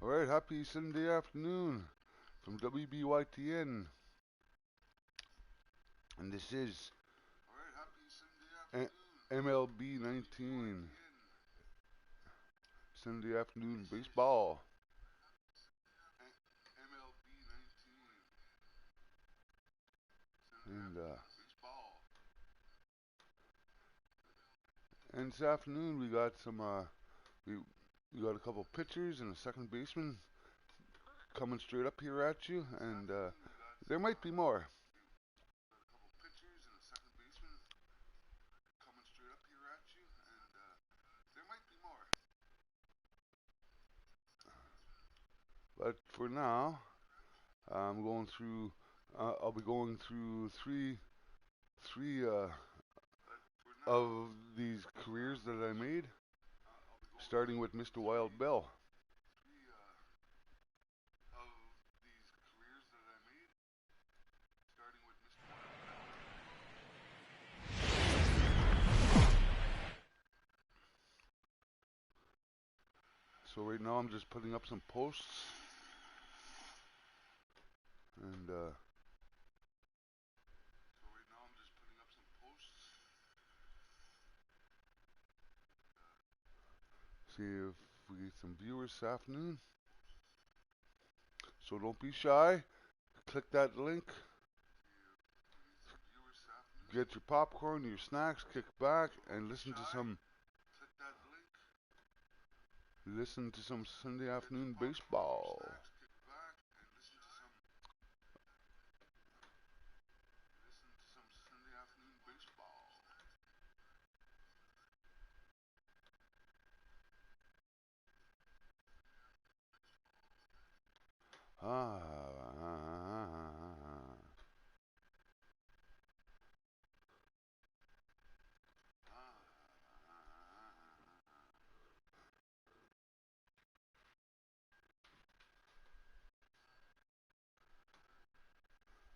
Alright, happy Sunday afternoon from WBYTN. And this is MLB 19. Sunday afternoon baseball. And this afternoon we got we, we got a couple pitchers and a second baseman coming straight up here at you, and there might be more. But for now, I'm going through. I'll be going through three of these careers that I made, starting with Mr. Wild Bill. So right now I'm just putting up some posts, and see if we get some viewers this afternoon. So don't be shy. Click that link. Get your popcorn, your snacks, kick back, and listen to some Sunday afternoon baseball.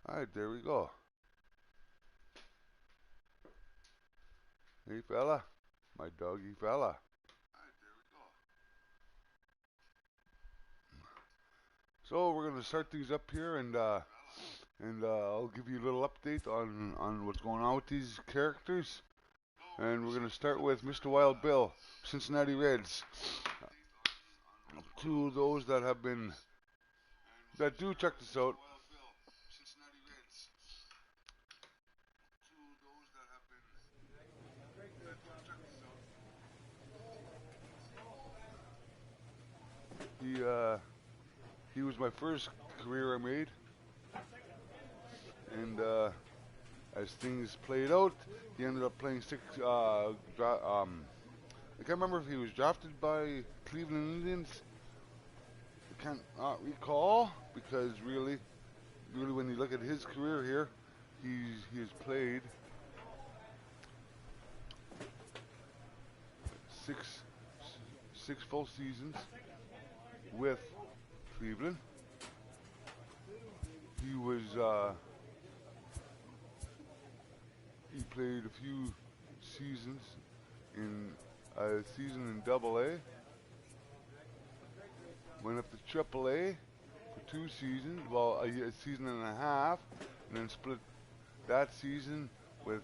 Alright, there we go. Hey fella, my doggy fella. So we're gonna start these up here, and I'll give you a little update on what's going on with these characters. And we're gonna start with Mr. Wild Bill, Cincinnati Reds. Two of those that do check this out. He was my first career I made, and as things played out, he ended up playing I can't remember if he was drafted by Cleveland Indians. I can't not recall, because really when you look at his career here, he has played six full seasons with Cleveland. He played a few seasons in a season in Double A, went up to Triple A for 2 seasons, well, a season and a half, and then split that season with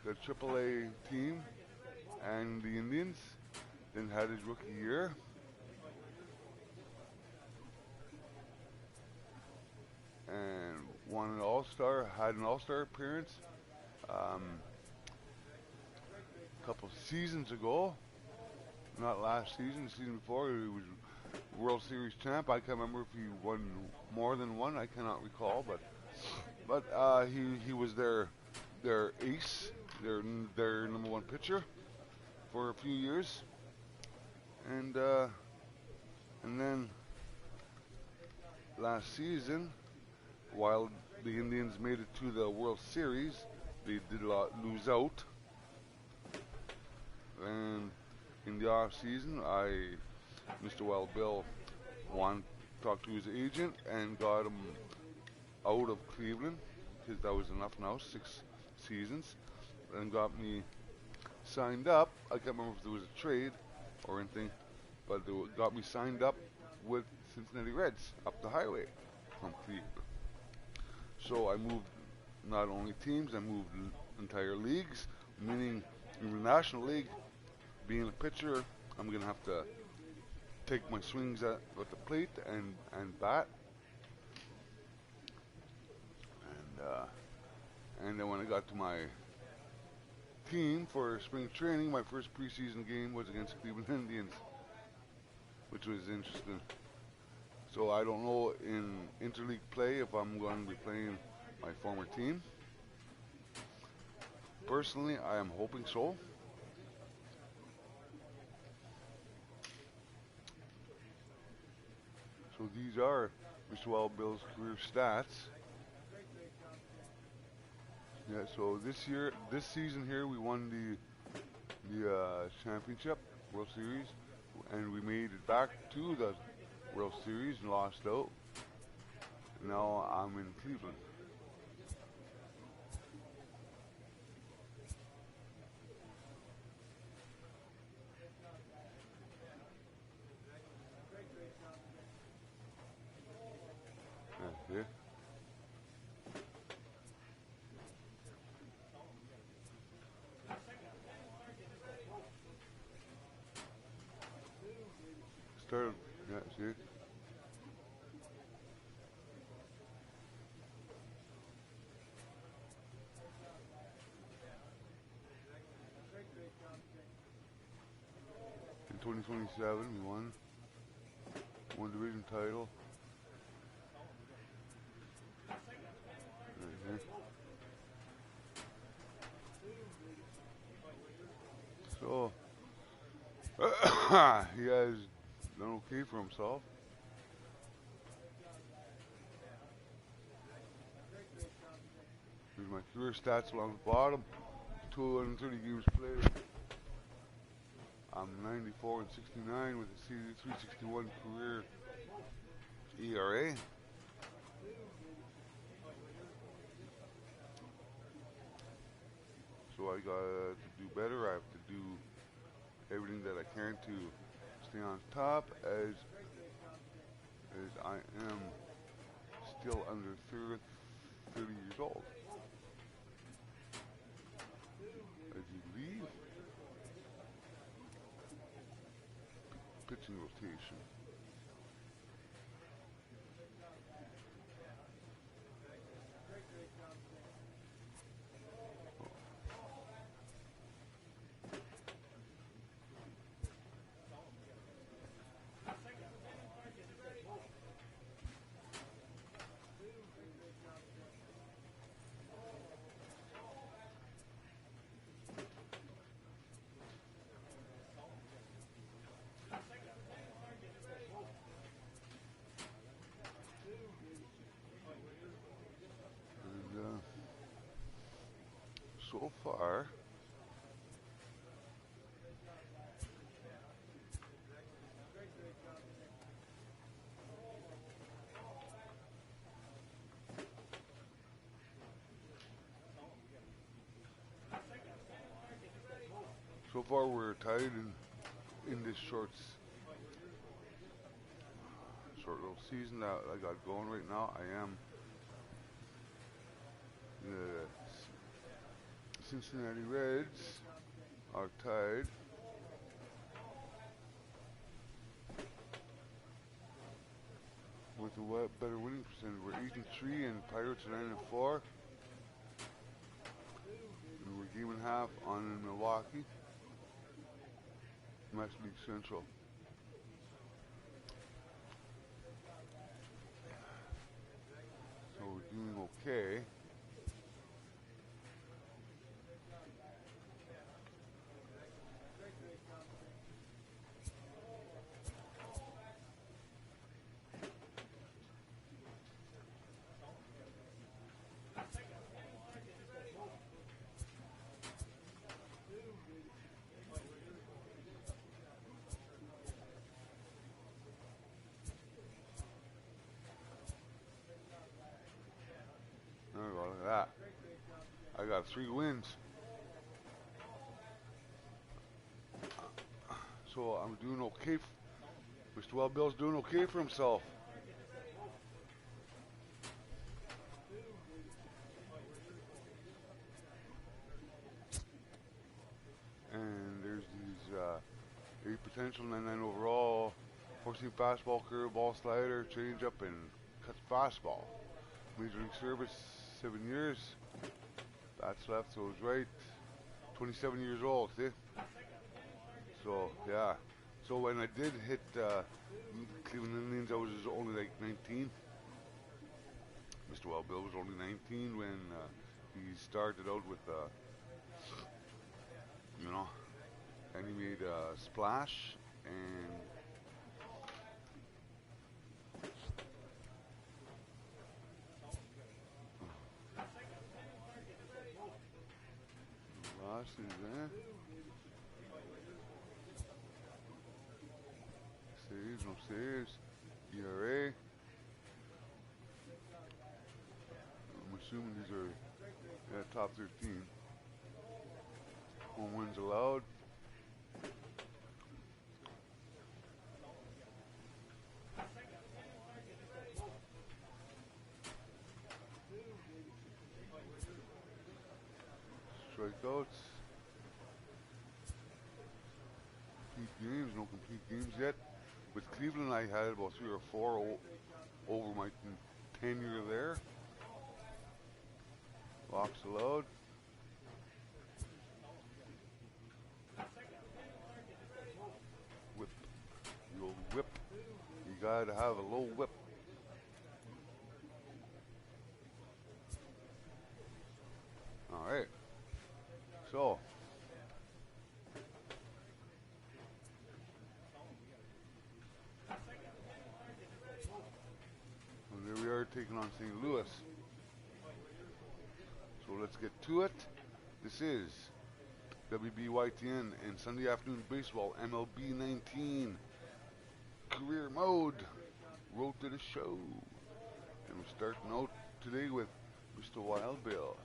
the Triple A team and the Indians. Then had his rookie year. And had an All-Star appearance a couple seasons ago. Not last season, the season before. He was World Series champ. I can't remember if he won more than one. I cannot recall, but he was their ace, their number one pitcher for a few years, and then last season, while the Indians made it to the World Series, they did lose out. And in the off season, Mr. Wild Bill, talked to his agent and got him out of Cleveland, because that was enough now, 6 seasons, and got me signed up. I can't remember if there was a trade or anything, but they got me signed up with Cincinnati Reds up the highway from Cleveland. So I moved not only teams, I moved entire leagues, meaning in the National League, being a pitcher, I'm going to have to take my swings at the plate and bat. And then when I got to my team for spring training, my first preseason game was against Cleveland Indians, which was interesting. So I don't know in interleague play if I'm going to be playing my former team. Personally, I am hoping so. So these are Mr. Wild Bill's career stats. Yeah, so this season here, we won the championship, World Series, and we made it back to the World Series and lost out. Now I'm in Cleveland. Yeah. Started. Yeah, see? In 2027, we won division title. Right. So he has done okay for himself. Here's my career stats along the bottom. 230 games played. I'm 94 and 69 with a 361 career ERA. So I got to do better. I have to do everything that I can to stay on top as I am still under 30 years old. As you leave, pitching rotation. So far, we're tied in this short little season that I got going right now. I am the Cincinnati Reds are tied with a better winning percentage. We're 8-3 and Pirates are 9-4. And we're game and a half on Milwaukee. National League Central. So we're doing okay. Look at that. I got 3 wins. So I'm doing okay Mr. Wild Bill's doing okay for himself. And there's these 8 potential, 99 overall, 4-seam fastball, curveball, slider, changeup, and cuts fastball. Major League Service, 7 years. Bats left, so it's right. 27 years old, see? So, yeah. So when I did hit Cleveland Indians, I was only like 19. Mr. Wild Bill was only 19 when he started out with, you know, and he made a splash, and last is there. Saves, no saves. ERA. I'm assuming these are top 13. Home runs allowed. Strikeouts. Complete games, no complete games yet. With Cleveland, I had about 3 or 4 over my tenure there. Walks allowed. Whip. The old whip. You gotta have a low whip. Alright. So. And there we are taking on St. Louis. So let's get to it. This is WBYTN and Sunday Afternoon Baseball, MLB 19. Career mode. Road to the show. And we're starting out today with Mr. Wild Bill.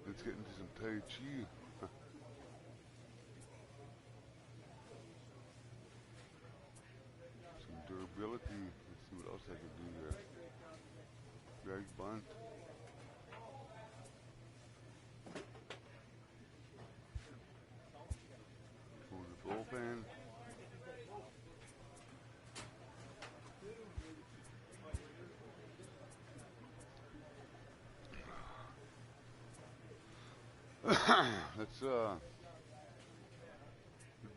Let's get into some Tai Chi. Some durability. Let's see what else I can do there. Drag bunt. Go to the bullpen. Let's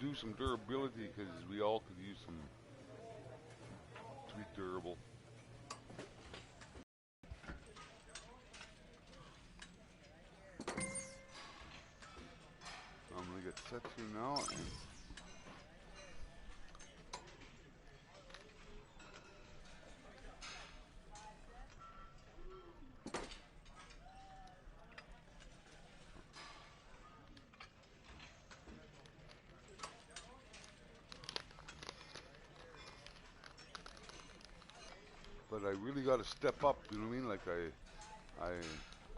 do some durability because we all could use some to be durable. I'm gonna get set here now. But I really got to step up, you know what I mean? Like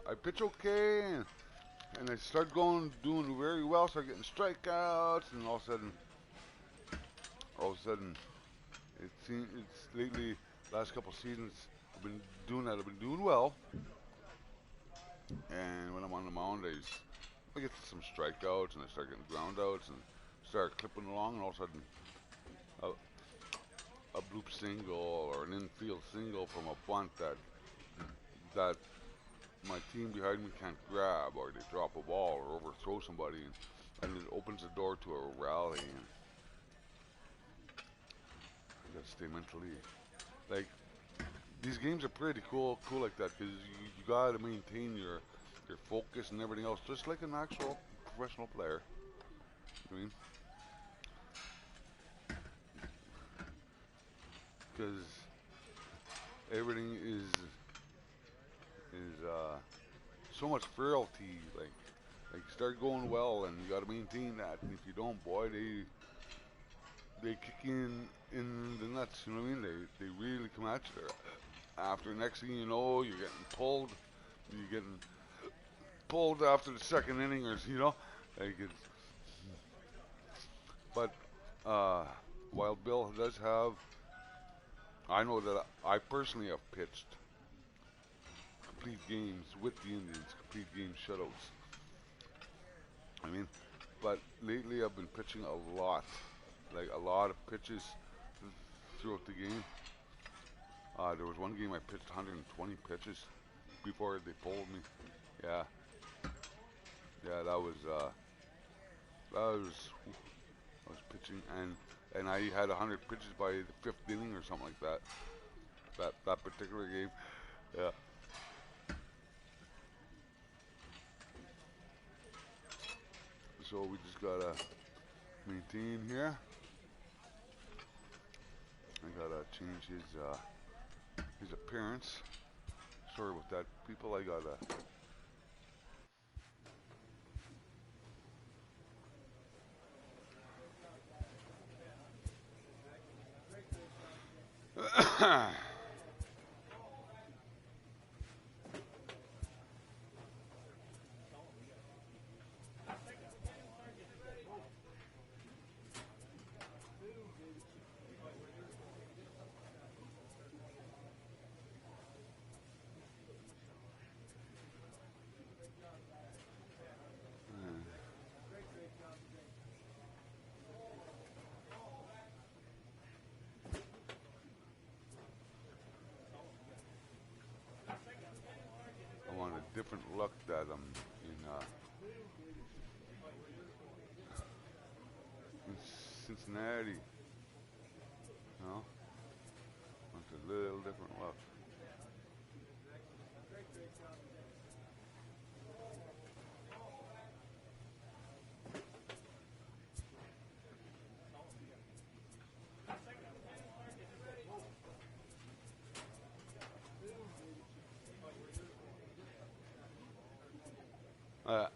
I pitch okay, and I start doing very well, start getting strikeouts, and all of a sudden, it's lately, last couple seasons, I've been doing that. I've been doing well, and when I'm on the mound, I get some strikeouts, and I start getting ground outs, and start clipping along, and all of a sudden, a bloop single or an infield single from a bunt that my team behind me can't grab, or they drop a ball or overthrow somebody, and it opens the door to a rally. And you gotta stay mentally, like, these games are pretty cool like that, because you gotta maintain your focus and everything else, just like an actual professional player. You know what I mean? Because everything is so much frailty. Like start going well, and you got to maintain that. And if you don't, boy, they kick you in the nuts. You know what I mean? They really come at you there. After next thing you know, you're getting pulled. You're getting pulled after the second inning, or you know, like it's, but uh, Wild Bill does have. I know that I personally have pitched complete games with the Indians, complete game shutouts. I mean, but lately I've been pitching a lot, like a lot of pitches throughout the game. There was one game I pitched 120 pitches before they pulled me. Yeah, yeah, that was I was pitching, and I had 100 pitches by the fifth inning or something like that. That particular game. Yeah. So we just gotta maintain here. I gotta change his appearance. Sorry about that, people. I gotta. I want a different look that I'm in Cincinnati. You know, want a little different look. Uh,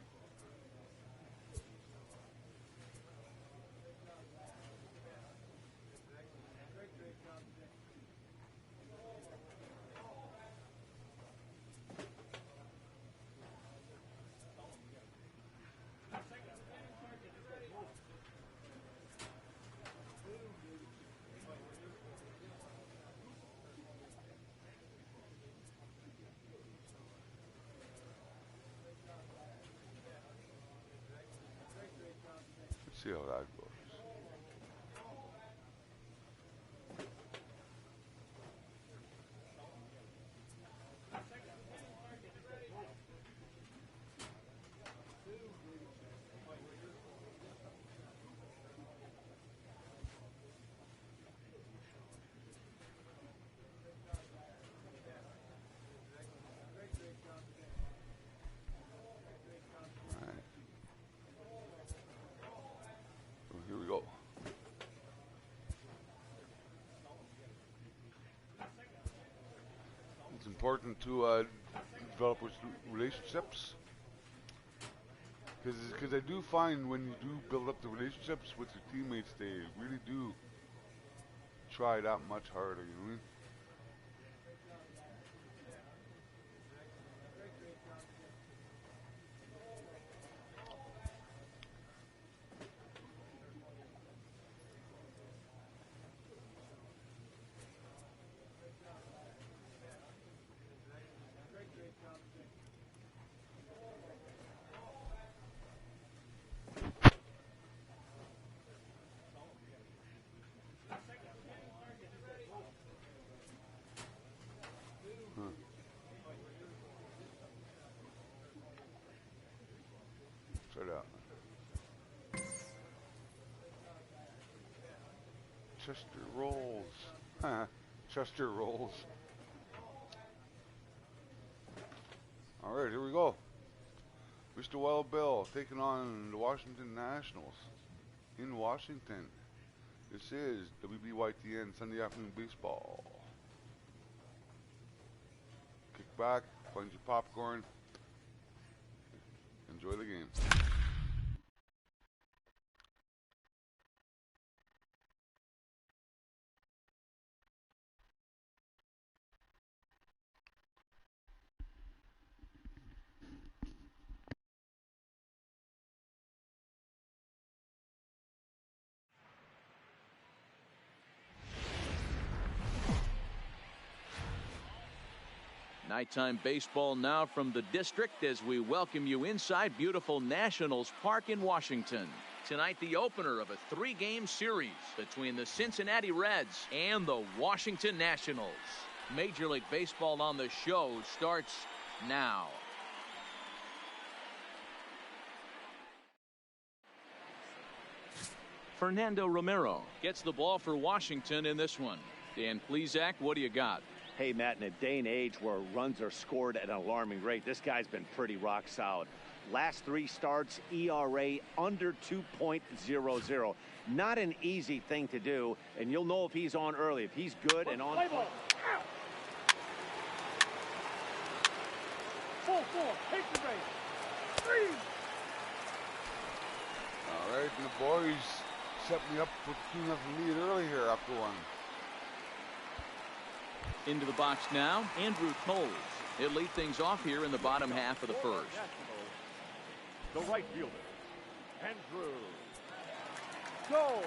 let's see how that goes. All right. So here we go. It's important to develop relationships, because I do find when you do build up the relationships with your teammates, they really do try that much harder. You know what I mean? Huh. Try that. Chester rolls. Chester rolls. All right, here we go. Mr. Wild Bill taking on the Washington Nationals in Washington. This is WBYTN Sunday Afternoon Baseball. Kick back, find your popcorn, Enjoy the game. Nighttime baseball now from the district as we welcome you inside beautiful Nationals Park in Washington. Tonight, the opener of a 3-game series between the Cincinnati Reds and the Washington Nationals. Major League Baseball on the show starts now. Fernando Romero gets the ball for Washington in this one. Dan Plesac, what do you got? Hey, Matt, in a day and age where runs are scored at an alarming rate, this guy's been pretty rock solid. Last 3 starts, ERA under 2.00. Not an easy thing to do, and you'll know if he's on early. If he's good and on point. Full, take the base. 3. All right, and the boys set me up for 2-0 lead early here after 1. Into the box now, Andrew Toles. He'll lead things off here in the bottom half of the first. The right fielder, Andrew. Go.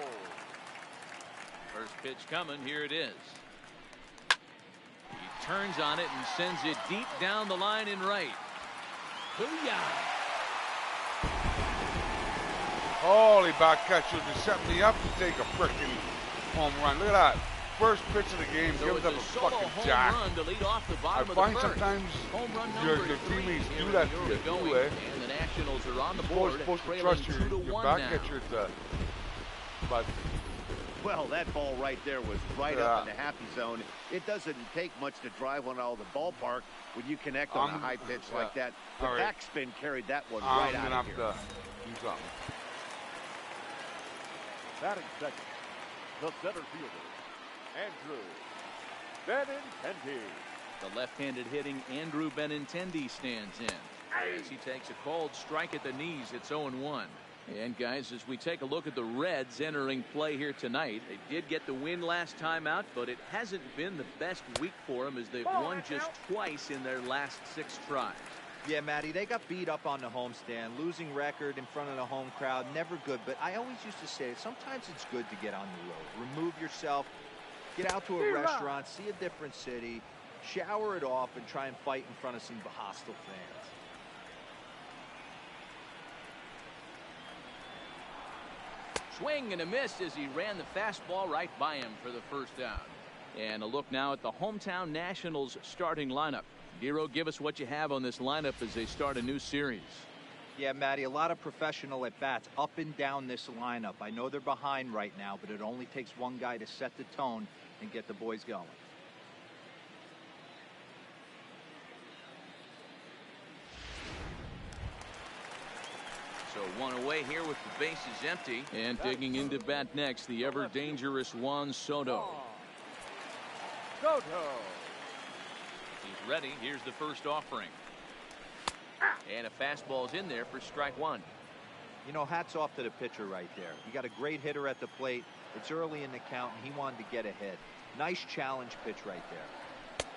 First pitch coming. Here it is. He turns on it and sends it deep down the line in right. Booyah! Holy back catcher to set me up to take a frickin' home run. Look at that. First pitch of the game, So gives up a fucking jack. Run to lead off the bottom I of find the first. sometimes Home run your number 3 teammates here do that in to the you going, too, eh? and the Nationals are on the You're board, supposed to trailing trust 2-1 your now. back catcher but Well, that ball right there was right up in the happy zone. It doesn't take much to drive one out of the ballpark when you connect on a high pitch like that. The backspin carried that one right out of here. I'm going to have to do something. Batting second, the center fielder, Andrew Benintendi. The left-handed hitting Andrew Benintendi stands in. As he takes a cold strike at the knees, it's 0-1. And guys, as we take a look at the Reds entering play here tonight, they did get the win last time out, but it hasn't been the best week for them as they've won just twice in their last 6 tries. Yeah, Matty, they got beat up on the homestand. Losing record in front of the home crowd, never good. But I always used to say, sometimes it's good to get on the road. Remove yourself, get out to a restaurant, see a different city, shower it off, and try and fight in front of some hostile fans. Swing and a miss as he ran the fastball right by him for the first down. And a look now at the hometown Nationals starting lineup. Giro, give us what you have on this lineup as they start a new series. Yeah, Matty, a lot of professional at-bats up and down this lineup. I know they're behind right now, but it only takes one guy to set the tone and get the boys going. So 1 away here with the bases empty. And digging into bat next, the ever-dangerous Juan Soto. Soto. He's ready. Here's the first offering. And a fastball's in there for strike 1. You know, hats off to the pitcher right there. You got a great hitter at the plate. It's early in the count, and he wanted to get ahead. Nice challenge pitch right there.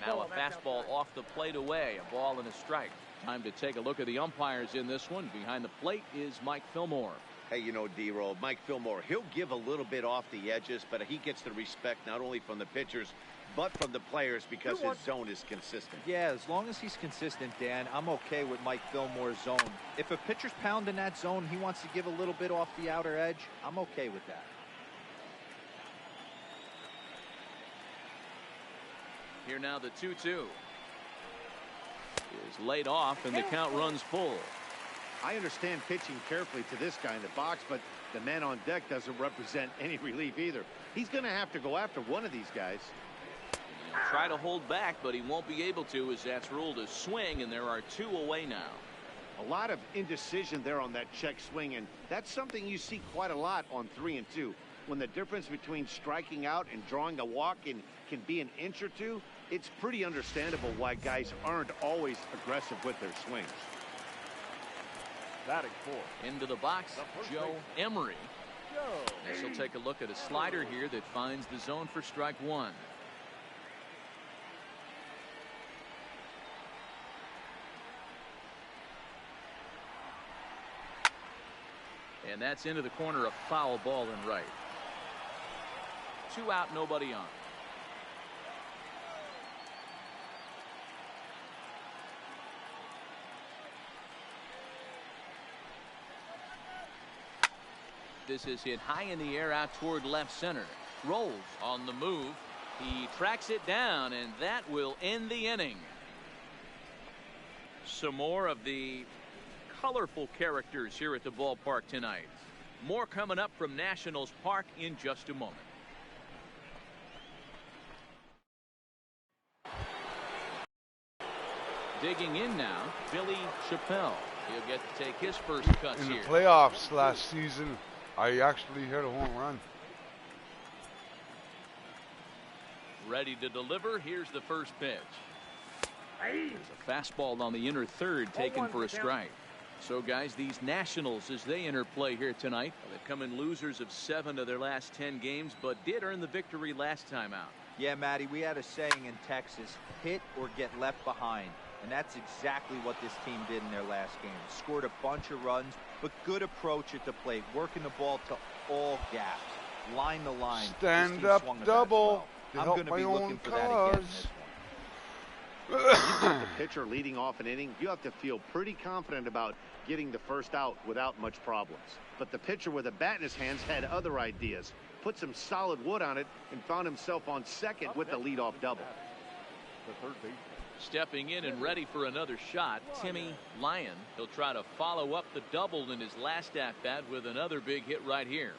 Now a fastball off the plate away. A ball and a strike. Time to take a look at the umpires in this one. Behind the plate is Mike Fillmore. Hey, you know, D-Roll, Mike Fillmore, he'll give a little bit off the edges, but he gets the respect not only from the pitchers, but from the players because his zone is consistent. Yeah, as long as he's consistent, Dan, I'm okay with Mike Fillmore's zone. If a pitcher's pounding that zone, he wants to give a little bit off the outer edge, I'm okay with that. Here now the 2-2. Is laid off and the count runs full. I understand pitching carefully to this guy in the box, but the man on deck doesn't represent any relief either. He's going to have to go after one of these guys. He'll try to hold back, but he won't be able to as that's ruled a swing, and there are 2 away now. A lot of indecision there on that check swing, and that's something you see quite a lot on 3 and 2. When the difference between striking out and drawing a walk can be an inch or 2, it's pretty understandable why guys aren't always aggressive with their swings. Batting fourth. Into the box, Joe Emery. Joe. As he'll take a look at a slider here that finds the zone for strike one. And that's into the corner, a foul ball and right. 2 out, nobody on. This is hit high in the air out toward left center. Rolls on the move. He tracks it down, and that will end the inning. Some more of the colorful characters here at the ballpark tonight. More coming up from Nationals Park in just a moment. Digging in now, Billy Chappelle. He'll get to take his first cuts In here. the playoffs last season, I actually hit a home run. Ready to deliver. Here's the first pitch. There's a fastball on the inner third taken for a strike. So guys, these Nationals, as they enter play here tonight, they've come in losers of 7 of their last 10 games, but did earn the victory last time out. Yeah, Matty, we had a saying in Texas, hit or get left behind. And that's exactly what this team did in their last game. Scored a bunch of runs, but good approach at the plate, working the ball to all gaps. Line the line. Stand up double. Well. I'm going to be looking for that again in this one. You got the pitcher leading off an inning, you have to feel pretty confident about getting the first out without much problems. But the pitcher with a bat in his hands had other ideas. Put some solid wood on it and found himself on second with the leadoff double. The third baseman. Stepping in and ready for another shot, Timmy Lyon. He'll try to follow up the double in his last at-bat with another big hit right here.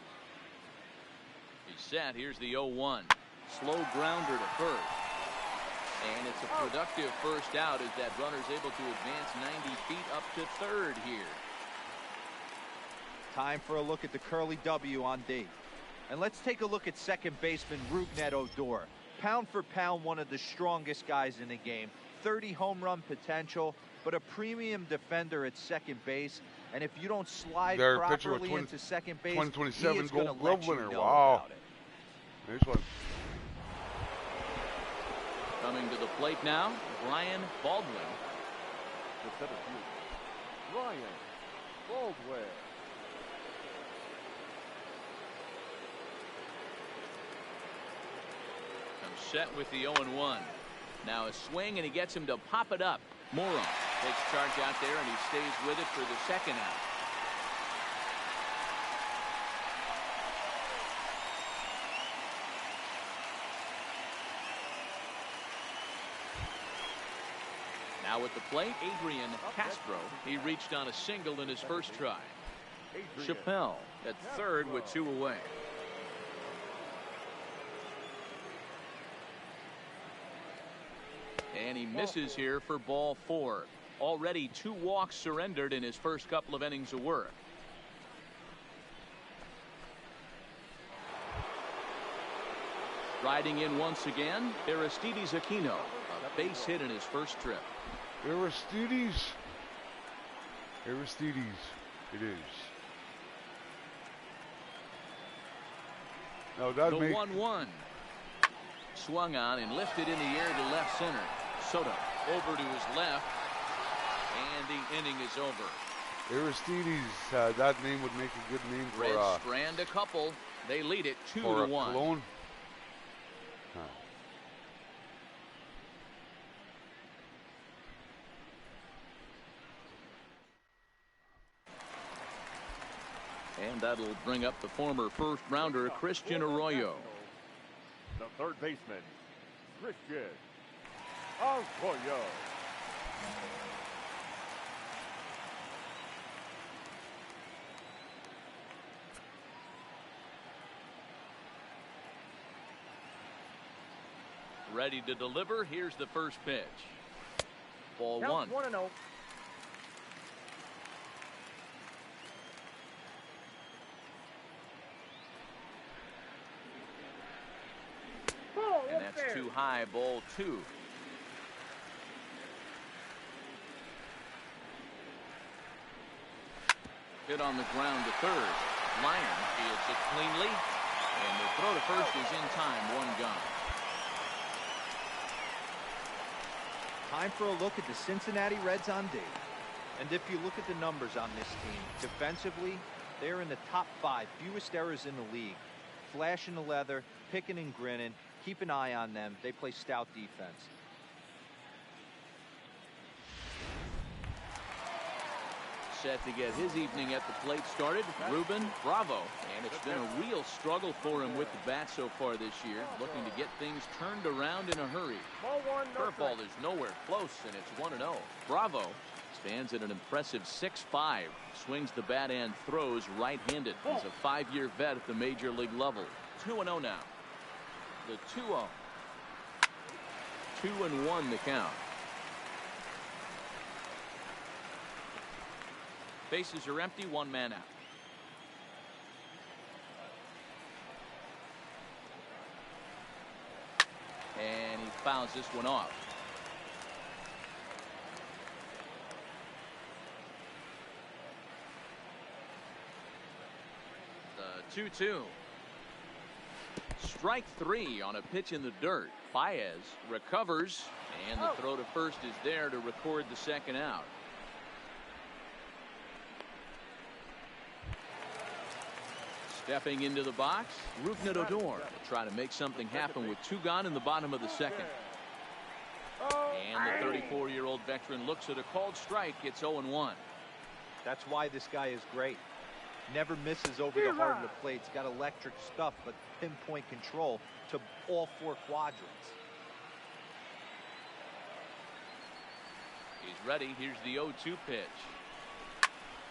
He's set. Here's the 0-1. Slow grounder to first. And it's a productive first out as that runner's able to advance 90 feet up to third here. Time for a look at the curly W on D. And let's take a look at second baseman Rougned Odor. Pound for pound, one of the strongest guys in the game. 30 home run potential, but a premium defender at second base. And if you don't slide properly into second base, 2027 Gold Glove winner. You know Wow. Nice one. Coming to the plate now, Brian Baldwin. The center fielder, Brian Baldwin. Comes set with the 0-1. Now a swing, and he gets him to pop it up. Moron takes charge out there, and he stays with it for the second out. Now at the plate, Adrian Castro. He reached on a single in his first try. Chappelle at third with 2 away. And he misses here for ball 4. Already 2 walks surrendered in his first couple of innings of work. Riding in once again, Aristides Aquino. A base hit in his first trip. Aristides. It is. Now that The makes 1-1. Swung on and lifted in the air to left center. Soto over to his left, and the inning is over. Aristides, that name would make a good name for Reds strand a couple. They lead it 2-1. Cologne. Huh. And that'll bring up the former first rounder Christian Arroyo. The third baseman, Christian Arroyo. Ready to deliver. Here's the first pitch. Ball 1. 1-0. And that's too high. Ball 2. Hit on the ground to third. Lyon fields it cleanly, and the throw to first is in time. One gone. Time for a look at the Cincinnati Reds on day. And if you look at the numbers on this team, defensively, they're in the top 5 fewest errors in the league. Flashing the leather, picking and grinning. Keep an eye on them. They play stout defense. Set to get his evening at the plate started, Ruben Bravo. And it's been a real struggle for him with the bat so far this year, looking to get things turned around in a hurry. Curveball is nowhere close, and it's 1-0. Bravo stands at an impressive 6'5", swings the bat and throws right-handed. He's a 5-year vet at the major league level. 2-0 now. The 2-0. 2-1 the count. Bases are empty, one man out. And he fouls this one off. The 2-2. Strike 3 on a pitch in the dirt. Baez recovers, and the throw to first is there to record the second out. Stepping into the box, Rougned Odor will try to make something happen with 2 gone in the bottom of the second. And the 34-year-old veteran looks at a called strike. It's 0-1. That's why this guy is great. Never misses over the heart of the plate. He's got electric stuff, but pinpoint control to all 4 quadrants. He's ready. Here's the 0-2 pitch.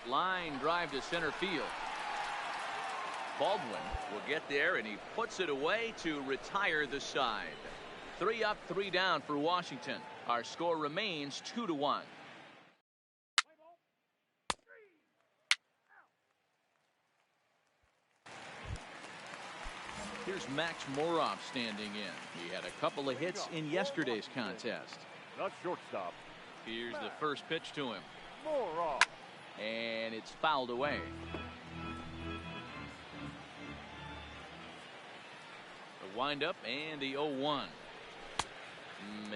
Line drive to center field. Baldwin will get there, and he puts it away to retire the side. 3 up, 3 down for Washington. Our score remains 2-1. Here's Max Moroff standing in. He had a couple of hits in yesterday's contest. Not shortstop. Here's the first pitch to him. Moroff. And it's fouled away. The windup and the 0-1.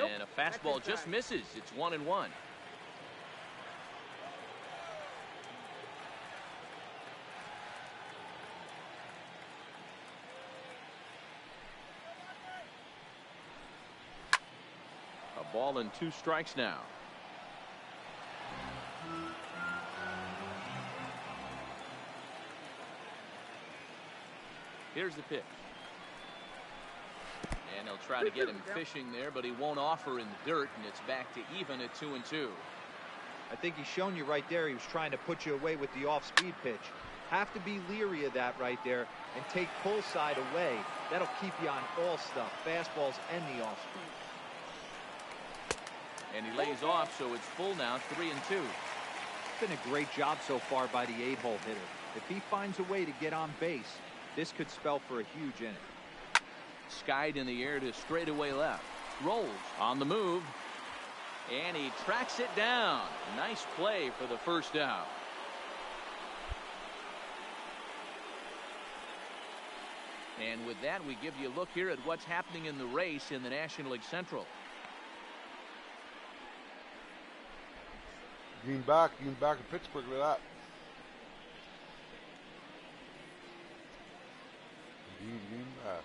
And a fastball just misses. It's 1-1. A ball and 2 strikes now. Here's the pitch. And he'll try to get him fishing there, but he won't offer in the dirt, and it's back to even at 2-2. I think he's shown you right there. He was trying to put you away with the off-speed pitch. Have to be leery of that right there and take pull side away. That'll keep you on all stuff, fastballs and the off-speed. And he lays off, so it's full now, 3-2. It's been a great job so far by the 8-hole hitter. If he finds a way to get on base, this could spell for a huge inning. Skied in the air to straightaway left. Rolls on the move. And he tracks it down. Nice play for the first out. And with that, we give you a look here at what's happening in the race in the National League Central. Getting back in Pittsburgh with that. Getting back.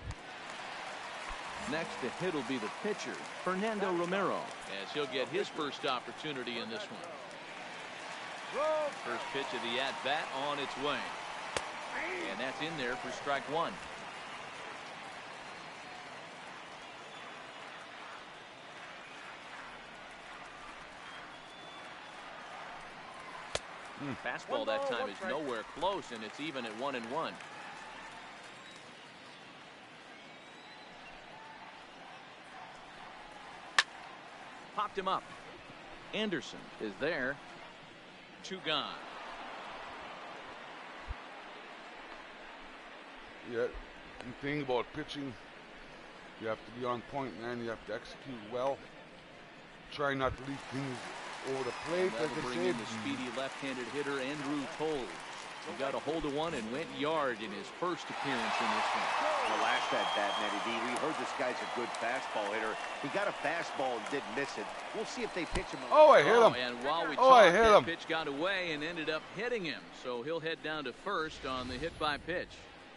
Next to hit will be the pitcher, Fernando Romero, as he'll get his first opportunity in this one. First pitch of the at-bat on its way. And that's in there for strike 1. Fastball that time is nowhere close, and it's even at 1-1. Popped him up. Anderson is there. 2 gone. Yeah, the thing about pitching, you have to be on point, man. You have to execute well. Try not to leave things over the plate. That'll bring in the speedy left-handed hitter Andrew Toles. He got a hold of one and went yard in his first appearance in this one. The last at bat, Matty B, we heard this guy's a good fastball hitter. He got a fastball and didn't miss it. We'll see if they pitch him. Oh, I hit him. And while we I talked, hit that him. pitch got away and ended up hitting him. So he'll head down to first on the hit by pitch.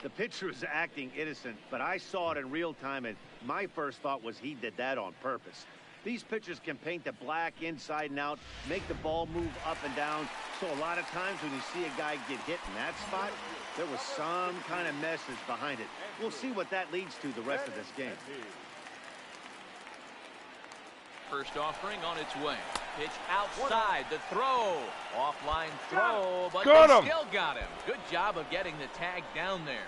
The pitcher was acting innocent, but I saw it in real time, and my first thought was he did that on purpose. These pitchers can paint the black inside and out, make the ball move up and down. So a lot of times when you see a guy get hit in that spot, there was some kind of message behind it. We'll see what that leads to the rest of this game. First offering on its way. Pitch outside. The throw. Offline throw, but Got they him. still got him. Good job of getting the tag down there.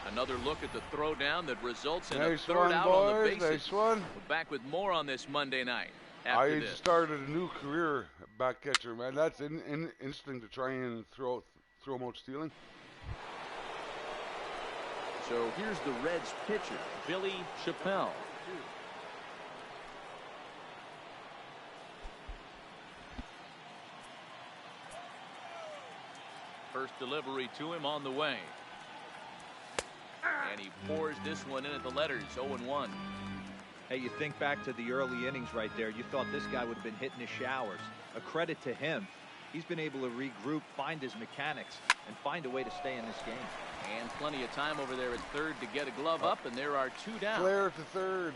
Another look at the throw down that results in a Nice third one, out on the boys. bases. Nice one. We're back with more on this Monday night. After I this. started a new career back catcher, man. That's instinct to try and throw him out stealing. So here's the Reds pitcher, Billy Chappelle. First delivery to him on the way. And he pours this one in at the letters, 0-1. Hey, you think back to the early innings right there. You thought this guy would have been hitting his showers. A credit to him. He's been able to regroup, find his mechanics, and find a way to stay in this game. And plenty of time over there at third to get a glove up, and there are two down. Flare to third.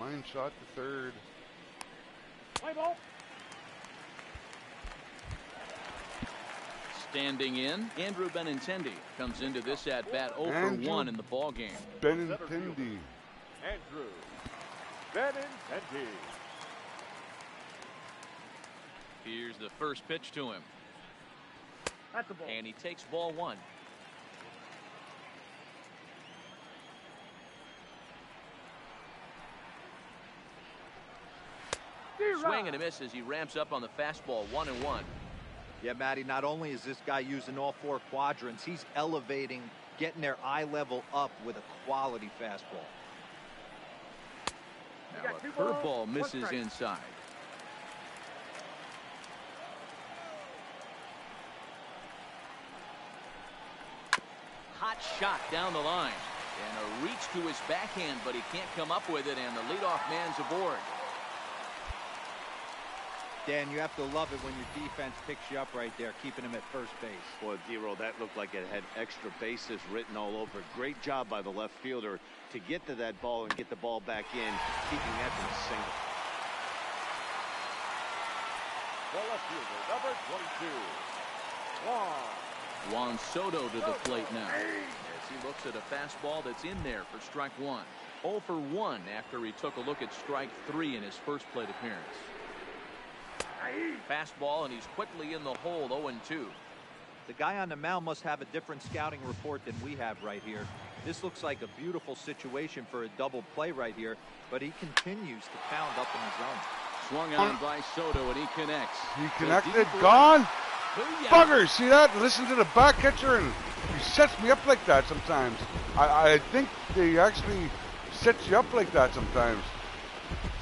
Line shot to third. Play ball. Standing in, Andrew Benintendi comes into this at-bat 0-for-1 in the ballgame. Benintendi. Andrew Benintendi. Here's the first pitch to him. That's the ball. And he takes ball one. Swing and a miss as he ramps up on the fastball, 1-1. Yeah, Matty, not only is this guy using all four quadrants, he's elevating, getting their eye level up with a quality fastball. Now a curveball misses inside. Hot shot down the line. And a reach to his backhand, but he can't come up with it, and the leadoff man's aboard. Dan, you have to love it when your defense picks you up right there, keeping him at first base. Boy, D-Roll, that looked like it had extra bases written all over it. Great job by the left fielder to get to that ball and get the ball back in, keeping that to a single. The left fielder, number 22, Juan Soto to the plate now as he looks at a fastball that's in there for strike one. 0-for-1 after he took a look at strike three in his first plate appearance. Fastball, and he's quickly in the hole, 0-2. The guy on the mound must have a different scouting report than we have right here. This looks like a beautiful situation for a double play right here, but he continues to pound up in the zone. Swung on by Soto, and he connects. He connected. Gone. Bugger. See that? Listen to the back catcher, and he sets me up like that sometimes. I think they actually set you up like that sometimes.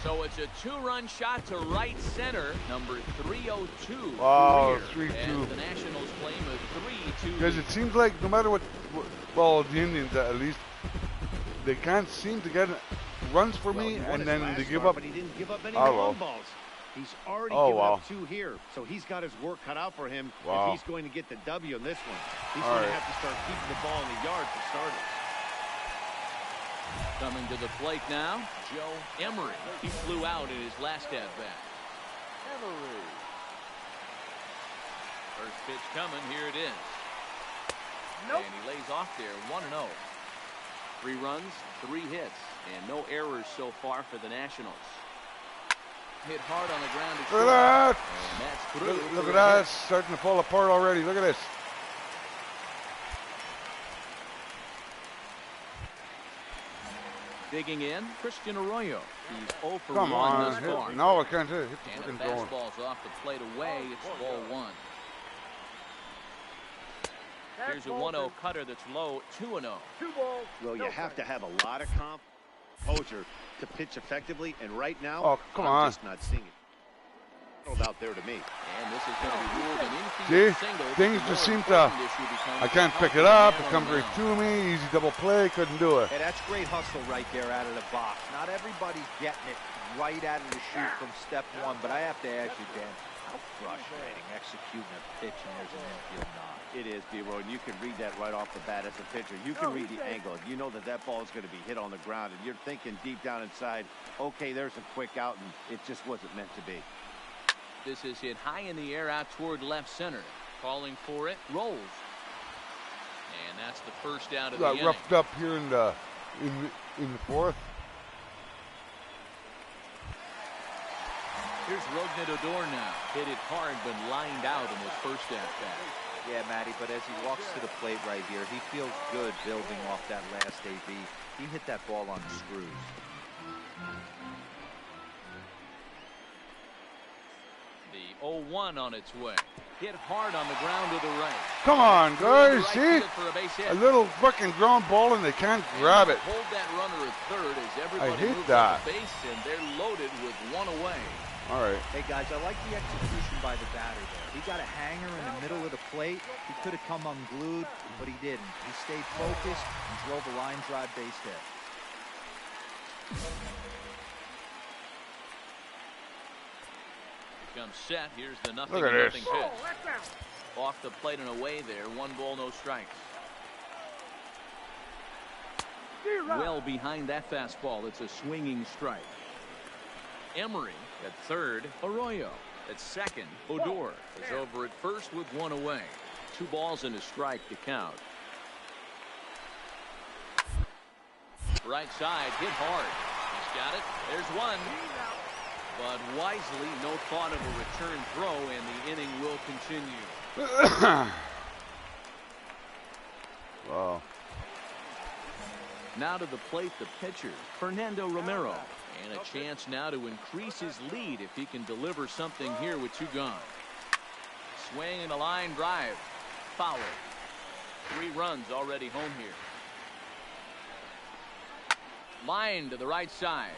So it's a two-run shot to right center, number 302. Wow, career, 3-2. as the Nationals claim a 3-2. Because it seems like no matter what, well, the Indians at least, they can't seem to get runs for me, and then they give up. But he didn't give up any Oh, long well. balls. He's already Oh, given wow. up two here, so he's got his work cut out for him Wow. if he's going to get the W in this one. He's All going to right. have to start keeping the ball in the yard for starters. Coming to the plate now, Joe Emery. He flew out in his last at-bat. Emery. First pitch coming, here it is. Nope. And he lays off there, 1-0. 3 runs, 3 hits, and no errors so far for the Nationals. Hit hard on the ground to Look at short, that. and that's through. Look for at a that. hit. It's starting to fall apart already. Look at this. Digging in, Christian Arroyo. He's 0 for Come 1 on. thus far. Hit. No, I can't hit And the the fucking drone. fastball's off the plate away. It's ball 1. Here's a 1-0 cutter that's low, 2-0. 2 balls. Well, you no have to strikes. have a lot of composure to pitch effectively, and right now, Oh, come I'm on. just not seeing it. out there to me. And this is going to be ruled an See, infield single. things just seem to, I can't pick it up, it comes right to me, easy double play, couldn't do it. Hey, that's great hustle right there out of the box. Not everybody's getting it right out of the chute from step one, but I have to ask you, Dan, how frustrating executing a pitch and there's an infield knock. It is, B-Roy, and you can read that right off the bat as a pitcher. You can read the angle. You know that that ball is going to be hit on the ground, and you're thinking deep down inside, okay, there's a quick out, and it just wasn't meant to be. This is hit high in the air out toward left center. Calling for it, rolls. And that's the first out of the inning. Got roughed up here in the fourth. Here's Odor now. Hit it hard, but lined out in his first at-bat. Yeah, Matty, but as he walks to the plate right here, he feels good building off that last AB. He hit that ball on the screws. The 0-1 on its way. Hit hard on the ground to the right. Come on, guys, see? A little fucking ground ball and they can't grab it. Hold that runner at third as everybody I hate moves that. on the base, and they're loaded with one away. All right. Hey, guys, I like the execution by the batter there. He got a hanger in the middle of the plate. He could have come unglued, but he didn't. He stayed focused and drove a line drive base hit. Comes set. Here's the nothing Look at this. pitch. Off the plate and away there. 1 ball, no strikes. Well behind that fastball. It's a swinging strike. Emery at third. Arroyo at second. Odor is over at first with 1 away. 2 balls and a strike to count. Right side hit hard. He's got it. There's 1. But wisely, no thought of a return throw, and the inning will continue. Wow. Now to the plate, the pitcher, Fernando Romero. And a chance now to increase his lead if he can deliver something here with 2 gone. Swing and a line drive. Foul. 3 runs already home here. Line to the right side.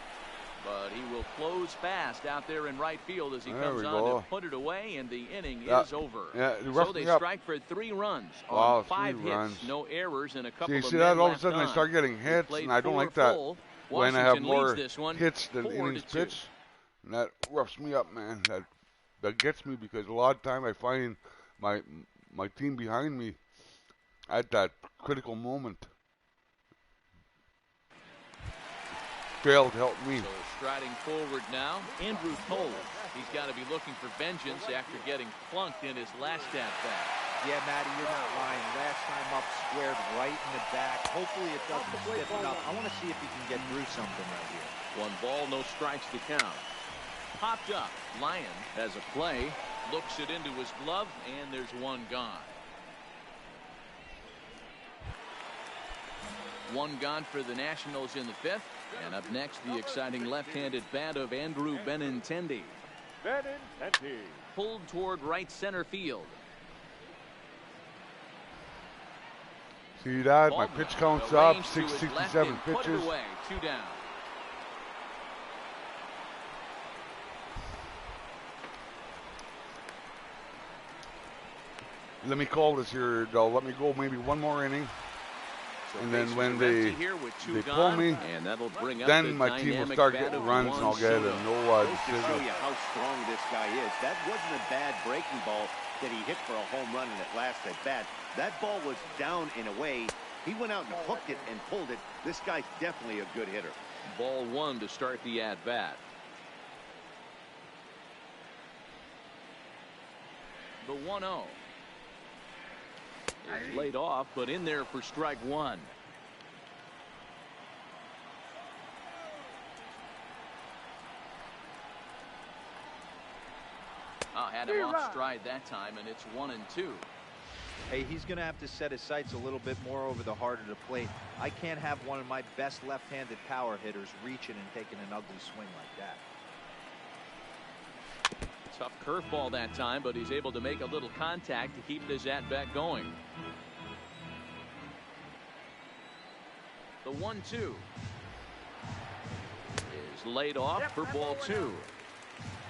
But he will close fast out there in right field as he comes on to put it away, and the inning is over. Yeah, so they strike for 3 runs on 5 hits, runs. No errors, and a couple of See that all of a sudden on. I start getting hits, and I don't like that when I have more hits than innings pitched. And that roughs me up, man. That gets me because a lot of time I find my team behind me at that critical moment failed to help me. So striding forward now, Andrew Toll. He's got to be looking for vengeance after getting plunked in his last at-bat. Yeah, Matty, you're not lying. Last time up, squared right in the back. Hopefully it doesn't stiffen up. I want to see if he can get through something right here. 1 ball, no strikes to count. Popped up. Lyon has a play. Looks it into his glove, and there's 1 gone. 1 gone for the Nationals in the 5th. And up next, the exciting left-handed bat of Andrew Benintendi. Pulled toward right center field. See that? My pitch count's up. 667 pitches. Put it away. 2 down. Let me call this here. They'll let me go maybe 1 more inning. So and then when they pull me, and that'll bring up then my team will start getting runs and I'll get a no decision. To show you how strong this guy is. That wasn't a bad breaking ball that he hit for a home run in that last at bat. That ball was down in a way. He went out and hooked it and pulled it. This guy's definitely a good hitter. Ball 1 to start the at bat. The 1-0. Is laid off, but in there for strike 1. Had him off stride that time, and it's 1-2. Hey, he's going to have to set his sights a little bit more over the heart of the plate. I can't have one of my best left-handed power hitters reaching and taking an ugly swing like that. Tough curveball that time, but he's able to make a little contact to keep this at-bat going. The 1-2 is laid off for ball 2.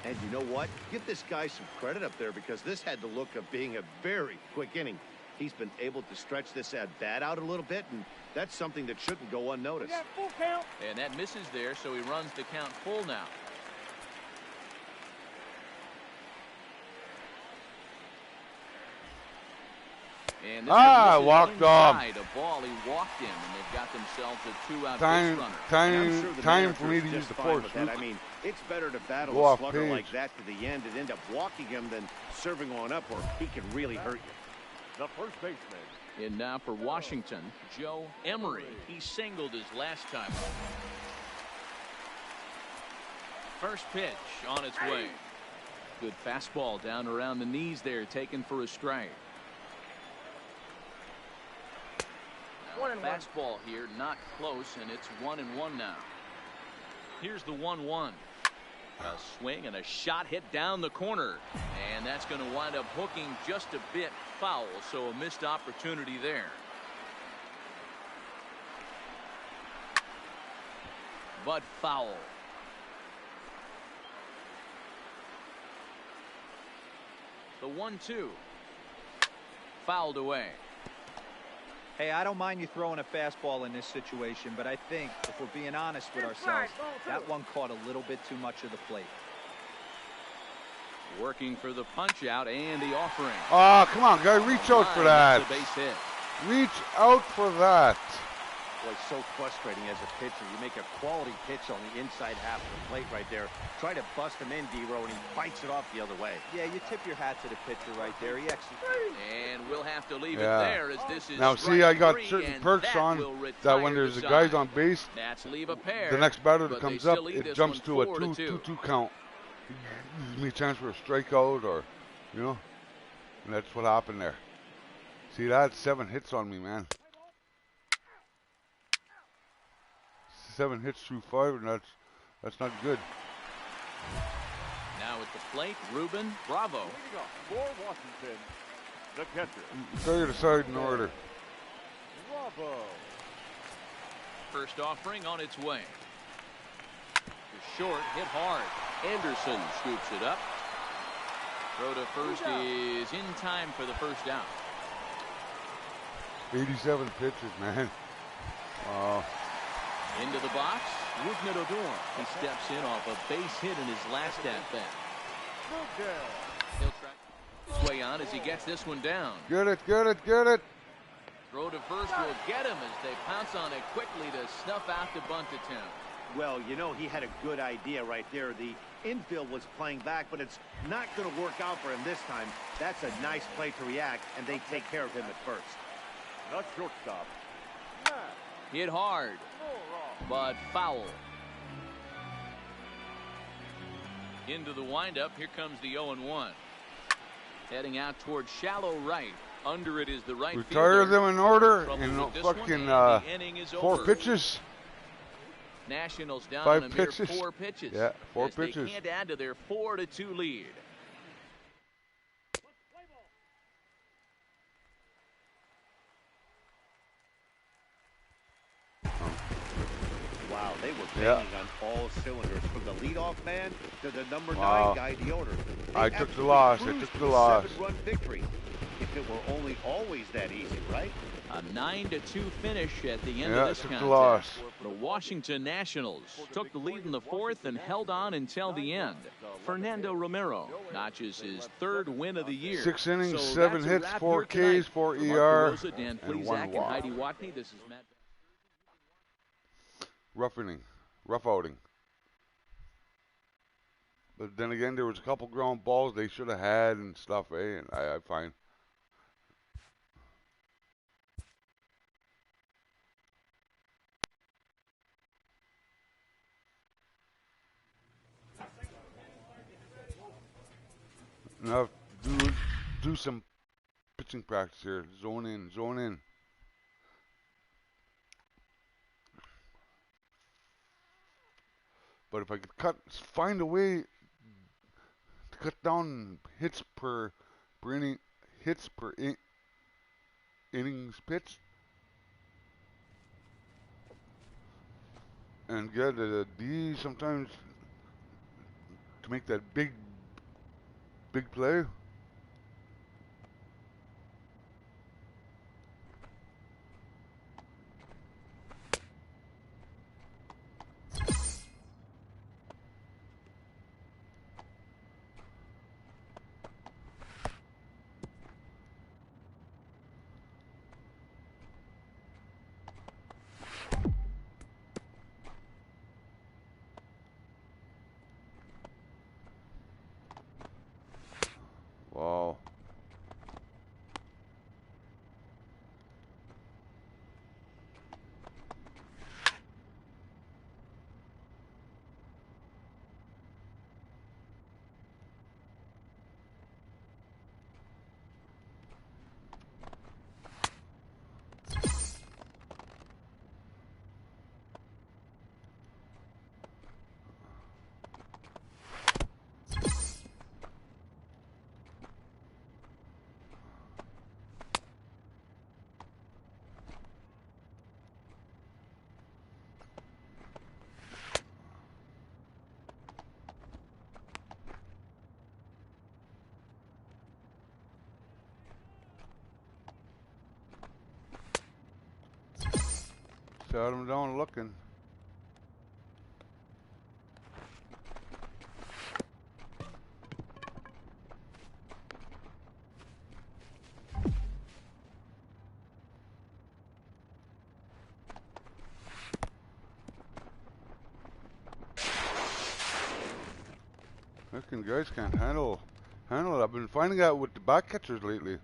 And you know what? Give this guy some credit up there because this had the look of being a very quick inning. He's been able to stretch this at-bat out a little bit, and that's something that shouldn't go unnoticed. Full count. And that misses there, so he runs the count full now. And this walked off. A ball, he walked him, and they've got themselves a 2-out Time, base runner. time for me to use the force. I mean, it's better to battle Go a off slugger page. like that to the end and end up walking him than serving on up where he can really hurt you. The first baseman. And now for Washington, Joe Emery. He singled his last time up. First pitch on its way. Good fastball down around the knees there, taken for a strike. Now, fastball here, not close, and it's 1-1 now. Here's the 1-1. A swing and a shot hit down the corner, and that's going to wind up hooking just a bit foul, so a missed opportunity there. But foul. The 1-2 fouled away. Hey, I don't mind you throwing a fastball in this situation, but I think if we're being honest with ourselves, that one caught a little bit too much of the plate. Working for the punch out and the offering. Oh, come on, guy, reach out for that. That's a base hit. Reach out for that. Boy, it's so frustrating as a pitcher. You make a quality pitch on the inside half of the plate right there. Try to bust him in, D-Row, and he bites it off the other way. Yeah, you tip your hat to the pitcher right there. He executed. And we'll have to leave it there as this is now, see, I got three, certain and perks that on will that when retire there's the guys side. on base, That's leave a pair, the next batter that but comes they up, still lead it this jumps one to a 4-2. 2-2 count. Gives me a chance for a strikeout, or, you know, and that's what happened there. See, that's 7 hits on me, man. 7 hits through 5, and that's not good. Now at the plate, Ruben Bravo. Leading up for Washington, the catcher. Tell you to side in order. Bravo. First offering on its way. The short hit hard. Anderson scoops it up. Throw to first is in time for the first down. 87 pitches, man. Wow. Into the box, Rougned Odor. He steps in off a base hit in his last at-bat. He'll try his way on as he gets this one down. Get it, get it, get it. Throw to first will get him as they pounce on it quickly to snuff out the bunt attempt. Well, you know, he had a good idea right there. The infield was playing back, but it's not going to work out for him this time. That's a nice play to react, and they take care of him at first. The shortstop. Hit hard, but foul. Into the windup, here comes the 0-1. Heading out towards shallow right. Under it is the right Retire fielder. them in order Trouble in with this fucking one, and the inning is 4 over. pitches. Nationals down 5 a mere pitches. 4 pitches. Yeah, 4 as pitches. They can't add to their 4-2 lead. Wow, they were banging on all cylinders from the leadoff man to the number 9 guy, Deodor. I took the loss. I took the loss. 7-run victory. If it were only always that easy, right? A 9-2 finish at the end Yeah, of this took the contest. loss. The Washington Nationals took the lead in the 4th and held on until the end. Fernando Romero notches his 3rd win of the year. 6 innings, So 7 that's a hits, wrap 4 here tonight. Ks, 4 For Mark ER, DeRosa, Dan and Plesac, 1 and walk. Heidi Watney. This is Matt. Rough outing. But then again, there was a couple ground balls they should have had and stuff, eh? And I find. Now, do some pitching practice here. Zone in, zone in. But if I could find a way to cut down hits per inning, innings pitched, and get a D sometimes to make that big play. Wow. Shot him down looking. Looking guys can't handle it. I've been finding out with the back catchers lately.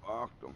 Fucked him.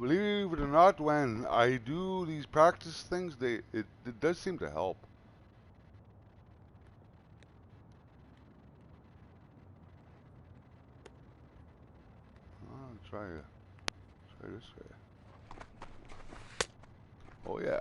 Believe it or not, when I do these practice things, it does seem to help. I'll try this way. Oh yeah.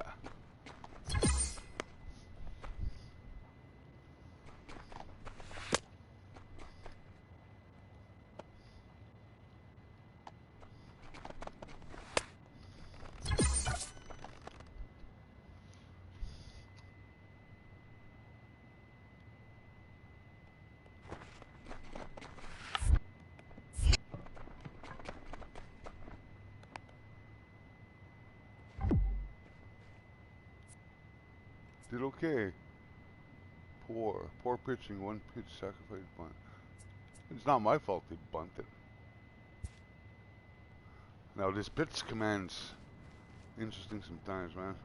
Did okay. Poor pitching, one pitch sacrifice bunt. It's not my fault they bunted. Now this pitch command's interesting sometimes, man.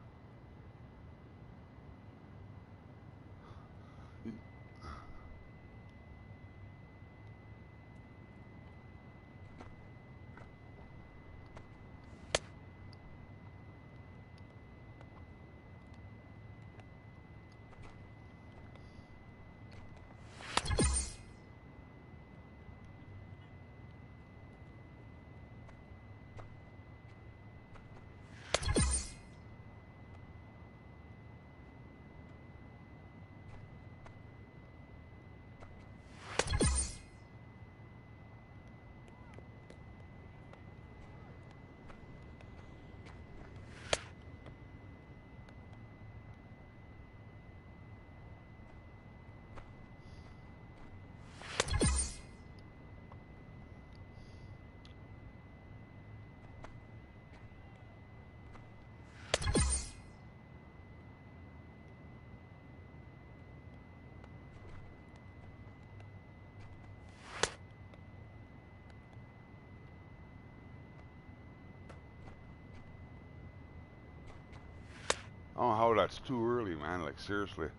I don't know how that's too early, man. Like, seriously.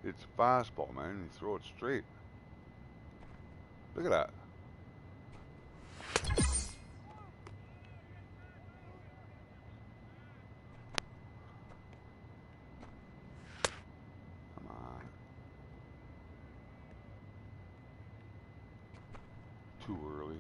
It's a fastball, man. You throw it straight. Look at that. Come on. Too early.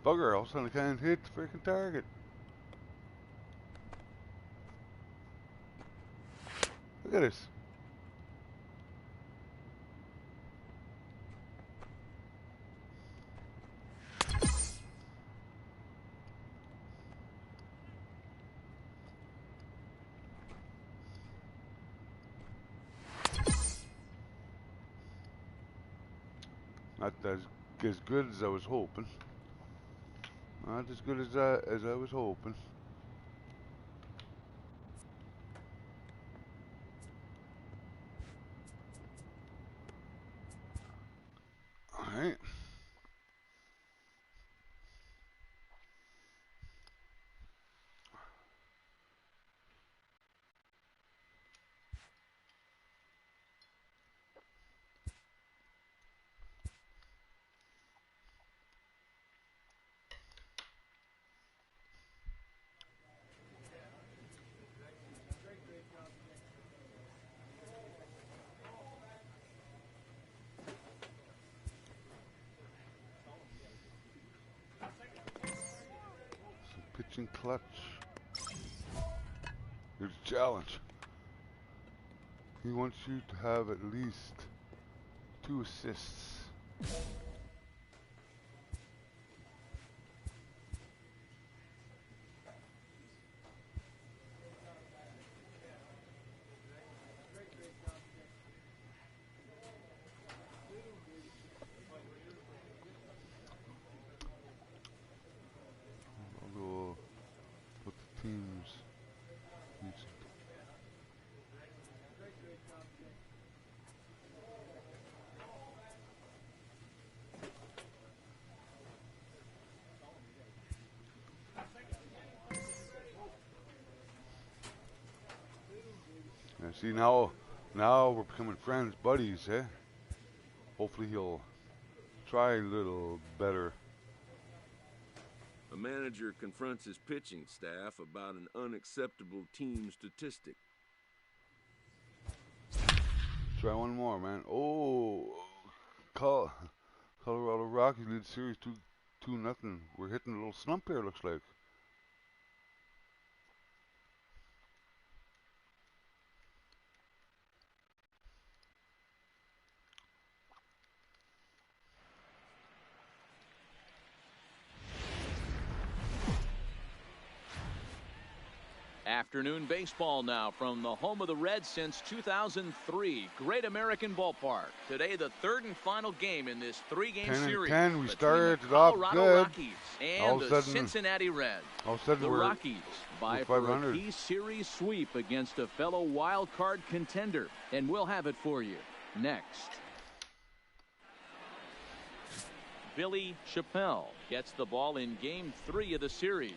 Bugger, all of a sudden I can't hit the freaking target. Look at this. Not as good as I was hoping. Not as good as I was hoping. All right. Pitching clutch. Here's a challenge. He wants you to have at least 2 assists. Although, what the teams need to. See, now we're becoming friends, buddies, eh? Hopefully he'll try a little better. A manager confronts his pitching staff about an unacceptable team statistic. Try one more, man. Oh, Colorado Rockies lead the series 2-0. We're hitting a little slump here, looks like. Afternoon baseball now from the home of the Reds since 2003. Great American Ballpark. Today, the third and final game in this 3-game series. 10-10. We between started the it off Colorado good. Rockies and All of a the sudden, Cincinnati Reds. All of a sudden The we're Rockies vie for a 500. key series sweep against a fellow wild card contender. And we'll have it for you next. Billy Chappelle gets the ball in Game 3 of the series.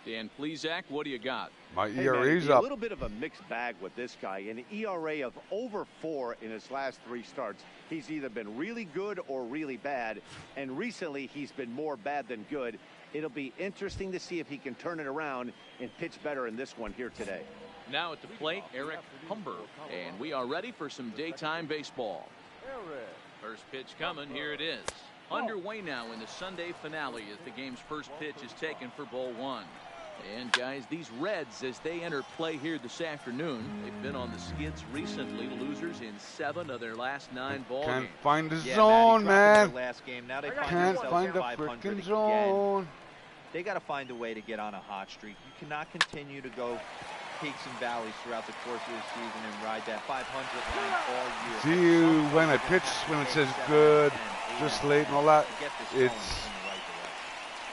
Dan Plesac, what do you got? My Hey, ERA's man, up. A little bit of a mixed bag with this guy. An ERA of over 4 in his last 3 starts. He's either been really good or really bad, and recently he's been more bad than good. It'll be interesting to see if he can turn it around and pitch better in this one here today. Now at the plate, Eric Humber, and we are ready for some daytime baseball. First pitch coming, here it is. Underway now in the Sunday finale as the game's first pitch is taken for ball 1. And guys, these Reds, as they enter play here this afternoon, they've been on the skids recently, losers in 7 of their last 9 ball Can't games. find the Yeah, zone, Matty, man. last game. Now they Can't find the 500 freaking again. zone. They got to find a way to get on a hot streak. You cannot continue to go peaks and valleys throughout the course of the season and ride that 500 line all year. See you when I pitch, when it says good, just late and all that. It's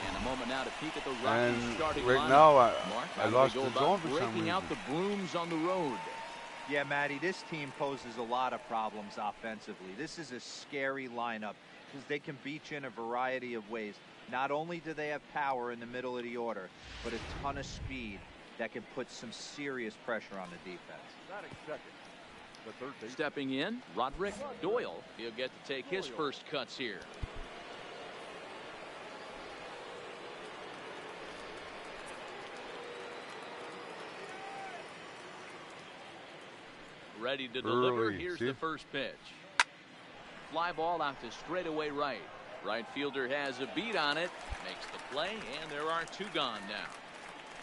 And a moment now to peek at the Rockies and starting right lineup. now Mark, I how do lost they go the about zone for some breaking out reason. the brooms on the road. Yeah, Matty, this team poses a lot of problems offensively. This is a scary lineup because they can beat you in a variety of ways. Not only do they have power in the middle of the order, but a ton of speed that can put some serious pressure on the defense. Batting second, the third base. Stepping in, Roderick Doyle. He'll get to take his first cuts here. Ready to deliver. Early, Here's see? the first pitch. Fly ball out to straightaway right. Right fielder has a beat on it. Makes the play, and there are 2 gone now.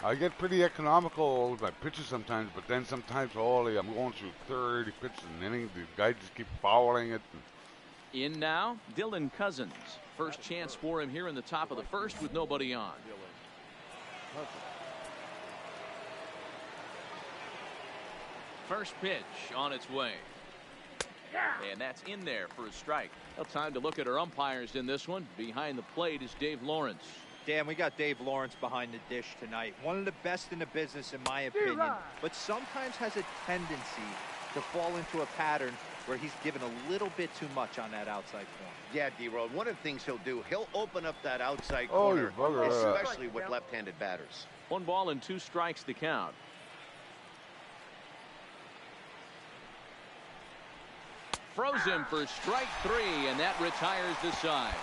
I get pretty economical with my pitches sometimes, but then sometimes, holy, I'm going through 30 pitches an inning. The guys just keep fouling it. In now, Dylan Cousins. First chance for him here in the top of the first with nobody on. First pitch on its way. And that's in there for a strike. Well, time to look at our umpires in this one. Behind the plate is Dave Lawrence. Dan, we got Dave Lawrence behind the dish tonight. One of the best in the business, in my opinion, but sometimes has a tendency to fall into a pattern where he's given a little bit too much on that outside corner. Yeah, D-Road, one of the things he'll do, he'll open up that outside Oh, corner, you bugger. especially with left-handed batters. 1 ball and 2 strikes to count. Froze him for strike 3, and that retires the side.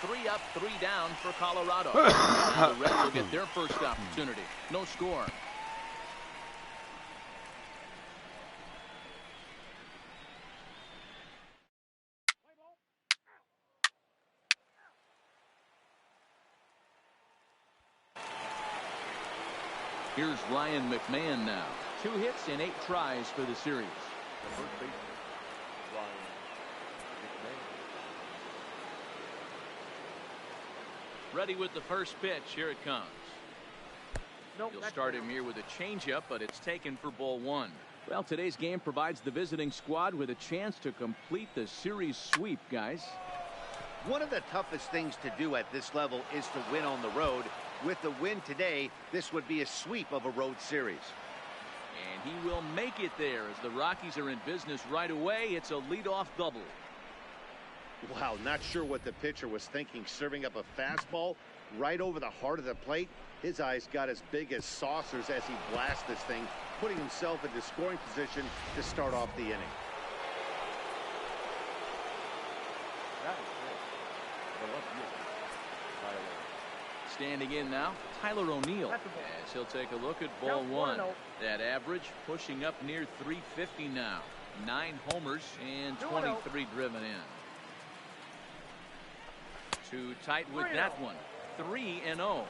3 up, 3 down for Colorado. Now the Reds will get their first opportunity. No score. Here's Ryan McMahon now. 2 hits and 8 tries for the series. The first baseman, Ryan McMahon. Ready with the first pitch. Here it comes. You'll start him here with a changeup, but it's taken for ball 1. Well, today's game provides the visiting squad with a chance to complete the series sweep, guys. One of the toughest things to do at this level is to win on the road. With the win today, this would be a sweep of a road series. And he will make it there as the Rockies are in business right away. It's a leadoff double. Wow, not sure what the pitcher was thinking, serving up a fastball right over the heart of the plate. His eyes got as big as saucers as he blasts this thing, putting himself into scoring position to start off the inning. Batting fifth, the left fielder, Tyler. Standing in now, Tyler O'Neill, as he'll take a look at ball 1. That average pushing up near 350 now. 9 homers and 23 driven in. Too tight with that one. 3-0.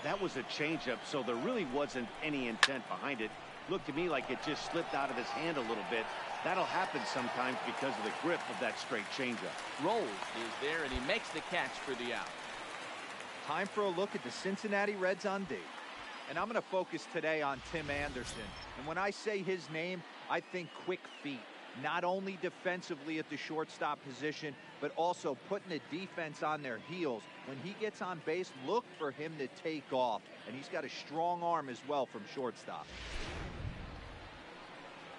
That was a changeup, so there really wasn't any intent behind it. Looked to me like it just slipped out of his hand a little bit. That'll happen sometimes because of the grip of that straight changeup. Rolls is there, and he makes the catch for the out. Time for a look at the Cincinnati Reds on D. And I'm going to focus today on Tim Anderson. And when I say his name, I think quick feet. Not only defensively at the shortstop position, but also putting the defense on their heels. When he gets on base, look for him to take off. And he's got a strong arm as well from shortstop.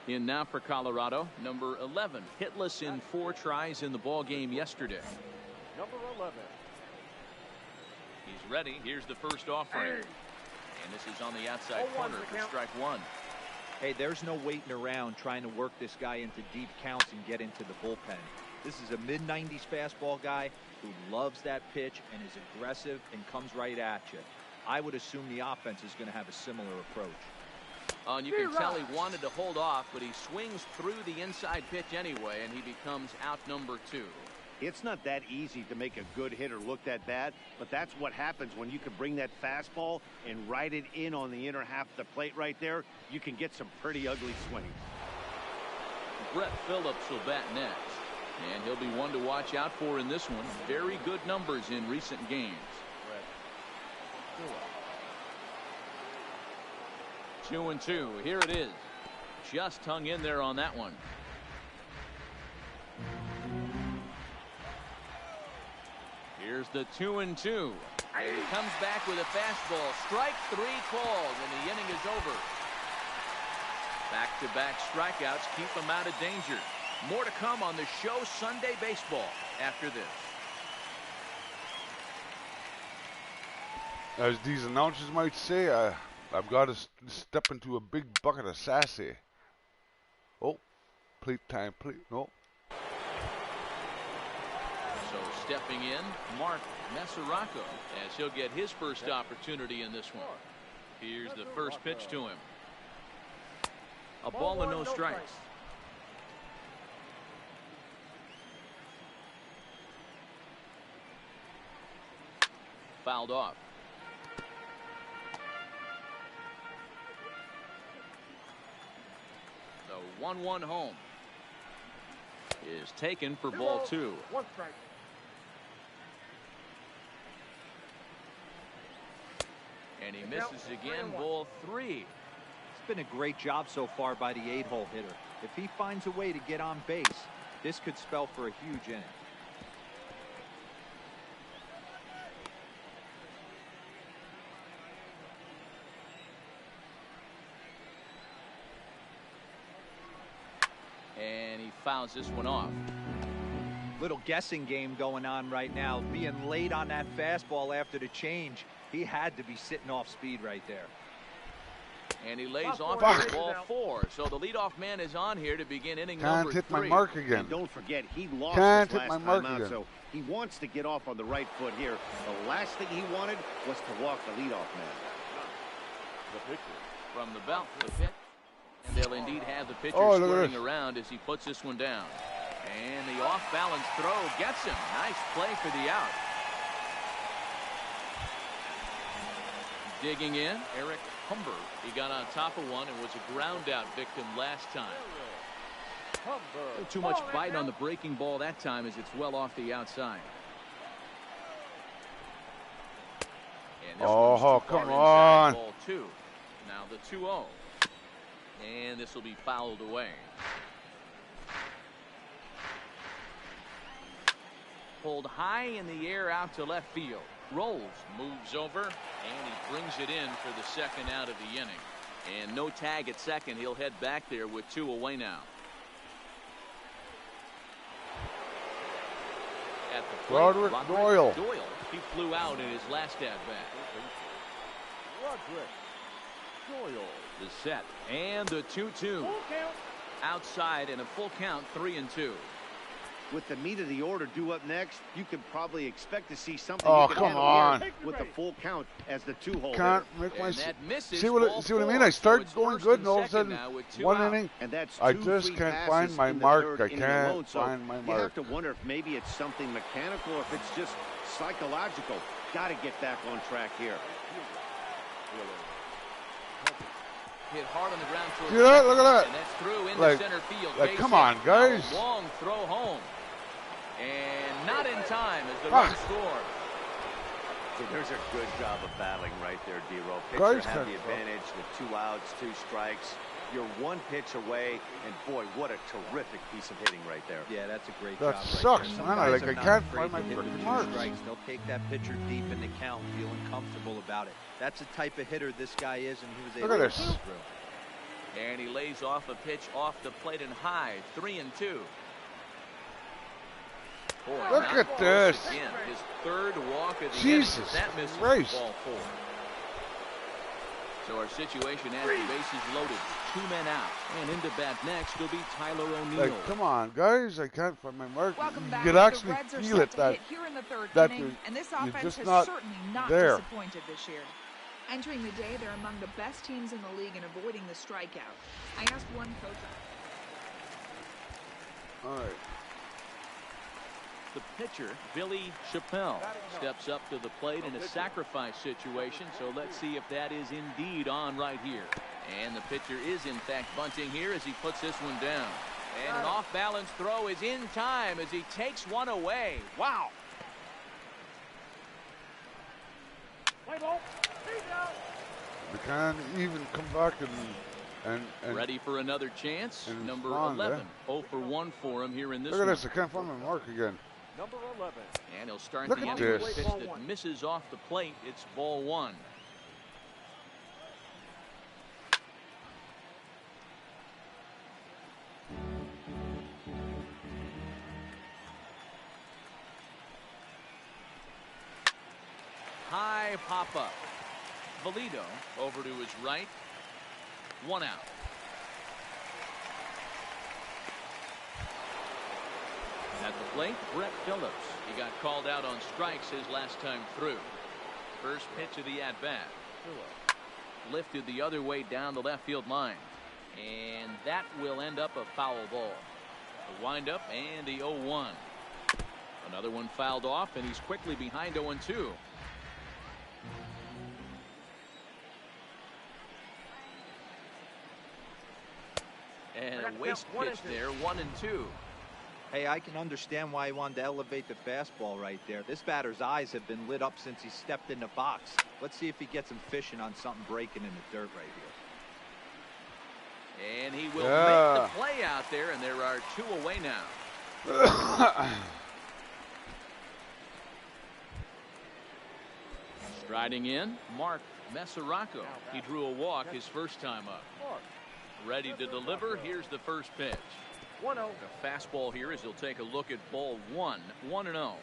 In now for Colorado, number 11, hitless in 4 tries in the ball game yesterday. Number 11. He's ready. Here's the first offering. And this is on the outside corner for strike 1. Hey, there's no waiting around trying to work this guy into deep counts and get into the bullpen. This is a mid-90s fastball guy who loves that pitch and is aggressive and comes right at you. I would assume the offense is going to have a similar approach. And you can tell he wanted to hold off, but he swings through the inside pitch anyway, and he becomes out number 2. It's not that easy to make a good hitter look that bad, but that's what happens when you can bring that fastball and ride it in on the inner half of the plate right there. You can get some pretty ugly swings. Brett Phillips will bat next, and he'll be one to watch out for in this one. Very good numbers in recent games. 2-2. Here it is. Just hung in there on that one. Here's the 2-2. He comes back with a fastball. Strike 3 called, and the inning is over. Back-to-back strikeouts keep him out of danger. More to come on the show Sunday Baseball after this. As these announcers might say, I've got to step into a big bucket of sassy. Oh, plate time, plate. No. So stepping in, Mark Meseraco, as he'll get his first opportunity in this one. Here's the first pitch to him. A ball and no strikes. Fouled off. The 1-1 home is taken for ball 2. 1 strike. And he misses again, ball 3. It's been a great job so far by the 8-hole hitter. If he finds a way to get on base, this could spell for a huge inning. And he fouls this one off. Little guessing game going on right now. Being late on that fastball after the change. He had to be sitting off speed right there. And he lays off for ball 4. So the leadoff man is on here to begin inning number 3. Can't hit my mark again. And don't forget, he lost Can't his hit my last mark time out, again. so he wants to get off on the right foot here. The last thing he wanted was to walk the leadoff man. The pitcher. From the belt, the pitch. And they'll indeed have the pitcher look at squirting this. around as he puts this one down. And the off-balance throw gets him. Nice play for the out. Digging in, Eric Humber. He got on top of one and was a ground-out victim last time. Too much bite on the breaking ball that time as it's well off the outside. And this one's too far come inside, on. ball 2. Now the 2-0. And this will be fouled away. Pulled high in the air out to left field. Rolls, moves over, and he brings it in for the second out of the inning. And no tag at second. He'll head back there with 2 away now. At the plate, Roderick Doyle. He flew out in his last at-bat. Roderick Doyle. The set and the 2-2. Outside and a full count, 3-2. With the meat of the order due up next, you could probably expect to see something. Oh, you can come handle on. here with the full count as the 2-hole Can't hitter. make my And that misses see ball what I mean? 4. I start So it's going first good, and all of a second sudden, now with 2 one out. inning, And that's I 2 just free can't passes find my in the mark. third I inning can't alone. So find my you mark. have to wonder if maybe it's something mechanical or if it's just psychological. Got to get back on track here. Hit hard on the ground towards See that? second, Look at that. and that's through into Like- center field. like, Base come hit. on, guys. Now a long throw home. And not in time as the Ah. run scored. So there's a good job of battling right there, D-Row. Guys Pitcher had the can't- advantage with 2 outs, 2 strikes. You're 1 pitch away, and boy, what a terrific piece of hitting right there. Yeah, that's a great That job. sucks, right there. Some man. guys Like, are I not can't afraid find my to hit freaking with 2 marks. strikes. They'll take that pitcher deep in the count, feeling comfortable about it. That's the type of hitter this guy is, and he was able Look at to this. pull through. And he lays off a pitch off the plate and high. 3-2. Boy, Look not at close this. Again. His 3rd walk of the Jesus inning. That misses Christ. ball 4. So our situation as the bases loaded. 2 men out. And into bat next will be Tyler O'Neill. Like, come on, guys. I can't find my mark. Welcome back. You could The actually Reds are feel set it to that hit here in the 3rd that inning, and this you're offense just has not certainly not there. disappointed this year. Entering the day, they're among the best teams in the league in avoiding the strikeout. I asked one coach. All right. The pitcher, Billy Chappelle, steps up to the plate in a sacrifice situation, so let's see if that is indeed on right here. And the pitcher is in fact bunting here as he puts this one down. And an off-balance throw is in time as he takes one away. Wow. They can't even come back and ready for another chance. Number respond, 11. eh? 0 for 1 for him here in this Look at one. this. I can't find my mark again. Number 11. And he'll start Look the at inning with a this. pitch that misses off the plate. It's ball 1. High pop up. Valido over to his right. 1 out. At the plate, Brett Phillips. He got called out on strikes his last time through. First pitch of the at-bat. Lifted the other way down the left field line. And that will end up a foul ball. The windup and the 0-1. Another one fouled off, and he's quickly behind 0-2. And a waste pitch there, 1-2. Hey, I can understand why he wanted to elevate the fastball right there. This batter's eyes have been lit up since he stepped in the box. Let's see if he gets him fishing on something breaking in the dirt right here. And he will make the play out there, and there are 2 away now. Striding in, Mark Mesoraco. He drew a walk his first time up. Ready to deliver. Here's the first pitch. 1-0. The fastball here as he'll take a look at ball 1. 1-0.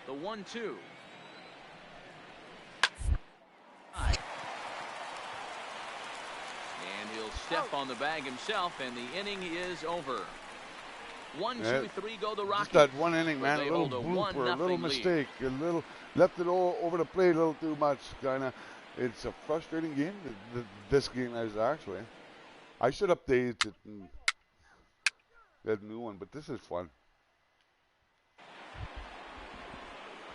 The 1-2. And he'll step on the bag himself, and the inning is over. 1, 2, 3 go the Rockies. Just that one inning, man. They A little hold a blooper, a little 1-0 mistake, a little left it all over the plate a little too much. Kinda, it's a frustrating game. This game is actually. I should update it and get a new one, but this is fun.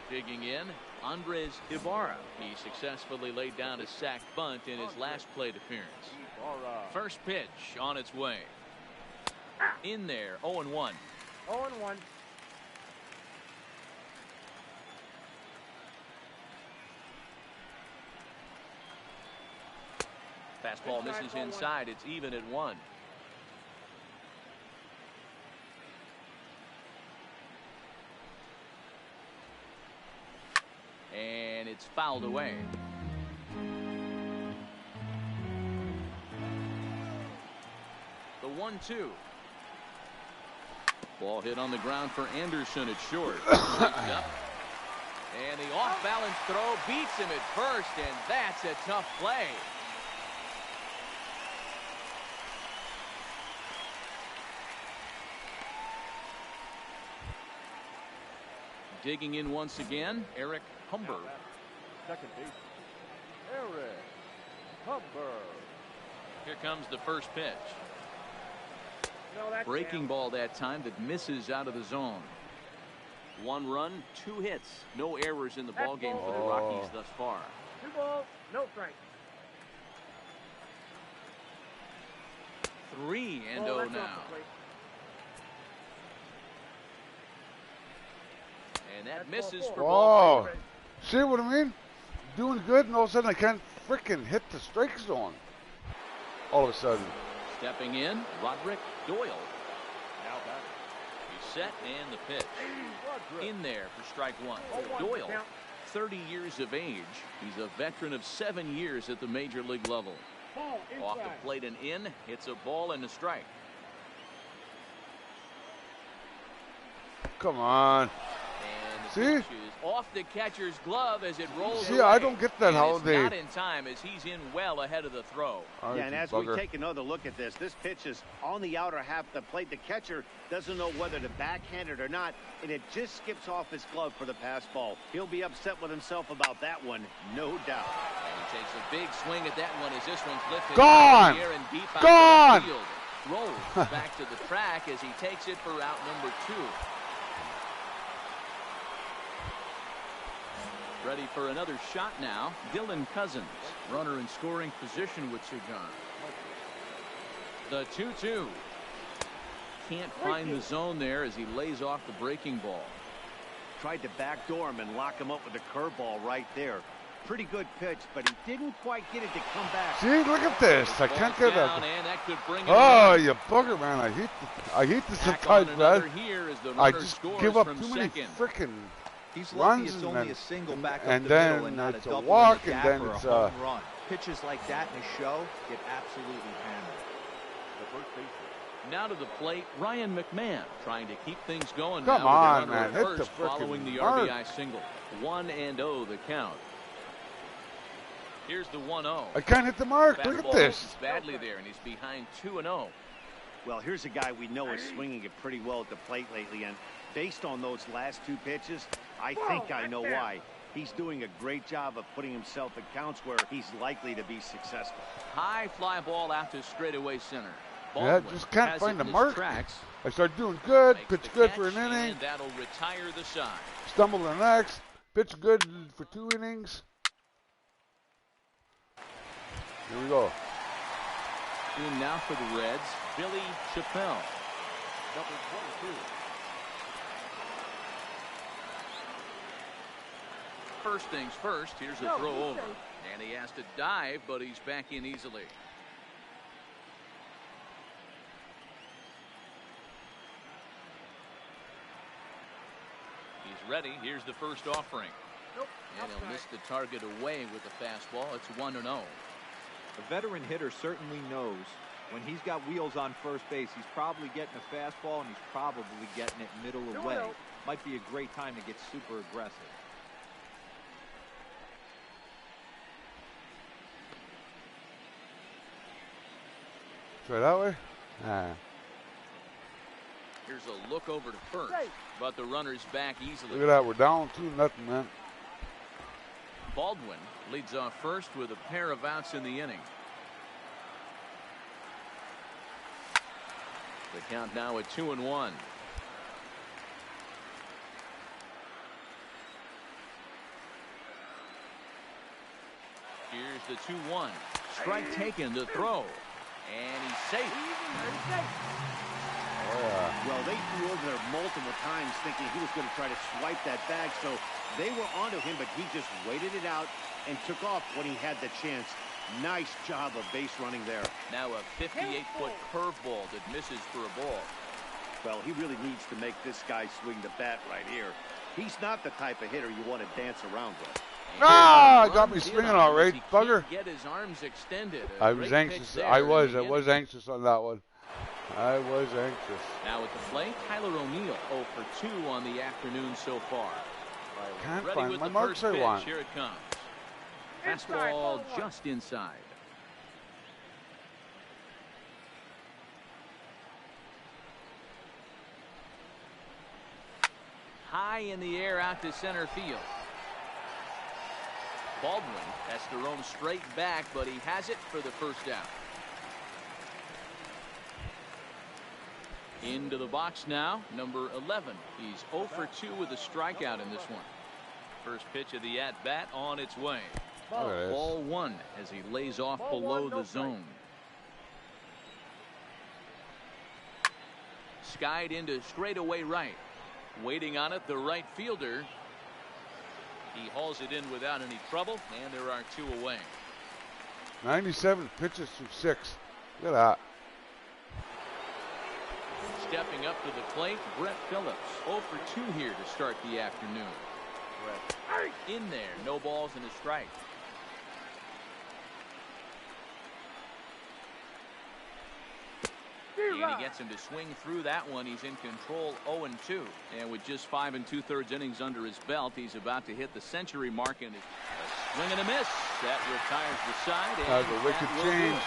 Digging in, Andres Ibarra. He successfully laid down a sac bunt in his last plate appearance. First pitch on its way. In there, 0-1. 0-1. Fastball misses inside. It's even at 1. And it's fouled away. The 1-2. Ball hit on the ground for Anderson at short. Up. And the off-balance throw beats him at first, and that's a tough play. Digging in once again, Eric Humber. Second base, Eric Humber. Here comes the first pitch. No, that's Breaking down. ball that time that misses out of the zone. 1 run, 2 hits. No errors in the ball game for the Rockies thus far. 2 balls, no strike. 3-0 that's off now. the plate. And that That's misses ball for 4. ball 3. See what I mean? Doing good, and all of a sudden I can't freaking hit the strike zone. All of a sudden. Stepping in, Roderick Doyle. Now back. He's set and the pitch. In there for strike 1. Doyle, 30 years of age. He's a veteran of 7 years at the major league level. Off the plate and in, hits a ball and a strike. Come on. And the See? pitch is Off the catcher's glove as it rolls See, away. I don't get that And how it's they. not in time as he's in well ahead of the throw. All Yeah, right, and you as bugger. we take another look at this pitch is on the outer half of the plate. The catcher doesn't know whether to backhand it or not, and it just skips off his glove for the pass ball. He'll be upset with himself about that one, no doubt. And he takes a big swing at that one as this one's lifted Gone! in the air and deep out Gone! to the field. Rolls back to the track as he takes it for out number 2. Ready for another shot now. Dylan Cousins, runner in scoring position with Sir John. The 2-2. Can't find the zone there as he lays off the breaking ball. Tried to backdoor him and lock him up with a curveball right there. Pretty good pitch, but he didn't quite get it to come back. See, look at this. I can't get Down, that. and that could bring him Oh, in. you bugger, man. I hate this Back sometimes, on another man. here as the I runner just scores give up from too many second. freaking He's lucky runs, it's and only then- a single back up and the then middle and not a it's a double walk, in the and gap then or a it's home run. Pitches like that in a show get absolutely hammered. The first baseman. Now to the plate, Ryan McMahon trying to keep things going. Come now on, with the runner man. at Hit the first frickin' following the mark. RBI single. 1-0 the count. Here's the 1-0. I can't hit the mark. Look at Fastball this. misses badly there, and he's behind 2-0. Well, here's a guy we know is swinging it pretty well at the plate lately, and based on those last 2 pitches, I think I know why. He's doing a great job of putting himself in counts where he's likely to be successful. High fly ball out to straightaway center. Yeah, Baldwin just can't has find it the in his mark. tracks, I start doing good. makes Pitch the good catch, for an inning. and that'll retire the side. Stumble the next. Pitch good for 2 innings. Here we go. In now for the Reds, Billy Chappelle. Number 22. First things first, here's a throw over. And he has to dive, but he's back in easily. He's ready. Here's the first offering. Nope. And he'll miss the target away with the fastball. It's 1-0. A veteran hitter certainly knows when he's got wheels on first base, he's probably getting a fastball and he's probably getting it middle away. Might be a great time to get super aggressive. Try that way. Ah. Here's a look over to first, but the runner's back easily. Look at that. We're down 2-0, man. Baldwin leads off first with a pair of outs in the inning. The count now at 2-1. Here's the 2-1. Strike taken to throw. And he's safe. Oh, yeah. Well, they threw over there multiple times thinking he was going to try to swipe that bag, so they were onto him, but he just waited it out and took off when he had the chance. Nice job of base running there. Now a 58-foot curveball that misses for a ball. Well, he really needs to make this guy swing the bat right here. He's not the type of hitter you want to dance around with. Ah, got me swinging all right, bugger. Get his arms extended. I was anxious. I was anxious on that one. I was anxious. Now at the plate, Tyler O'Neill 0 for 2 on the afternoon so far. Can't Ready find with my the marks first I pitch. want. Here it comes. Inside, ball Fastball one. just inside. High in the air out to center field. Baldwin has to roam straight back, but he has it for the first out. Into the box now, number 11. He's 0 for 2 with a strikeout in this one. First pitch of the at-bat on its way. There it is. Ball 1 as he lays off Ball below one, no the strike. zone. Skied into straightaway right. Waiting on it, the right fielder. He hauls it in without any trouble, and there are 2 away. 97 pitches through 6. Look at that. Stepping up to the plate, Brett Phillips. 0 for 2 here to start the afternoon. Brett in there, no balls and a strike. And he gets him to swing through that one. He's in control 0-2. And with just 5 2/3 innings under his belt, he's about to hit the century mark. And a swing and a miss. That retires the side. That was a wicked change.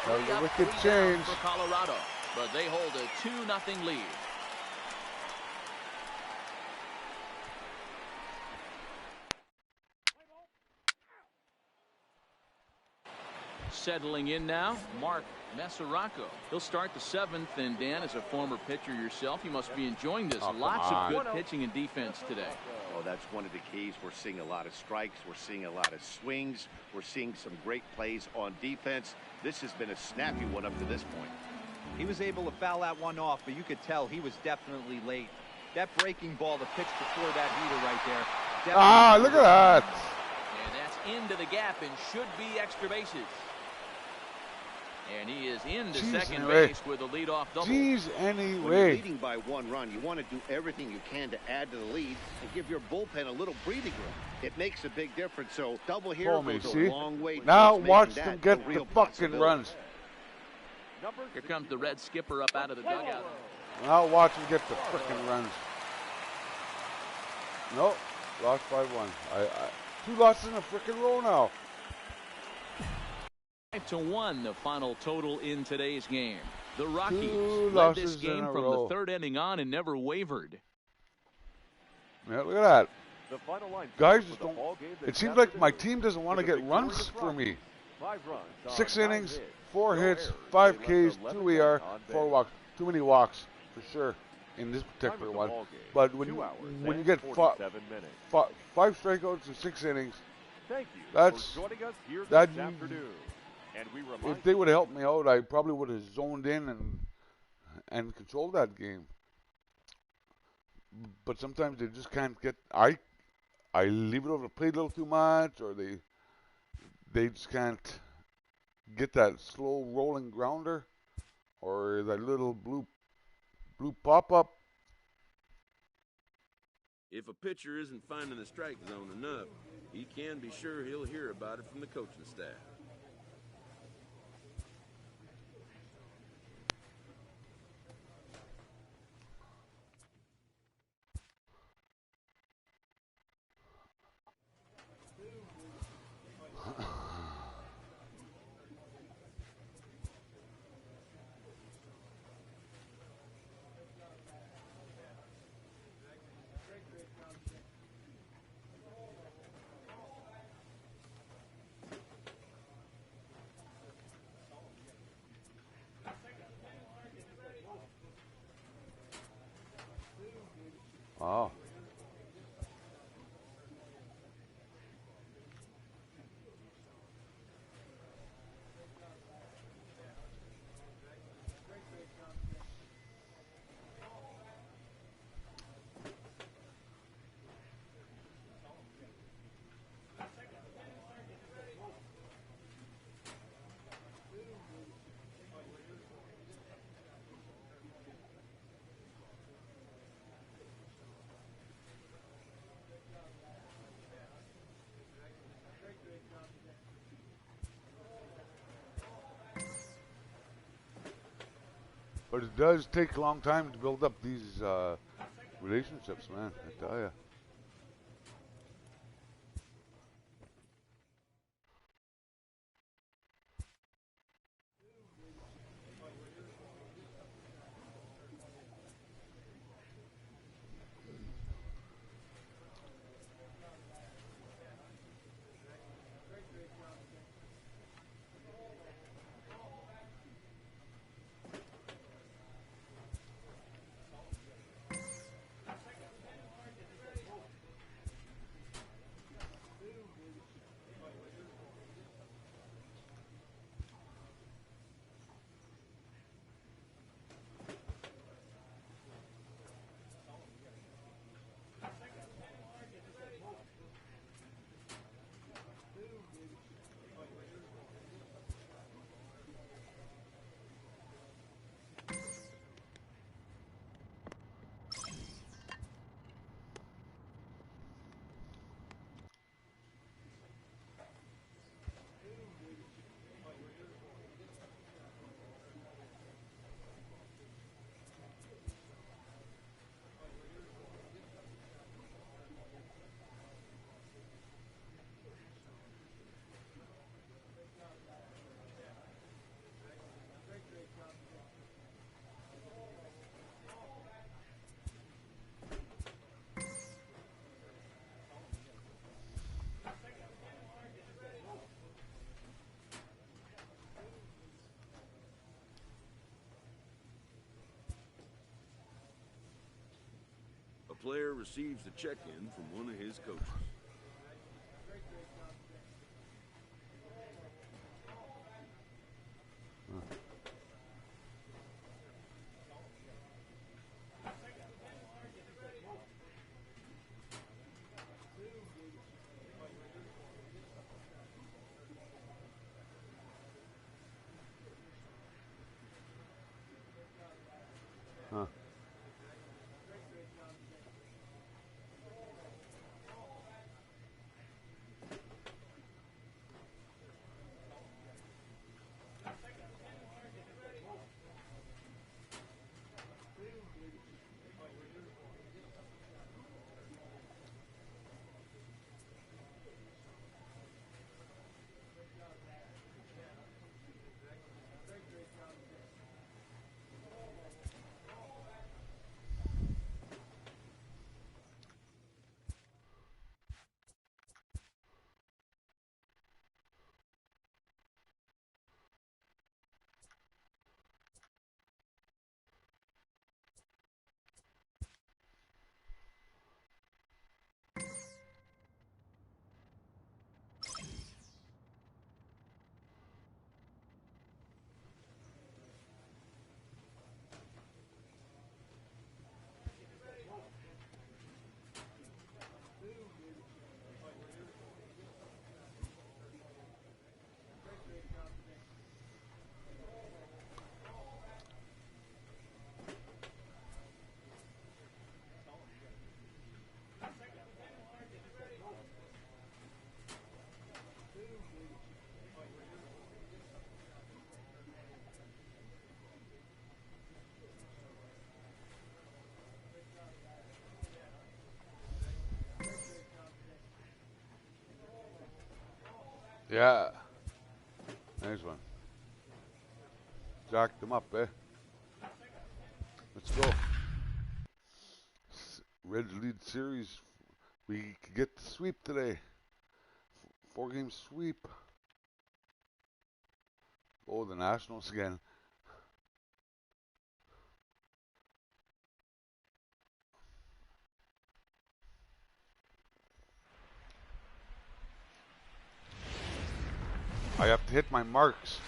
That was a wicked change. For Colorado. But they hold a 2-0 lead. Settling in now, Mark Mesoraco. He'll start the 7th, and Dan, as a former pitcher yourself, you must be enjoying this. Lots of good pitching and defense today. Oh, that's one of the keys. We're seeing a lot of strikes. We're seeing a lot of swings. We're seeing some great plays on defense. This has been a snappy one up to this point. He was able to foul that one off, but you could tell he was definitely late. That breaking ball, the pitch before that heater right there. Look at that. And that's into the gap and should be extra bases. And he is into second base with a leadoff double. When you're leading by 1 run, you want to do everything you can to add to the lead and give your bullpen a little breathing room. It makes a big difference. So double here goes a long way. Now watch them get the fucking runs. Here comes the Red skipper up out of the dugout. Now watch them get the frickin' runs. Nope, lost by 1. 2 losses in a frickin' row now. 5-1, the final total in today's game. The Rockies 2 led this losses in game a from row. the 3rd inning on and never wavered. Yeah, look at that. The final line Guys, for just the don't. ball game It this seems like my afternoon. team doesn't want to With a get victory runs of the for me. Rockies. 5 runs on 6 9 innings, hits, 4 no hits, errors. 5 They left Ks, 11 2 ER, on 4 base. walks. Too many walks, for sure, in this particular Time of the one. ball game, But when 2 you, hours when you and get 47 minutes. 5 strikeouts in 6 innings, Thank you that's- for joining us here that- this afternoon. And we remind if they would have helped me out, I probably would have zoned in and controlled that game. But sometimes they just can't get. I leave it over the plate a little too much, or they just can't get that slow rolling grounder, or that little blue pop up. If a pitcher isn't finding the strike zone enough, he can be sure he'll hear about it from the coaching staff. Oh. But it does take a long time to build up these relationships, man. I tell you. player receives the check-in from one of his coaches. Huh. Yeah. Nice one. Jack them up, eh? Let's go. Reds lead series. We could get the sweep today. 4-game sweep. Oh, the Nationals again. I have to hit my marks.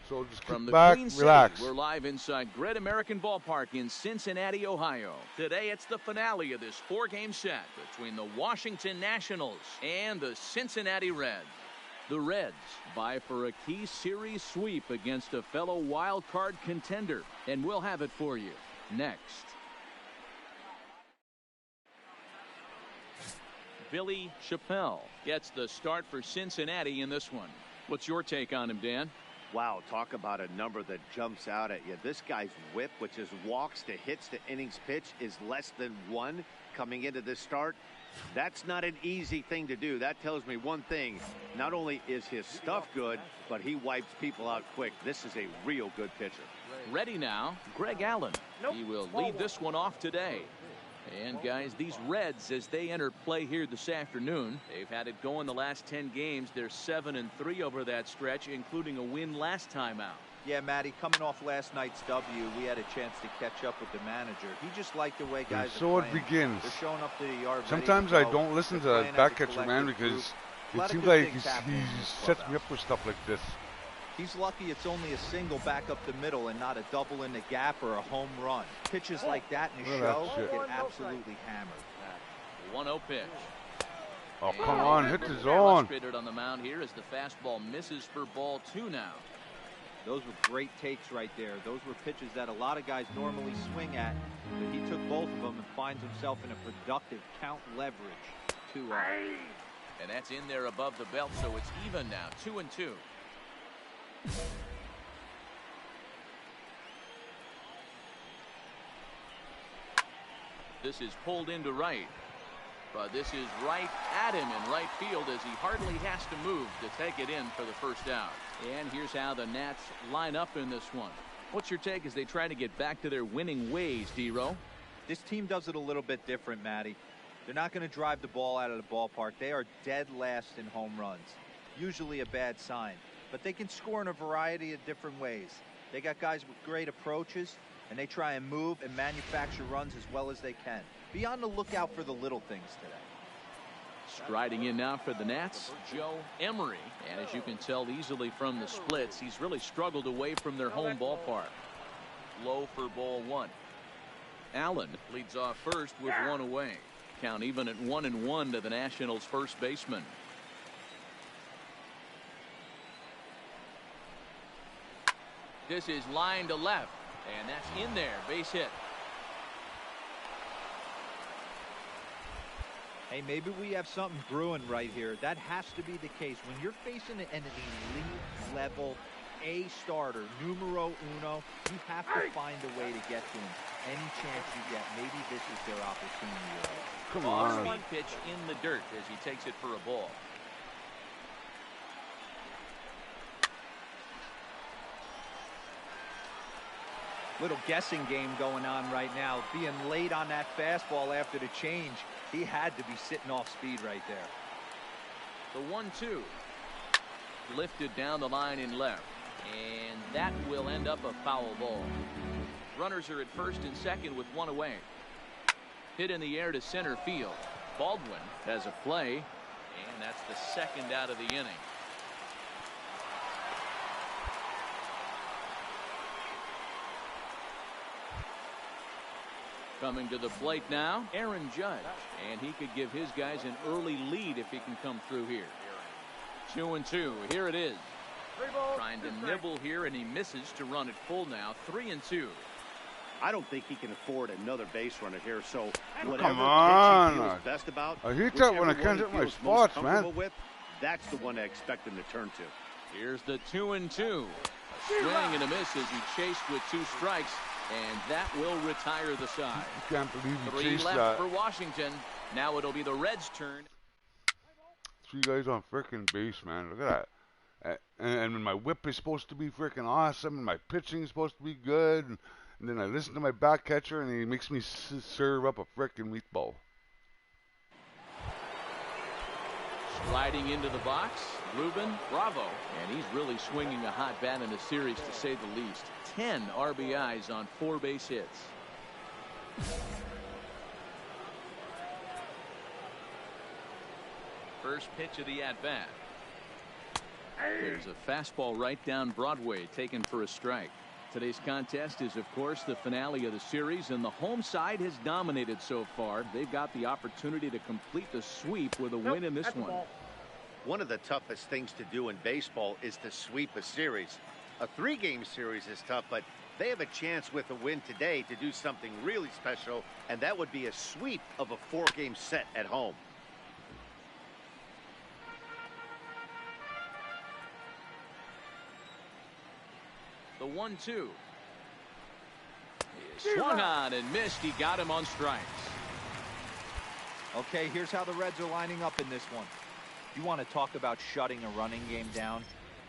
So just From kick the back, Queen relax. City, we're live inside Great American Ballpark in Cincinnati, Ohio. Today, it's the finale of this 4-game set between the Washington Nationals and the Cincinnati Reds. The Reds vie for a key series sweep against a fellow wild card contender, and we'll have it for you next. Billy Chappelle gets the start for Cincinnati in this one. What's your take on him, Dan? Wow, talk about a number that jumps out at you. This guy's whip, which is walks to hits to innings pitch, is less than 1 coming into this start. That's not an easy thing to do. That tells me one thing. Not only is his stuff good, but he wipes people out quick. This is a real good pitcher. Ready now, Greg Allen. He will lead this one off today. And guys, these Reds, as they enter play here this afternoon, they've had it going the last 10 games. They're 7-3 over that stretch, including a win last time out. Yeah, Matty, coming off last night's W, we had a chance to catch up with the manager. He just liked the way guys are so playing. it begins. They're showing up to the yard. Sometimes I don't listen to that back catcher man because it seems like he sets me up for stuff like this. He's lucky it's only a single back up the middle and not a double in the gap or a home run. Pitches like that in a show get absolutely hammered. 1-0 pitch. Oh, come on, hit the zone. Frustrated on the mound here as the fastball misses for ball 2 now. Those were great takes right there. Those were pitches that a lot of guys normally swing at, but he took both of them and finds himself in a productive count leverage 2-0. And that's in there above the belt, so it's even now, 2-2. This is pulled into right, but this is right at him in right field as he hardly has to move to take it in for the first out. And here's how the Nats line up in this one. What's your take as they try to get back to their winning ways, D-Row? This team does it a little bit different, Matty. They're not going to drive the ball out of the ballpark. They are dead last in home runs. Usually a bad sign. But they can score in a variety of different ways. They got guys with great approaches, and they try and move and manufacture runs as well as they can. Be on the lookout for the little things today. Striding in now for the Nats, Joe Emery. And as you can tell easily from the splits, he's really struggled away from their home ballpark. Low for ball 1. Allen leads off first with 1 away. Count even at 1-1 to the Nationals' first baseman. This is line to left, and that's in there. Base hit. Hey, maybe we have something brewing right here. That has to be the case. When you're facing an elite level A starter, numero uno, you have to find a way to get to him. Any chance you get, maybe this is their opportunity. Come on. Speed pitch in the dirt as he takes it for a ball. Little guessing game going on right now. Being late on that fastball after the change. He had to be sitting off speed right there. The 1-2. Lifted down the line in left. And that will end up a foul ball. Runners are at first and second with 1 away. Hit in the air to center field. Baldwin has a play. And that's the second out of the inning. Coming to the plate now, Aaron Judge. And he could give his guys an early lead if he can come through here. 2-2. Here it is. Trying to nibble here, and he misses to run it full now. 3-2. I don't think he can afford another base runner here. So whatever Come on. pitch he feels best about, I hit that when I can't hit my spots, man. with, that's the one I expect him to turn to. Here's the 2-2. A swing and a miss as he chased with 2 strikes. And that will retire the side. I can't believe you 3 chased left that. for Washington. Now it'll be the Reds' turn. 3 guys on frickin' base, man. Look at that. And my whip is supposed to be frickin' awesome, and my pitching is supposed to be good, and then I listen to my back catcher, and he makes me serve up a frickin' meatball. Sliding into the box, Ruben Bravo, and he's really swinging a hot bat in the series, to say the least. 10 RBIs on 4 base hits. First pitch of the at-bat. There's a fastball right down Broadway, taken for a strike. Today's contest is, of course, the finale of the series, and the home side has dominated so far. They've got the opportunity to complete the sweep with a win in this one. One of the toughest things to do in baseball is to sweep a series. A 3-game series is tough, but they have a chance with a win today to do something really special, and that would be a sweep of a 4-game set at home. The 1-2. Swung on and missed. He got him on strikes. Okay, here's how the Reds are lining up in this one. You want to talk about shutting a running game down?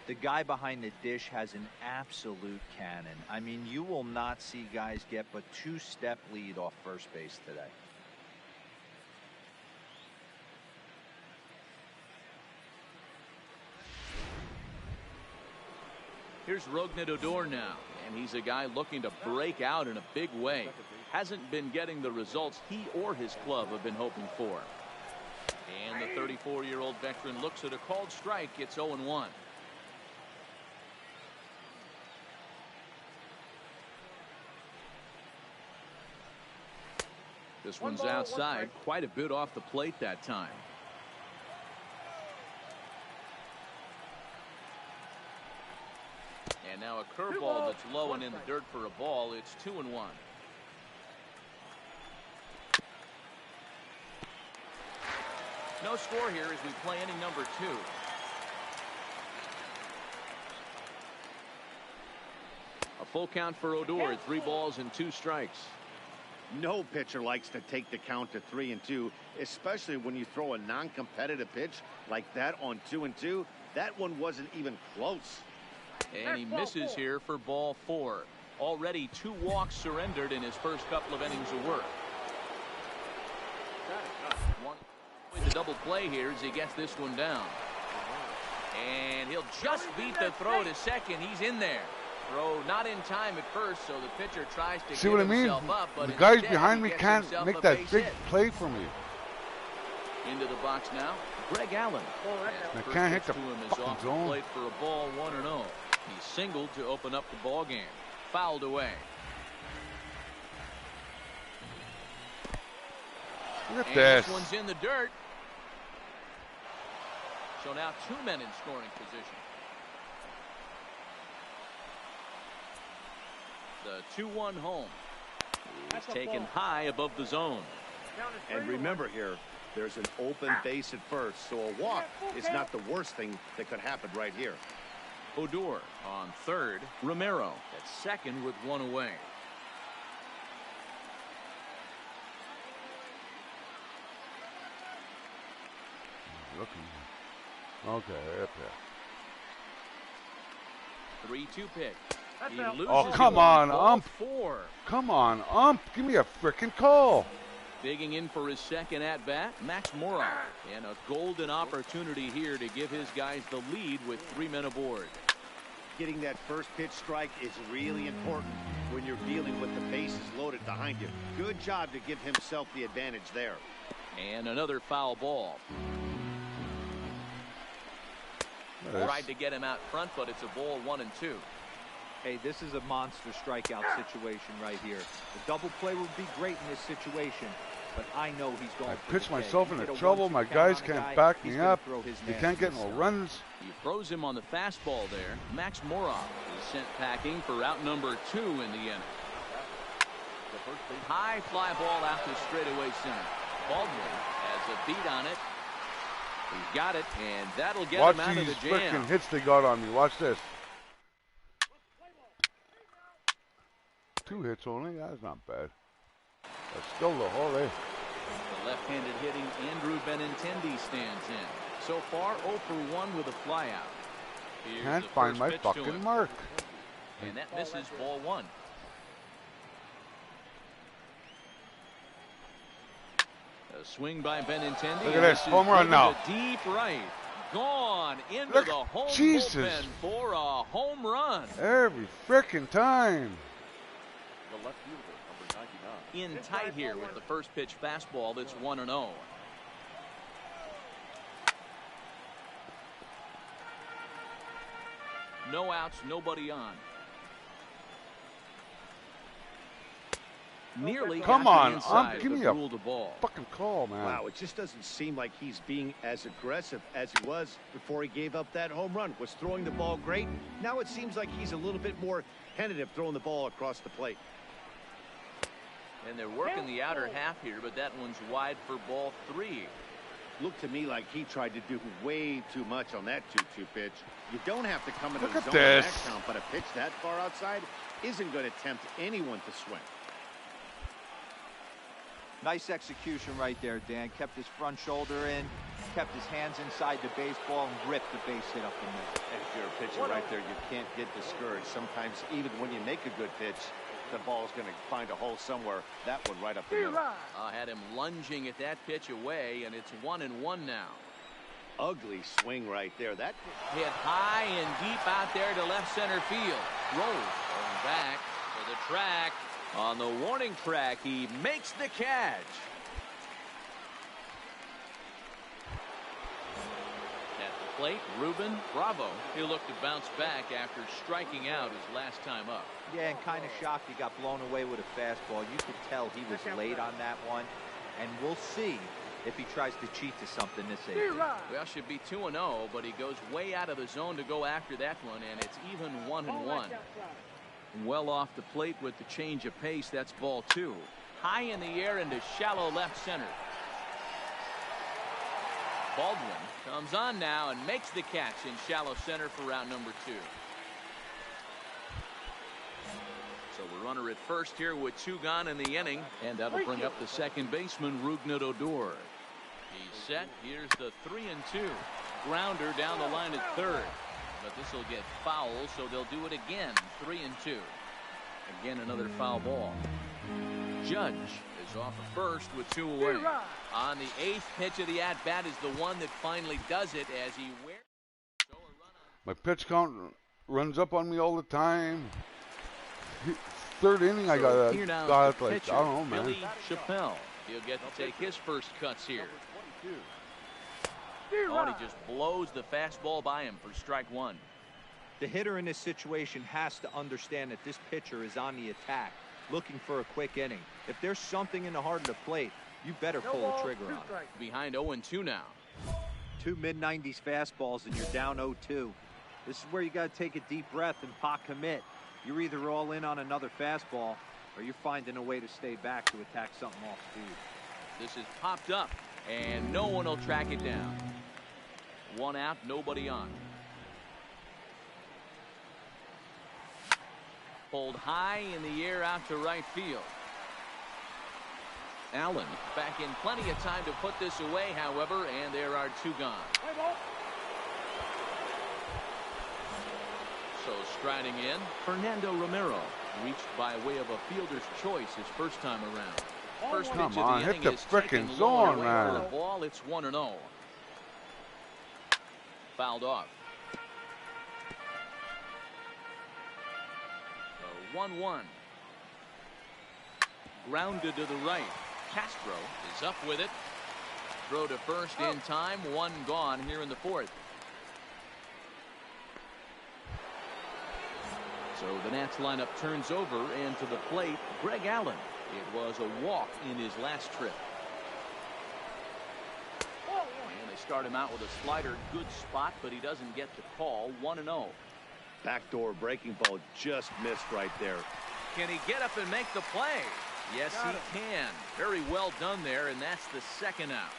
The guy behind the dish has an absolute cannon. I mean, you will not see guys get but 2-step lead off first base today. Here's Rougned Odor now, and he's a guy looking to break out in a big way. Hasn't been getting the results he or his club have been hoping for. And the 34-year-old veteran looks at a called strike. It's 0-1. This one's outside, quite a bit off the plate that time. And now a curveball that's low and in the dirt for a ball. It's 2-1. No score here as we play inning number 2. A full count for Odor, 3 balls and 2 strikes. No pitcher likes to take the count to 3-2, especially when you throw a non-competitive pitch like that on 2-2. That one wasn't even close. And he misses here for ball 4. Already 2 walks surrendered in his first couple of innings of work. One with the double play here as he gets this one down. And he'll just beat the throw to second. He's in there. Throw not in time at first, so the pitcher tries to See get what I mean? himself up, but The guys instead behind he me gets can't himself make a that base big hit. play for me. Into the box now, Greg Allen. I can't hit the To him is fucking off the zone. plate for a ball, 1-0. He singled to open up the ball game. Fouled away. Look at And this. this one's in the dirt. So now 2 men in scoring position. The 2-1 home. He's taken high above the zone. And remember here, there's an open base at first, so a walk is not the worst thing that could happen right here. Odor on third. Romero at second with one away. Looking. Okay, up there. 3-2 pitch. He loses Oh, come it on, ball 4. Come on, Give me a frickin' call. Digging in for his second at-bat, Max Morrow. And a golden opportunity here to give his guys the lead with 3 men aboard. Getting that first pitch strike is really important when you're dealing with the bases loaded behind you. Good job to give himself the advantage there. And another foul ball. Tried to get him out front, but it's a ball 1-2. Hey, this is a monster strikeout situation right here. The double play would be great in this situation, but I know he's going. I for pitched the K. myself You into get a trouble. 1-2 My count guys on a can't guy, back he's me gonna up. throw his They can't get no nastiness. runs. He throws him on the fastball there. Max Morrow is sent packing for out number 2 in the inning. High fly ball out to straightaway center. Baldwin has a beat on it. He's got it, and that'll get Watch him out of these the frickin' jam. hits they got on me. Watch this. 2 hits only. That's not bad. But still the whole The left-handed hitting Andrew Benintendi stands in. So far, 0 for 1 with a flyout. Here's Can't the find first my pitch to fucking him. mark. And that misses ball 1. A swing by Benintendi. Look at this, home run now. Deep right. Gone into Look, the home Jesus. bullpen for a home run. Every frickin' time. The left fielder, number 99. In tight here with the first pitch fastball that's 1-0. No outs, nobody on. Nearly Come got on, the inside, give but me a ruled the ball. fucking call, man. Wow, it just doesn't seem like he's being as aggressive as he was before he gave up that home run. Was throwing the ball great. Now it seems like he's a little bit more tentative throwing the ball across the plate. And they're working the outer half here, but that one's wide for ball 3. Looked to me like he tried to do way too much on that 2-2 pitch. You don't have to come into Look the at zone on that this. count, but a pitch that far outside isn't going to tempt anyone to swing. Nice execution right there, Dan. Kept his front shoulder in, kept his hands inside the baseball, and ripped the base hit up the middle. If you're a pitcher right there, you can't get discouraged. Sometimes even when you make a good pitch, the ball's going to find a hole somewhere. That one right up the middle. Had him lunging at that pitch away, and it's 1-1 now. Ugly swing right there. That Hit high and deep out there to left center field. Rolls going back to the track. On the warning track, he makes the catch. At the plate, Ruben Bravo. He'll look to bounce back after striking out his last time up. Yeah, and kind of shocked he got blown away with a fastball. You could tell he was late on that one, and we'll see if he tries to cheat to something this evening. Well, should be 2-0, but he goes way out of the zone to go after that one, and it's even 1-1. Well off the plate with the change of pace. That's ball 2. High in the air into shallow left center. Baldwin comes on now and makes the catch in shallow center for round number 2. So we're runner at first here with 2 gone in the inning, and that'll bring up the second baseman, Rougned Odor. He's set. Here's the 3-2 grounder down the line at third. But this will get foul, so they'll do it again. 3-2. Again, another foul ball. Judge is off at first with 2 away. On the 8th pitch of the at-bat is the one that finally does it as he wears. My pitch count runs up on me all the time. Third inning, I So here now got is the like, pitcher, I don't know, man. Billy Chappelle. He'll get to take his first cuts here. Oh, and he just blows the fastball by him for strike one. The hitter in this situation has to understand that this pitcher is on the attack, looking for a quick inning. If there's something in the heart of the plate, you better pull the trigger on it. Behind 0-2 now. 2 mid-90s fastballs and you're down 0-2. This is where you got to take a deep breath and pot commit. You're either all in on another fastball or you're finding a way to stay back to attack something off speed. This is popped up, and no one will track it down. One out, nobody on. Pulled high in the air out to right field. Allen back in plenty of time to put this away, however, and there are two gone. So striding in, Fernando Romero, reached by way of a fielder's choice his first time around. First pitch of the inning hit the is frickin' taken zone, low and away man. for a ball. It's 1-0. Fouled off. 1-1. Grounded to the right. Castro is up with it. Throw to first in time. One gone here in the fourth. So the Nats lineup turns over, and to the plate, Greg Allen. It was a walk in his last trip. And they start him out with a slider. Good spot, but he doesn't get the call. 1-0. Backdoor breaking ball just missed right there. Can he get up and make the play? Yes, he can. Very well done there, and that's the second out.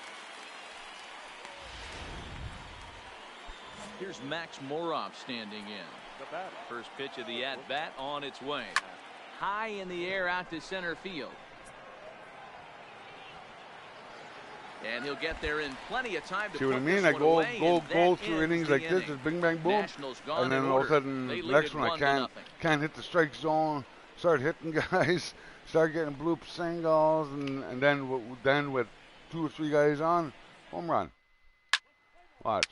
Here's Max Moroff standing in. First pitch of the at-bat on its way. High in the air out to center field. And he'll get there in plenty of time to See what I put mean? this I one go away, go and that go through ends innings the like this, inning. just bing bang boom, Nationals gone and then in all of a order. sudden They the lead next it one I 1-0. can't hit the strike zone. Start hitting guys, start getting bloop singles, and then with 2 or 3 guys on, home run. Watch.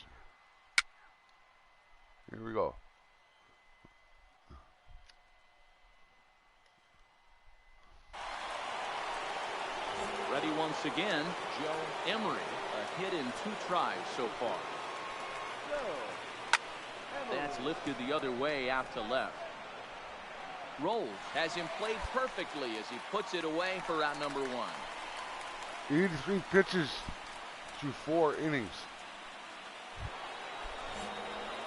Here we go. Ready once again, Joe Emery. A hit in 2 tries so far. That's lifted the other way out to left. Rolls has him played perfectly as he puts it away for out number 1. 83 pitches through 4 innings.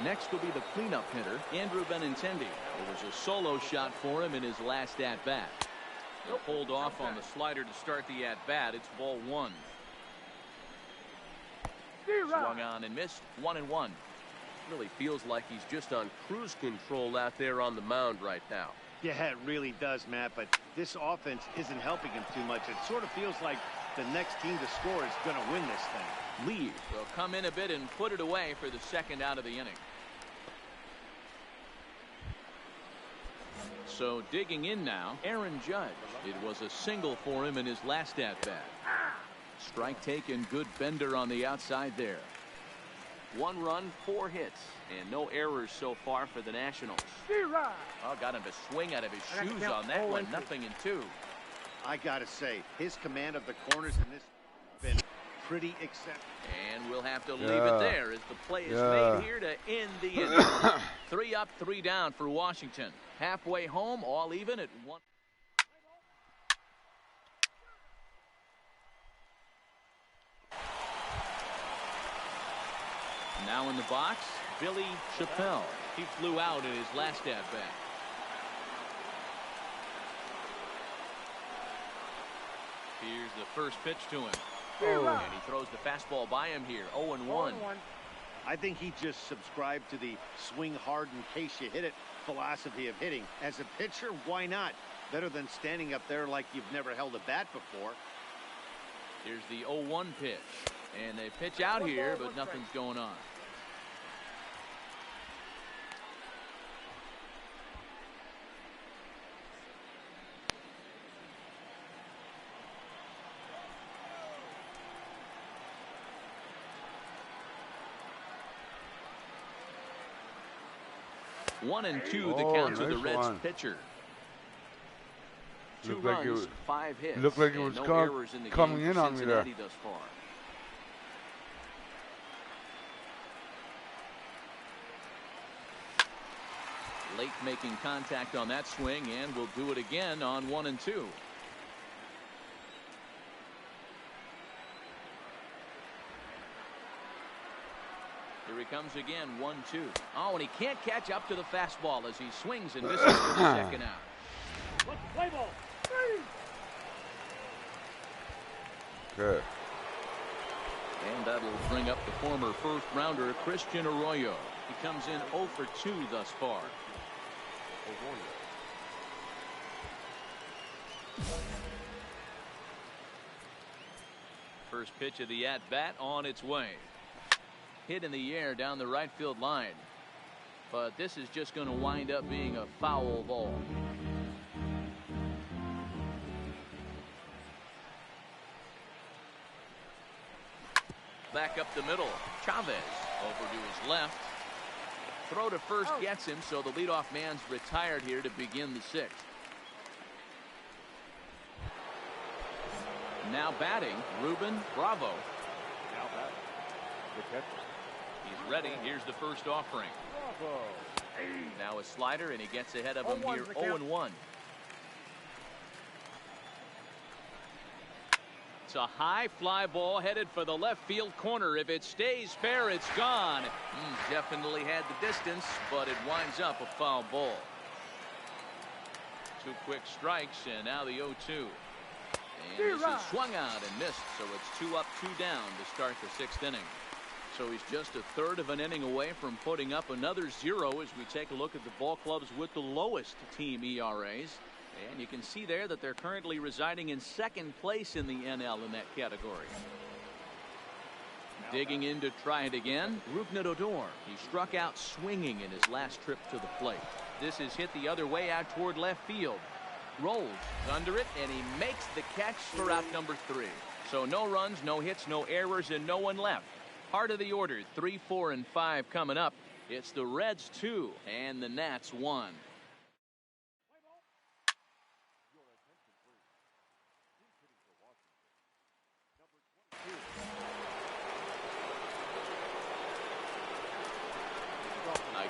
Next will be the cleanup hitter, Andrew Benintendi. It was a solo shot for him in his last at-bat. He pulled off on the slider to start the at-bat. It's ball 1. Swung on and missed. 1-1. Really feels like he's just on cruise control out there on the mound right now. Yeah, it really does, Matt, but this offense isn't helping him too much. It sort of feels like the next team to score is going to win this thing. Lee will come in a bit and put it away for the second out of the inning. So digging in now, Aaron Judge. It was a single for him in his last at-bat. Strike taken, good bender on the outside there. 1 run, 4 hits, and no errors so far for the Nationals. Oh, got him to swing out of his shoes on that one. 0-2. I gotta say, his command of the corners in this has been pretty exceptional. And we'll have to leave it there as the play is made here to end the inning. 3 up, 3 down for Washington. Halfway home, all even at 1. Now in the box, Billy Chappelle. He flew out in his last at-bat. Here's the first pitch to him. And he throws the fastball by him here. 0-1. I think he just subscribed to the swing hard in case you hit it philosophy of hitting. As a pitcher, why not? Better than standing up there like you've never held a bat before. Here's the 0-1 pitch. And they pitch out here, but nothing's going on. 1-2 the Oh, count to the nice Reds one. pitcher. 2 Looked like it runs, was- 5 hits. looked like it and was no com- errors in the coming game in for on me there. Cincinnati thus far. Late making contact on that swing, and will do it again on 1-2. Here he comes again, 1-2. Oh, and he can't catch up to the fastball as he swings and misses for the second out. Okay. And that'll bring up the former first rounder Christian Arroyo. He comes in 0 for 2 thus far. First pitch of the at-bat on its way. Hit in the air down the right field line. But this is just going to wind up being a foul ball. Back up the middle. Chavez over to his left. Throw to first gets him, so the leadoff man's retired here to begin the 6th. Now batting, Ruben Bravo. He's ready. Here's the first offering. Now a slider, and he gets ahead of him here, 0-1. It's a high fly ball headed for the left field corner. If it stays fair, it's gone. Definitely had the distance, but it winds up a foul ball. 2 quick strikes, and now the 0-2. And this is swung out and missed, so it's 2 up, 2 down to start the 6th inning. So he's just a third of an inning away from putting up another 0 as we take a look at the ball clubs with the lowest team ERAs. And you can see there that they're currently residing in 2nd place in the NL in that category. Digging in to try it again, Rougned Odor. He struck out swinging in his last trip to the plate. This is hit the other way out toward left field. Rolls under it, and he makes the catch for out number 3. So no runs, no hits, no errors, and no one left. Heart of the order, 3, 4, and 5 coming up. It's the Reds 2 and the Nats 1.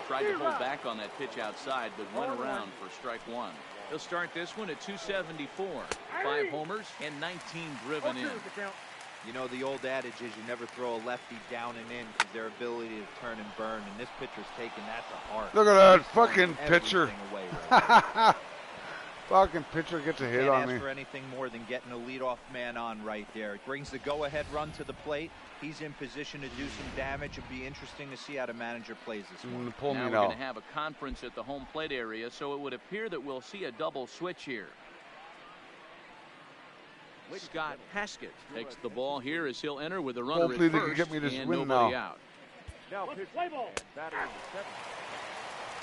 Tried to hold back on that pitch outside, but went around for strike 1. He'll start this one at 274. 5 homers and 19 driven in. You know, the old adage is you never throw a lefty down and in because their ability to turn and burn, and this pitcher's taking that to heart. Look at that He's fucking throwing pitcher. everything away right now. Fucking pitcher gets a hit Can't on ask me. for anything more than getting a leadoff man on right there. It brings the go-ahead run to the plate. He's in position to do some damage. It'd be interesting to see how the manager plays this one. Pull Now me we're now. going to have a conference at the home plate area, so it would appear that we'll see a double switch here. Scott Haskett takes the ball here as he'll enter with a runner Hopefully at they first can get me this and win nobody now. out. Now pitch batting in the 7th,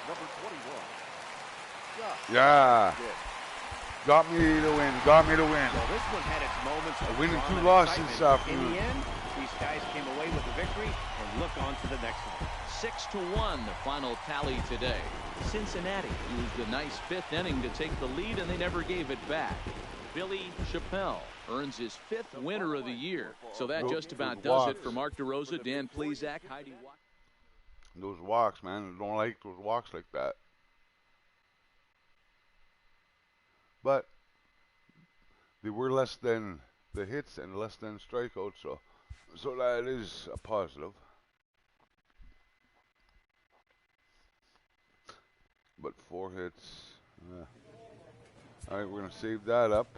number 21. Yeah. Got me to win. Got me to win. Well, this one had its moments of A win and drama 2 losses excitement. this afternoon. In the end, these guys came away with the victory and look on to the next one. 6-1 the final tally today. Cincinnati used a nice 5th inning to take the lead, and they never gave it back. Billy Chappelle earns his 5th winner of the year. So that just about does it for Mark DeRosa, Dan Plesac, Heidi Watt. Those walks, man. I don't like those walks like that. But they were less than the hits and less than strikeouts, so that is a positive. But 4 hits. All right, we're gonna save that up,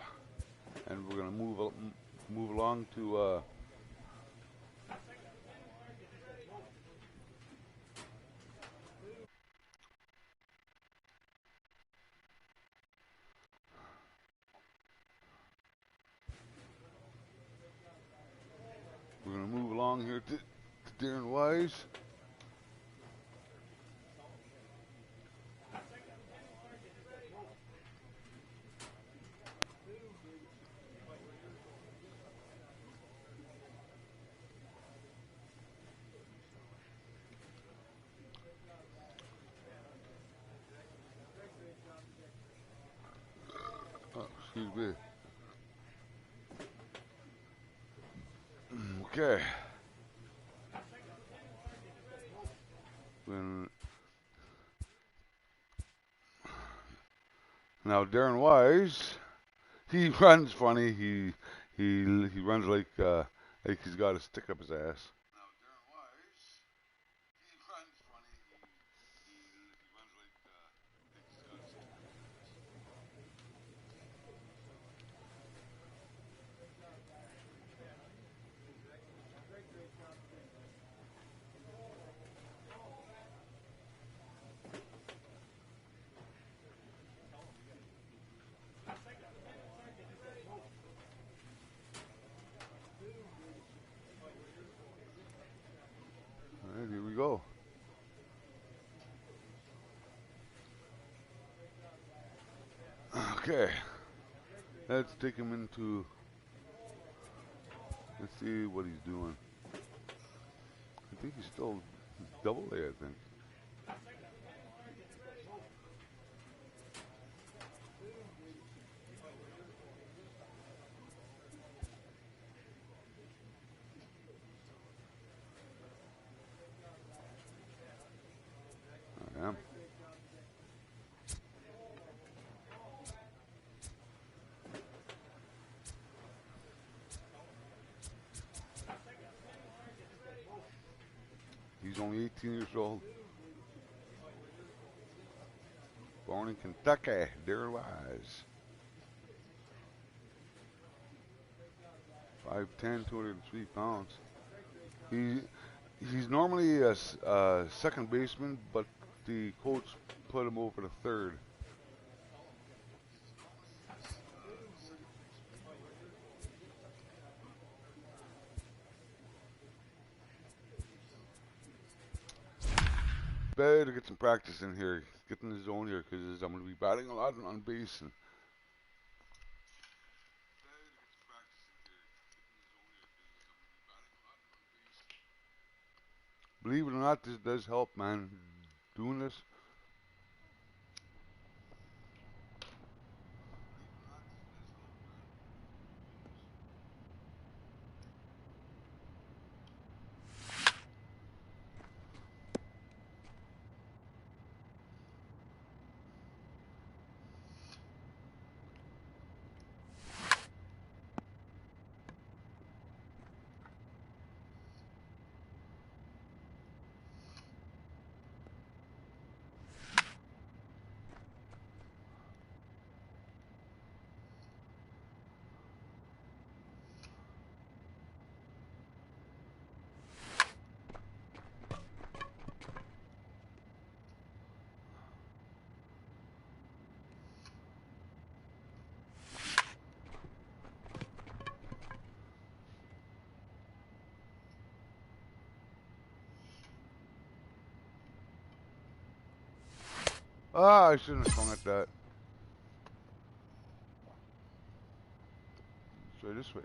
and we're gonna move along to. We're going to move along here to Darren Wise. Excuse me. Okay. Now Darren Wise, he runs funny. He runs like he's got a stick up his ass. All right, here we go. Okay, let's take him into. Let's see what he's doing. I think he's still double A, I think. I am. He's only 18 years old. Born in Kentucky, Darren Wise. 5'10", 203 pounds. He's normally a second baseman, but the coach put him over to third. Better get some practice in here, get in the zone here, because I'm going to be batting a lot on base. And believe it or not, this does help, man. Doing this. Ah, I shouldn't have swung at that. Try this way.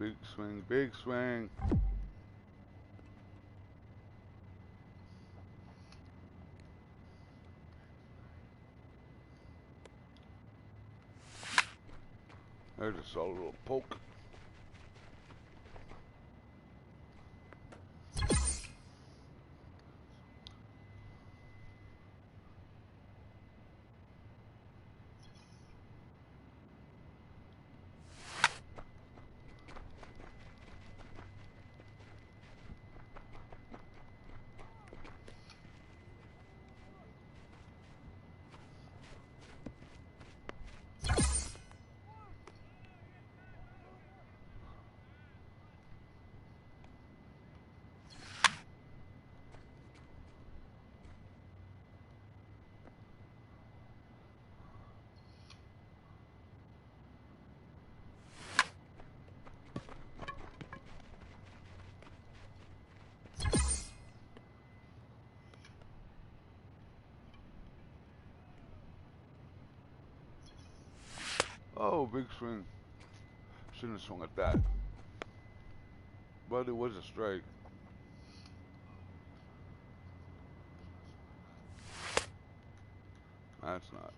Big swing, big swing. There's a solid little poke. Oh, big swing. Shouldn't have swung at that. But it was a strike. That's not.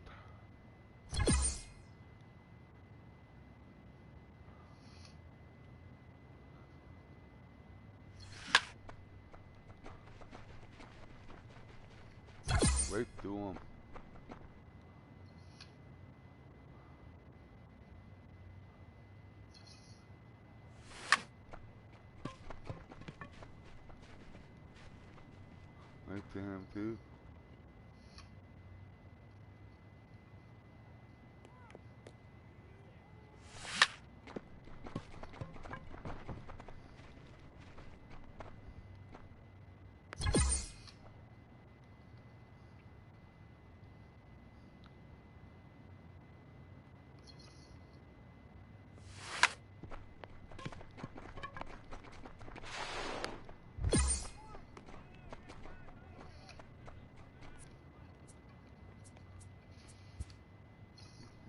Right through him. Right to him too.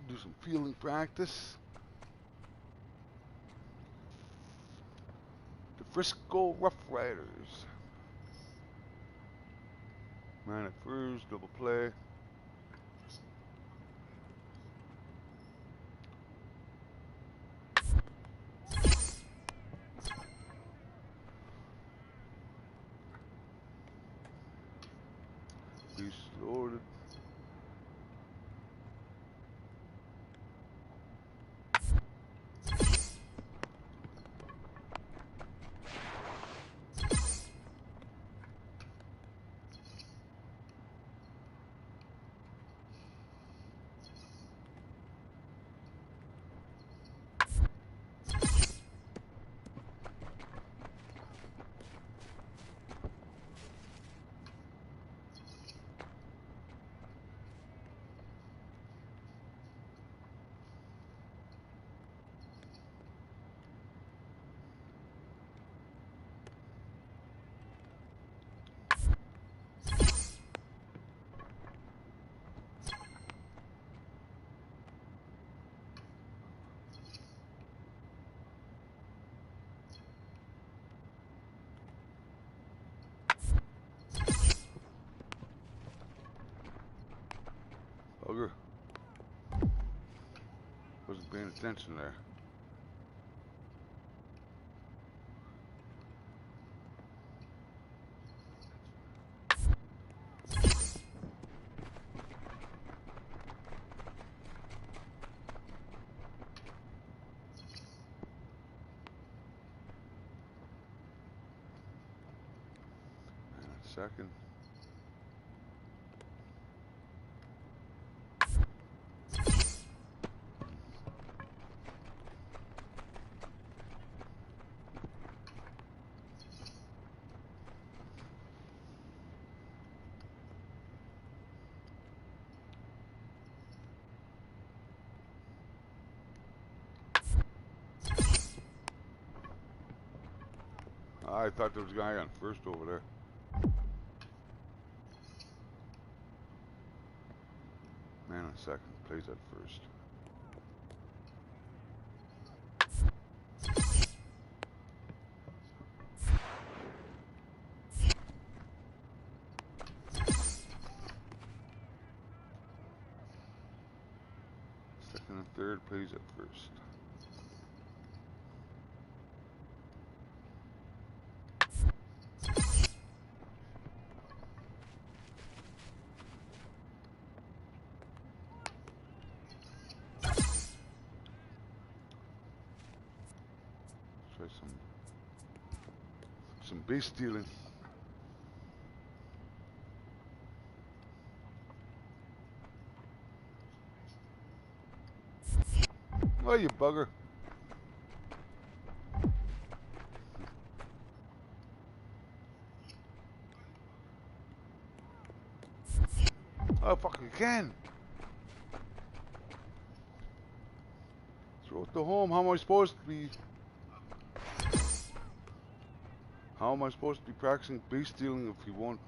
Do some fielding practice. The Frisco Rough Riders. Man at first, double play. He's loaded. Bugger. Wasn't paying attention there. And a second. I thought there was a guy on first over there. Man on second, plays at first. third, plays at first. Try some base stealing. Oh, you bugger. Oh, fuck again. Throw it to home. How am I supposed to be? How am I supposed to be practicing base stealing if he won't?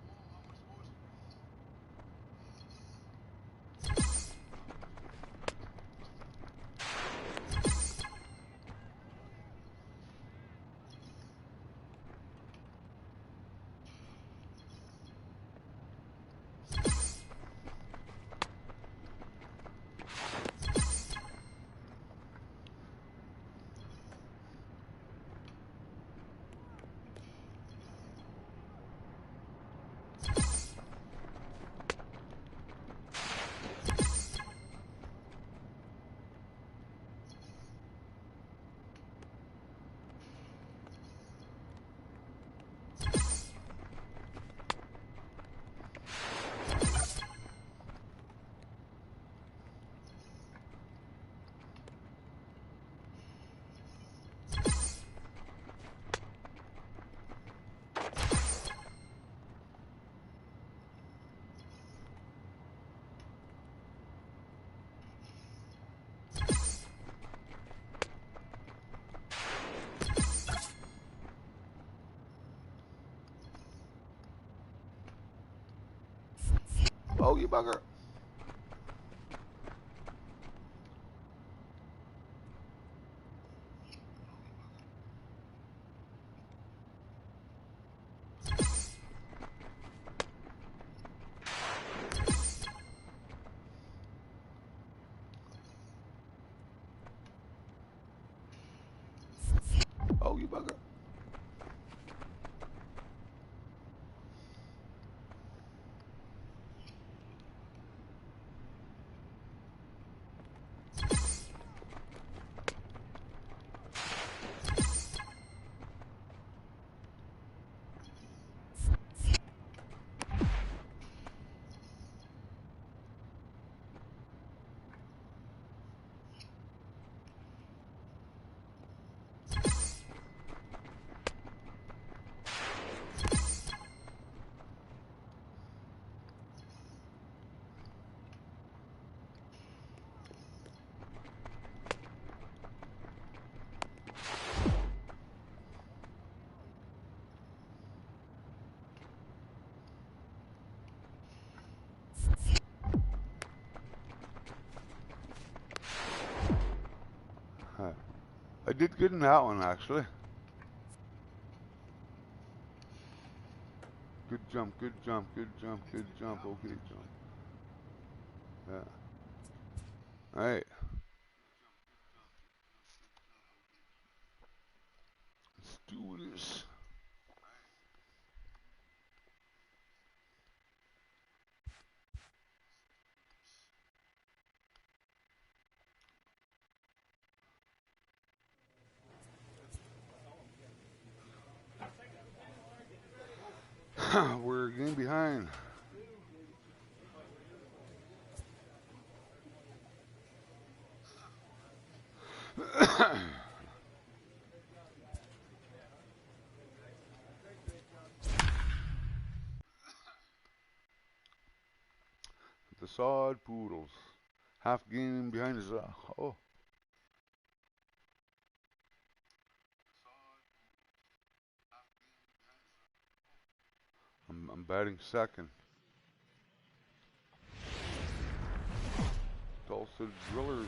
Oh, you bugger. Oh, you bugger. I did good in that one, actually. Good jump, good jump, good jump, good jump, okay jump. Yeah. Alright. Let's do this. We're a game behind. The Sod Poodles. Half game behind us. Oh. I'm batting second. Tulsa Drillers.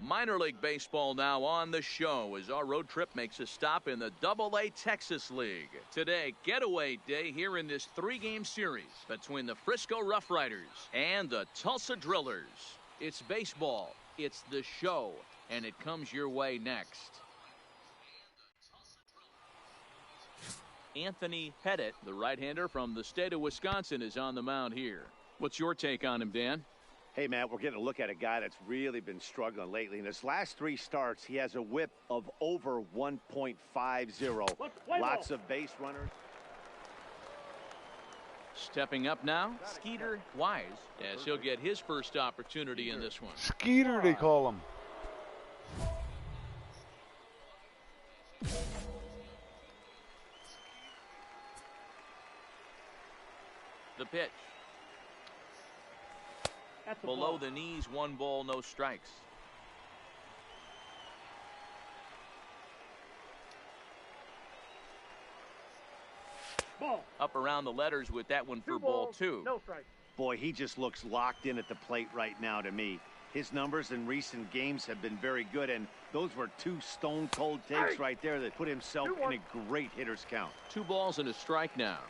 Minor League Baseball now on the show as our road trip makes a stop in the Double-A Texas League. Today, getaway day here in this three-game series between the Frisco Rough Riders and the Tulsa Drillers. It's baseball It's the show, and it comes your way next. Anthony Pettit, the right-hander from the state of Wisconsin, is on the mound here. What's your take on him, Dan? Hey, Matt, we're getting a look at a guy that's really been struggling lately. In his last 3 starts, he has a whip of over 1.50. Lots of base runners. Stepping up now, Skeeter Wise, as he'll get his first opportunity in this one. Skeeter, they call him. The pitch. Below the knees, 1 ball, no strikes. Ball. Up around the letters with that one for ball 2. No strike. Boy, he just looks locked in at the plate right now to me. His numbers in recent games have been very good, and those were 2 stone-cold takes right there that put himself in a great hitter's count. 2 balls and a strike now.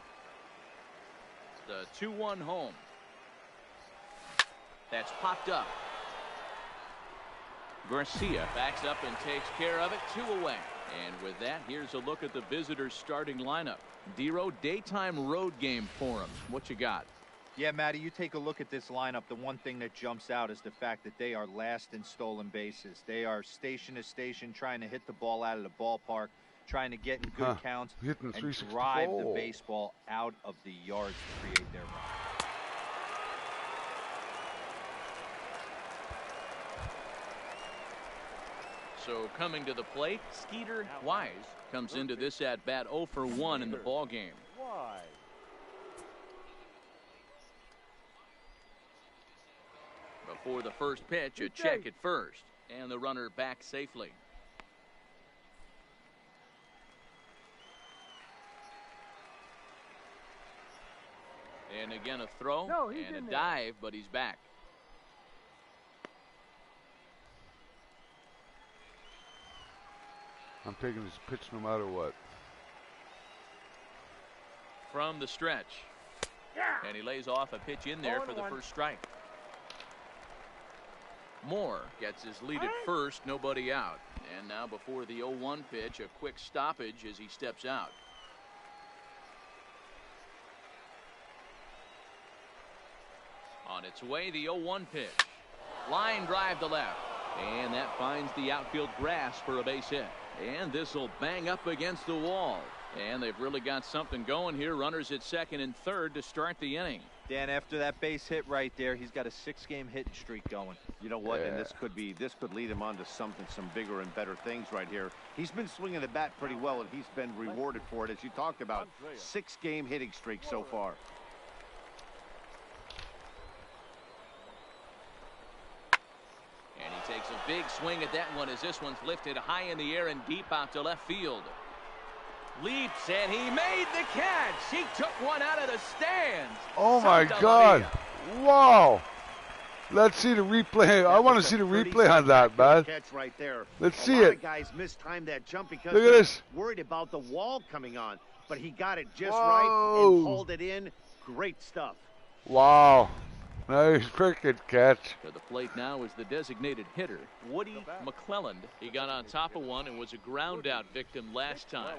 The 2-1 home. That's popped up. Garcia backs up and takes care of it. 2 away. And with that, here's a look at the visitors' starting lineup. Dero, daytime road game for him. What you got? Yeah, Matty, you take a look at this lineup. The one thing that jumps out is the fact that they are last in stolen bases. They are station to station trying to hit the ball out of the ballpark, trying to get in good counts and drive the baseball out of the yards to create their run. So coming to the plate, Skeeter Wise comes into this at-bat 0 for 1 in the ball game. Before the first pitch, a check at first, and the runner back safely. And again a throw and a dive, but he's back. I'm taking this pitch no matter what. From the stretch. And he lays off a pitch in there for the first strike. Moore gets his lead at first, nobody out. And now before the 0-1 pitch, a quick stoppage as he steps out. On its way, the 0-1 pitch. Line drive to left. And that finds the outfield grass for a base hit. And this will bang up against the wall. And they've really got something going here. Runners at second and third to start the inning. Dan, after that base hit right there, he's got a 6-game hitting streak going. You know what? And this could lead him on to some bigger and better things right here. He's been swinging the bat pretty well, and he's been rewarded for it, as you talked about. 6-game hitting streak so far. And he takes a big swing at that one as this one's lifted high in the air and deep out to left field. Leaps, and he made the catch. He took one out of the stands. Oh my God. Wow. Let's see the replay. I want to see the replay on that, man. Catch right there. Let's see it. Guys mistimed that jump because look at this. Worried about the wall coming on, but he got it just right and pulled it in. Great stuff. Wow. Nice cricket catch. To the plate now is the designated hitter, Woody McClelland. He got on top of one and was a ground out victim last time.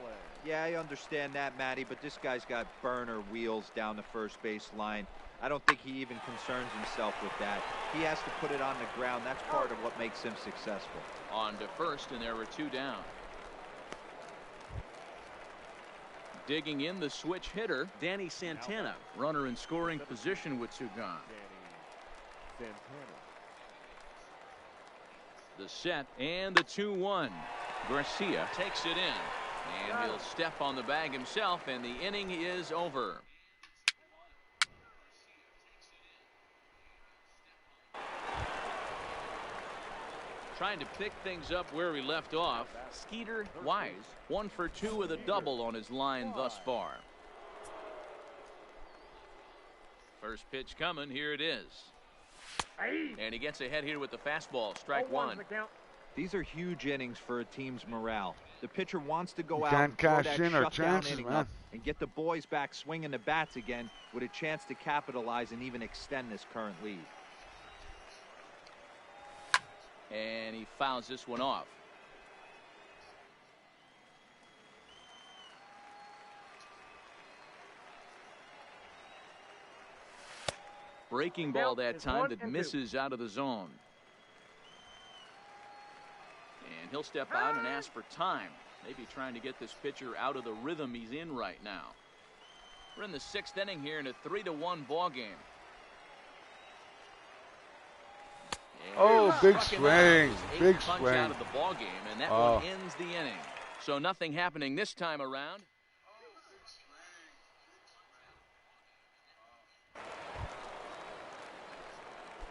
Yeah, I understand that, Matty, but this guy's got burner wheels down the first base line. I don't think he even concerns himself with that. He has to put it on the ground. That's part of what makes him successful. On to first, and there were 2 down. Digging in the switch hitter, Danny Santana. Runner in scoring position with 2 gone. The set and the 2-1. Garcia takes it in, and he'll step on the bag himself, and the inning is over. Trying to pick things up where we left off, Skeeter Wise, 1 for 2 with a double on his line thus far. First pitch coming, here it is. And he gets ahead here with the fastball, strike 1. These are huge innings for a team's morale. The pitcher wants to go you out can't and throw cash that in our shutdown chances, inning man. up and get the boys back swinging the bats again with a chance to capitalize and even extend this current lead. And he fouls this one off. Breaking ball that time that misses out of the zone. And he'll step out and ask for time. Maybe trying to get this pitcher out of the rhythm he's in right now. We're in the 6th inning here in a 3-1 ball game. Oh, big swing. Big punch swing. Out of the ball game, and that one ends the inning. So nothing happening this time around.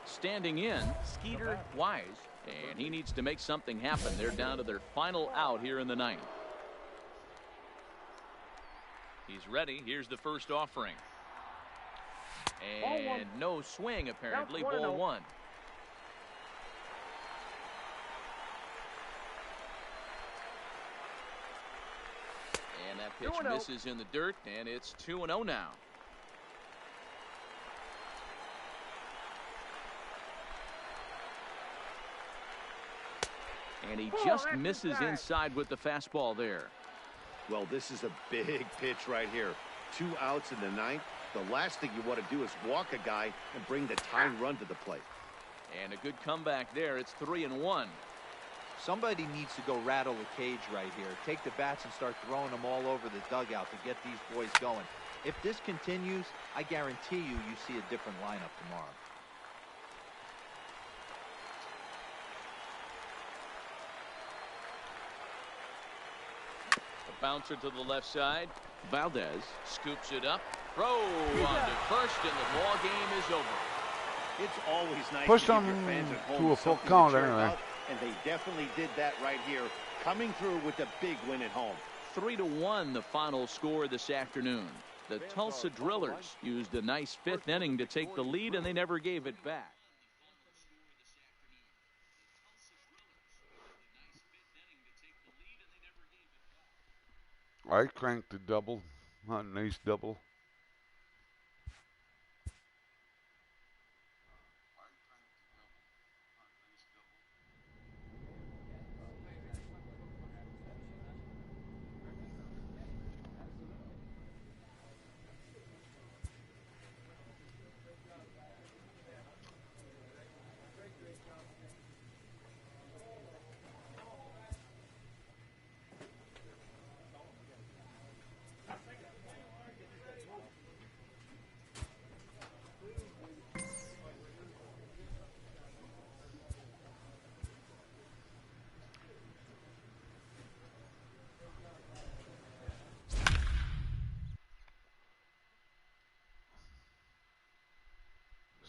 Standing in, Skeeter Wise, and he needs to make something happen. They're down to their final out here in the 9th. He's ready. Here's the first offering. And no swing, apparently. Ball 1. And that pitch misses in the dirt, and it's 2-0 now. And he just misses inside with the fastball there. Well, this is a big pitch right here. 2 outs in the 9th. The last thing you want to do is walk a guy and bring the tying run to the plate. And a good comeback there. It's 3-1. Somebody needs to go rattle the cage right here. Take the bats and start throwing them all over the dugout to get these boys going. If this continues, I guarantee you see a different lineup tomorrow. Bouncer to the left side. Valdez scoops it up. Throw on to first, and the ball game is over. It's always nice Push to give them your fans at home to a full something count to cheer anyway. about, and they definitely did that right here, coming through with a big win at home. 3-1 the final score this afternoon. The Tulsa Drillers used a nice 5th inning to take the lead, and they never gave it back. I cranked the double. Not a nice double.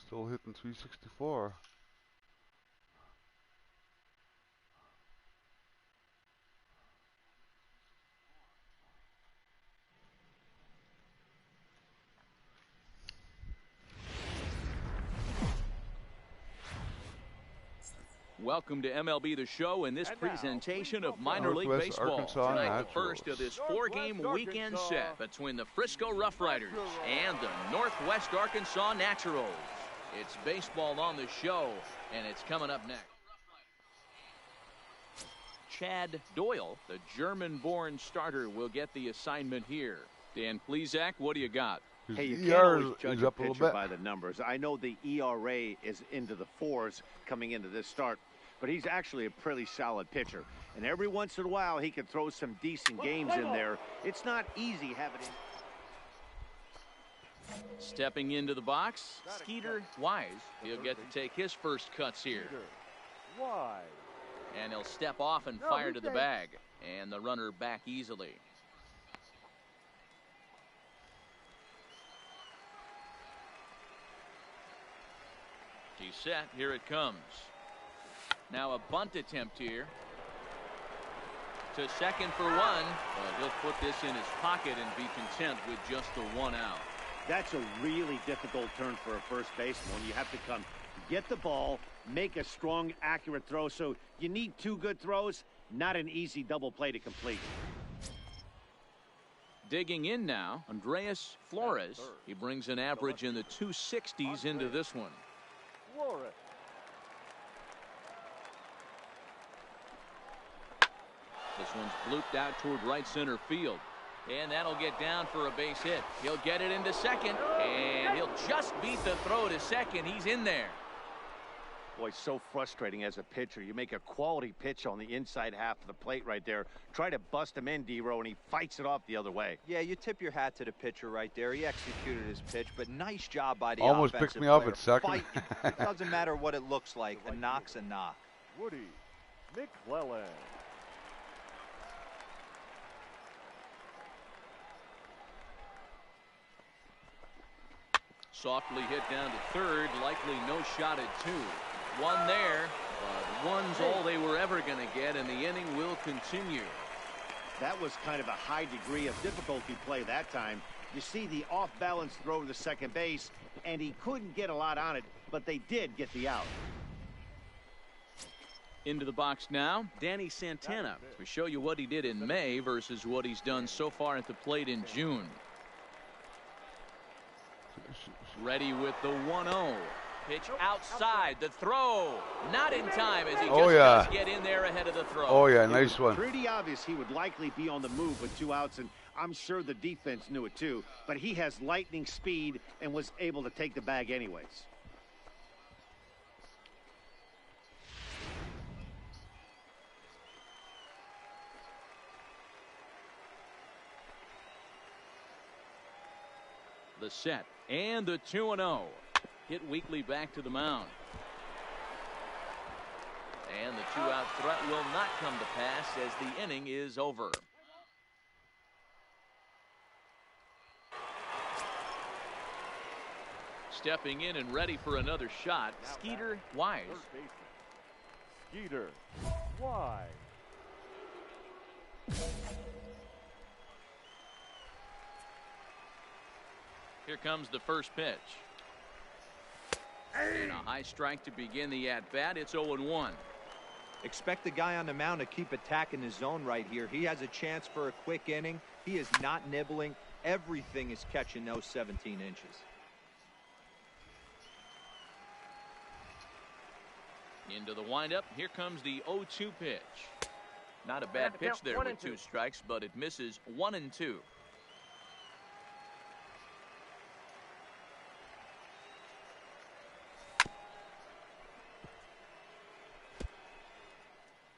Still hitting 364. Welcome to MLB The Show and this presentation of minor league Northwest baseball. Arkansas Tonight, the Naturals. first of this 4-game weekend set between the Frisco Rough Riders and the Northwest Arkansas Naturals. It's baseball on the show, and it's coming up next. Chad Doyle, the German-born starter, will get the assignment here. Dan Plesac, what do you got? Hey, you His can't ER always judge is a up a little pitcher bit. by the numbers. I know the ERA is into the 4s coming into this start, but he's actually a pretty solid pitcher. And every once in a while, he can throw some decent games in there. It's not easy having him. Stepping into the box, Skeeter Wise. He'll get to take his first cuts here. And he'll step off and fire to the bag. And the runner back easily. He's set. Here it comes. Now a bunt attempt here. To second for one. But he'll put this in his pocket and be content with just the 1 out. That's a really difficult turn for a first baseman. You have to come get the ball, make a strong, accurate throw. So you need 2 good throws, not an easy double play to complete. Digging in now, Andreas Flores. He brings an average in the 260s into this one. This one's blooped out toward right center field. And that'll get down for a base hit. He'll get it into second, and he'll just beat the throw to second. He's in there. Boy, so frustrating as a pitcher. You make a quality pitch on the inside half of the plate right there. Try to bust him in, D-Row, and he fights it off the other way. Yeah, you tip your hat to the pitcher right there. He executed his pitch, but nice job by the Almost offensive picked me up player. at second. Fight. It doesn't matter what it looks like. A knock's a knock. Woody McClellan. Softly hit down to third. Likely no shot at two. One there, but one's all they were ever going to get, and the inning will continue. That was kind of a high degree of difficulty play that time. You see the off-balance throw to second base, and he couldn't get a lot on it, but they did get the out. Into the box now, Danny Santana, to show you what he did in May versus what he's done so far at the plate in June. Ready with the 1-0. Pitch outside. The throw. Not in time as he just does get in there ahead of the throw. Oh, yeah, nice one. Pretty obvious he would likely be on the move with 2 outs, and I'm sure the defense knew it too. But he has lightning speed and was able to take the bag anyways. The set and the 2-0. Hit weakly back to the mound. And the 2-out threat will not come to pass as the inning is over. Stepping in and ready for another shot, Skeeter Wise. Skeeter Wise. Here comes the first pitch. And a high strike to begin the at-bat. It's 0-1. Expect the guy on the mound to keep attacking his zone right here. He has a chance for a quick inning. He is not nibbling. Everything is catching those 17 inches. Into the windup. Here comes the 0-2 pitch. Not a bad pitch there with 2 strikes, but it misses 1-2.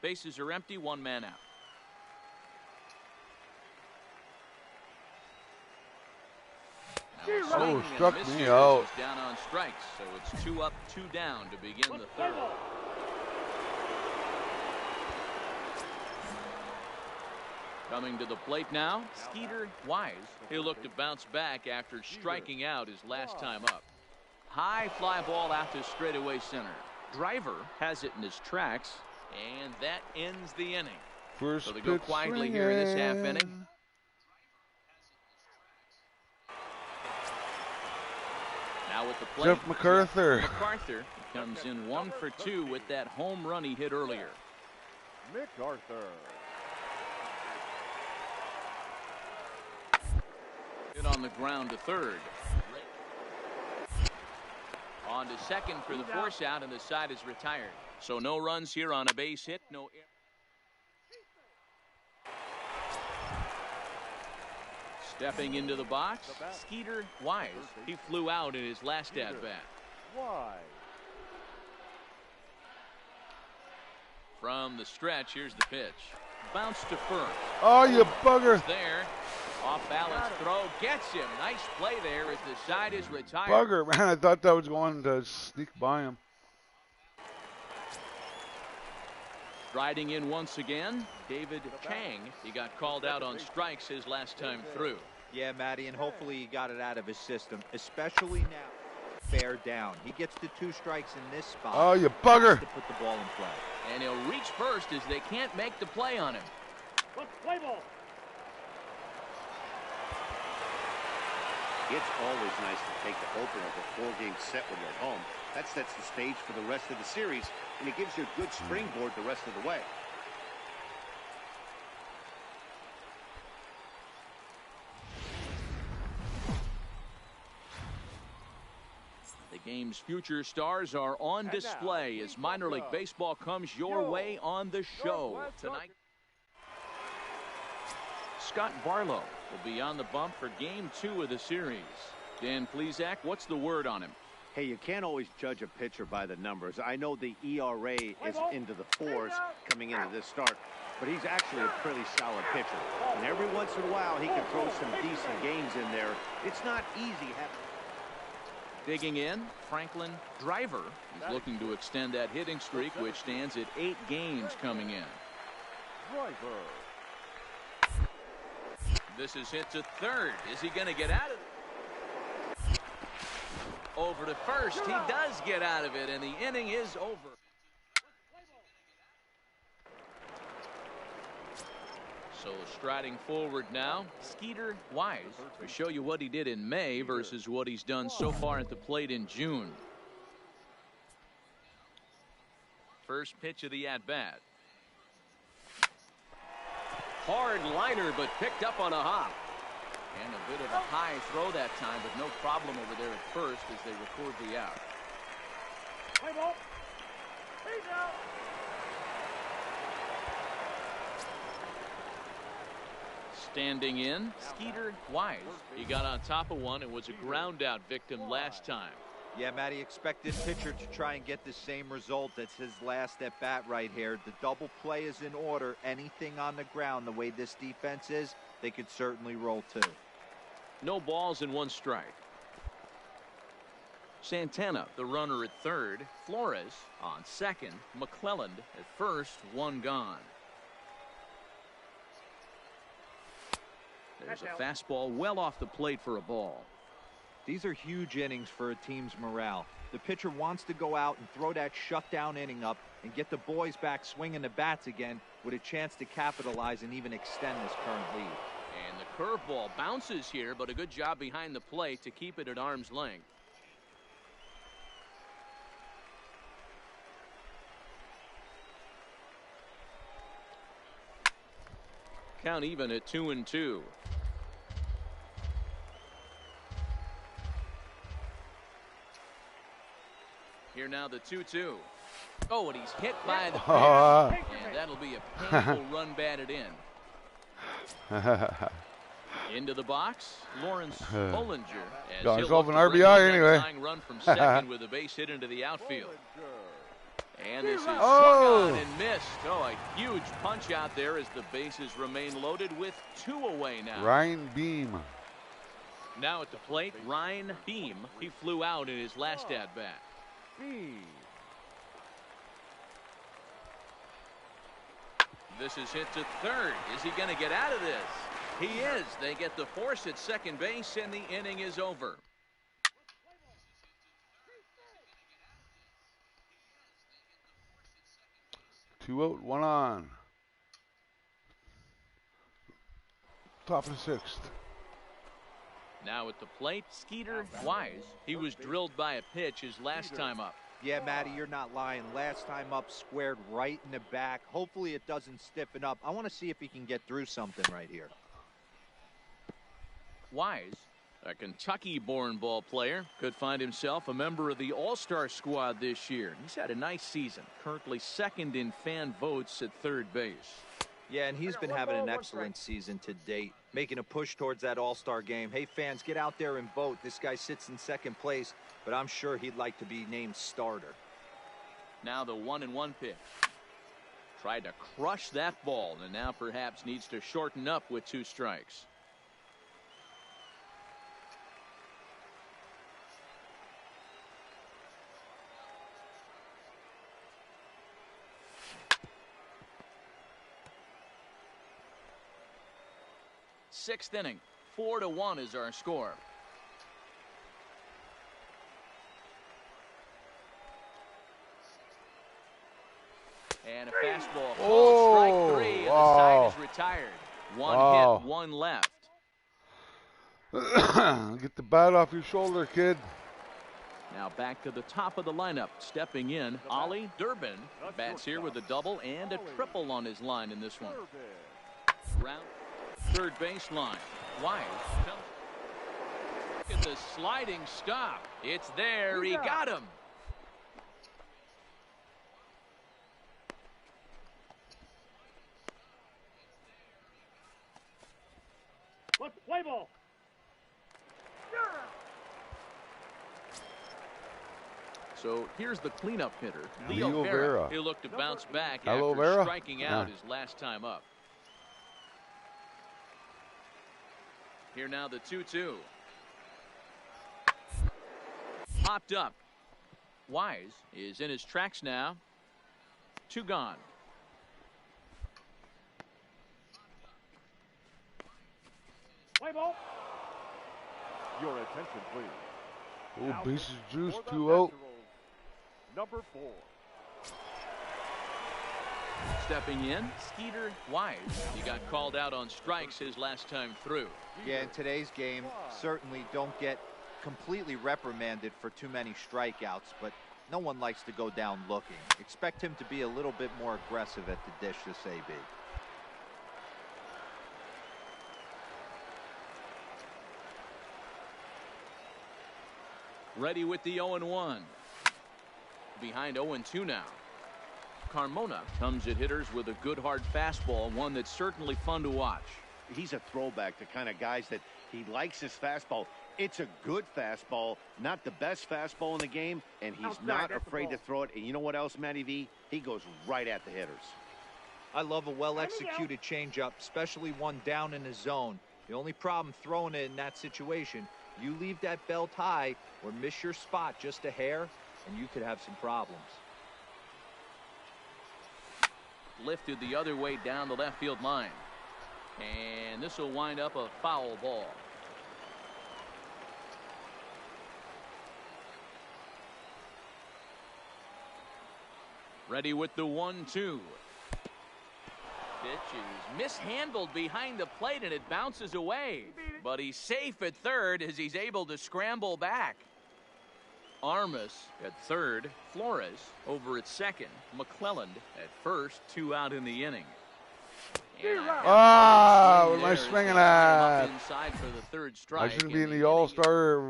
Bases are empty, 1 man out. Oh, struck me out. Down on strikes, so it's 2 up, 2 down to begin the third. Coming to the plate now, Skeeter Wise. He'll look to bounce back after striking out his last time up. High fly ball out to straightaway center. Driver has it in his tracks, and that ends the inning. First so they go quietly here in this half inning. Now with the plate, Jeff MacArthur. MacArthur comes in 1 for 2 with that home run he hit earlier. MacArthur. Hit on the ground to third. On to second for the force out, and the side is retired. So no runs here on a base hit. No air. Stepping into the box, Skeeter Wise. He flew out in his last at-bat. From the stretch, here's the pitch. Bounce to first. Oh, you bugger. There. Off balance throw. Gets him. Nice play there as the side is retired. Bugger, man. I thought that was going to sneak by him. Riding in once again, David Chang. He got called out on strikes his last time through. Yeah, Matty, and hopefully he got it out of his system, especially now. Fair down. He gets to 2 strikes in this spot. Oh, you bugger. To put the ball in play. And he'll reach first as they can't make the play on him. Let's play ball. It's always nice to take the opener of a 4-game set when you're at home. That sets the stage for the rest of the series, and it gives you a good springboard the rest of the way. The game's future stars are on display as minor league baseball comes your way on the show tonight. Scott Barlow will be on the bump for game 2 of the series. Dan Plesac, what's the word on him? Hey, you can't always judge a pitcher by the numbers. I know the ERA is into the 4s coming into this start, but he's actually a pretty solid pitcher. And every once in a while, he can throw some decent games in there. It's not easy having... Digging in, Franklin Driver is looking to extend that hitting streak, which stands at 8 games coming in. Driver. This is hit to third. Is he going to get out of it? Over to first. He does get out of it, and the inning is over. So striding forward now, Skeeter Wise to show you what he did in May versus what he's done so far at the plate in June. First pitch of the at-bat. Hard liner, but picked up on a hop. And a bit of a high throw that time, but no problem over there at first as they record the out. Play ball. He's out. Standing in, Skeeter Wise. He got on top of one and was a ground out victim last time. Yeah, Matty, expect this pitcher to try and get the same result. That's his last at bat right here. The double play is in order. Anything on the ground, the way this defense is, they could certainly roll too. No balls and 1 strike. Santana, the runner at third. Flores on second. McClelland at first. 1 gone. There's a fastball well off the plate for a ball. These are huge innings for a team's morale. The pitcher wants to go out and throw that shutdown inning up and get the boys back swinging the bats again with a chance to capitalize and even extend this current lead. And the curveball bounces here, but a good job behind the plate to keep it at arm's length. Count even at 2-2. Here now the 2-2. Oh, and he's hit by the pitch. And that'll be a painful run batted in. Into the box, Lawrence Bollinger. Got himself an RBI anyway. Run from second with a base hit into the outfield. And this is swung on and missed. Oh, a huge punch out there as the bases remain loaded with 2 away now. Ryan Beam. Now at the plate, Ryan Beam. He flew out in his last at-bat. This is hit to third. Is he going to get out of this? He is. They get the force at second base, and the inning is over. Two out, 1 on. Top of the 6th. Now at the plate, Skeeter Wise. He was drilled by a pitch his last time up. Yeah, Matty, you're not lying. Last time up, squared right in the back. Hopefully it doesn't stiffen up. I want to see if he can get through something right here. Wise, a Kentucky-born ball player, could find himself a member of the All-Star squad this year. He's had a nice season, currently 2nd in fan votes at third base. Yeah, and he's been having an excellent season to date, making a push towards that All-Star game. Hey, fans, get out there and vote. This guy sits in 2nd place, but I'm sure he'd like to be named starter. Now the 1-1 pitch. Tried to crush that ball, and now perhaps needs to shorten up with 2 strikes. Sixth inning, 4-1 is our score. And a fastball. Strike 3, and the side is retired. 1 hit, 1 left. Get the bat off your shoulder, kid. Now back to the top of the lineup. Stepping in, Ollie Durbin bats here with a double and a triple on his line in this one. Round third baseline. Wise. Look at the sliding stop. It's there. He got him. So here's the cleanup hitter, Leo Leo Vera. Vera. He'll look to bounce back Hello, after Vera? striking out his last time up. Here now the 2-2. Popped up. Wise is in his tracks now. 2 gone. Play ball. Your attention, please. Oh, bases juice, For the 2 out. Nationals, number 4. Stepping in, Skeeter Wise. He got called out on strikes his last time through. Yeah, in today's game, certainly don't get completely reprimanded for too many strikeouts, but no one likes to go down looking. Expect him to be a little bit more aggressive at the dish this AB. Ready with the 0-1. Behind 0-2 now. Carmona comes at hitters with a good hard fastball, one that's certainly fun to watch. He's a throwback to kind of guys that he likes his fastball. It's a good fastball, not the best fastball in the game, and he's Outside, not that's the afraid to ball. throw it. And you know what else, Matty V? He goes right at the hitters. I love a well-executed changeup, especially one down in the zone. The only problem throwing it in that situation, you leave that belt high or miss your spot just a hair, and you could have some problems. Lifted the other way down the left field line. And this will wind up a foul ball. Ready with the 1-2. Pitch is mishandled behind the plate and it bounces away. But he's safe at third as he's able to scramble back. Armas at third. Flores over at second. McClelland at first. 2 out in the inning. Ah, what am I swinging at? Inside for the third strike. I shouldn't be in the All-Star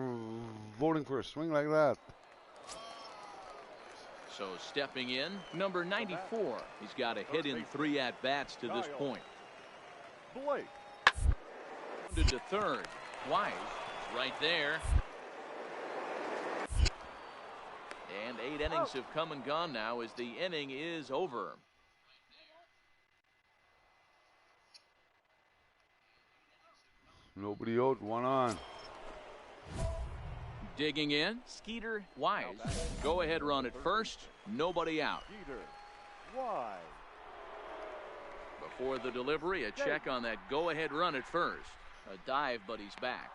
voting for a swing like that. So stepping in, number 94. He's got a hit in 3 at-bats to this point. Blake. Rounded to third. Wise is right there. And 8 innings have come and gone now as the inning is over. Nobody out, 1 on. Digging in, Skeeter Wise. Go ahead run at first. Nobody out. Peter. Wide. Before the delivery, a check on that go ahead run at first. A dive, but he's back.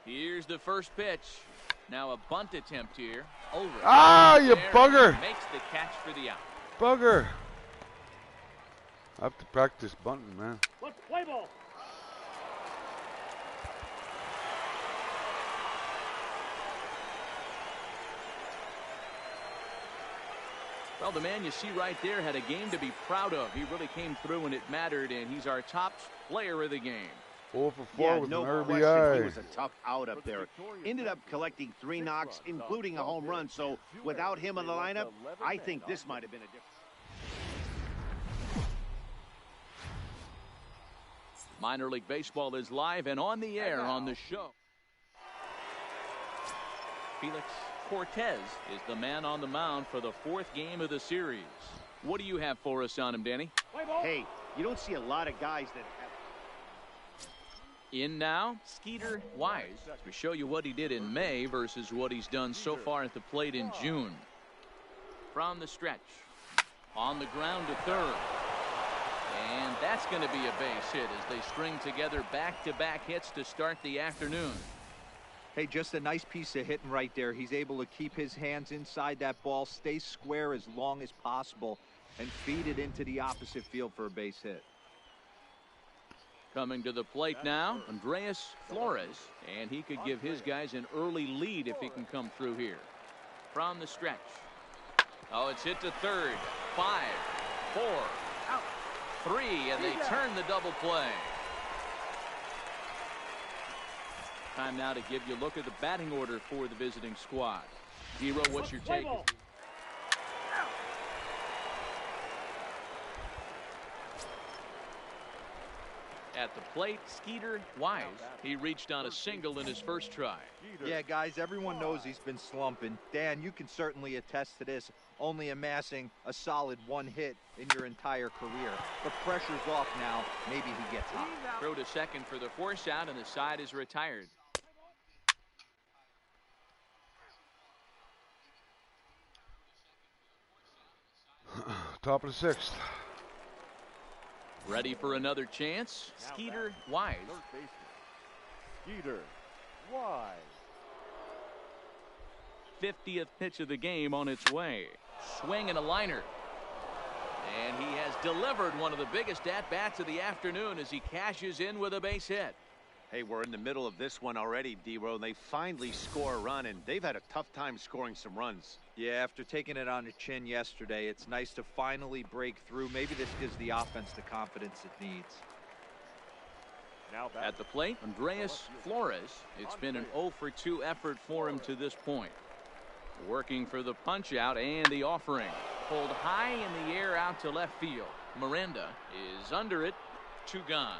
Here's the first pitch. Now a bunt attempt here. Over. Ah, you There, bugger. makes the catch for the out. Bugger. I have to practice bunting, man. Let's play ball. Well, the man you see right there had a game to be proud of. He really came through when it mattered, and he's our top player of the game. 4 for 4 Yeah, with no an question. He RBI. was a tough out up there. Ended up collecting 3 knocks, including a home run. So without him in the lineup, I think this might have been a different. Minor League Baseball is live and on the air on the show. Felix Cortez is the man on the mound for the 4th game of the series. What do you have for us on him, Danny? Hey, you don't see a lot of guys that have. In now, Skeeter Wise to show you what he did in May versus what he's done so far at the plate in June. From the stretch, on the ground to third. And that's going to be a base hit as they string together back-to-back hits to start the afternoon. Hey, just a nice piece of hitting right there. He's able to keep his hands inside that ball, stay square as long as possible, and feed it into the opposite field for a base hit. Coming to the plate now, Andreas Flores, and he could give his guys an early lead if he can come through here. From the stretch. Oh, it's hit to third. 5, 4, 3, and they turn the double play. Time now to give you a look at the batting order for the visiting squad. Zero, what's your take? At the plate, Skeeter Wise. He reached on a single in his first try. Yeah, guys, everyone knows he's been slumping. Dan, you can certainly attest to this, only amassing a solid 1 hit in your entire career. The pressure's off now. Maybe he gets hot. Throw to second for the force out, and the side is retired. Top of the 6th. Ready for another chance. Skeeter Wise. Third baseman, Skeeter Wise. 50th pitch of the game on its way. Swing and a liner. And he has delivered one of the biggest at-bats of the afternoon as he cashes in with a base hit. Hey, we're in the middle of this one already, D-Row. They finally score a run, and they've had a tough time scoring some runs. Yeah, after taking it on the chin yesterday, it's nice to finally break through. Maybe this gives the offense the confidence it needs. Now back. At the plate, Andreas Flores. It's been an 0 for 2 effort for him to this point. Working for the punch out and the offering. Pulled high in the air out to left field. Miranda is under it. 2 gone.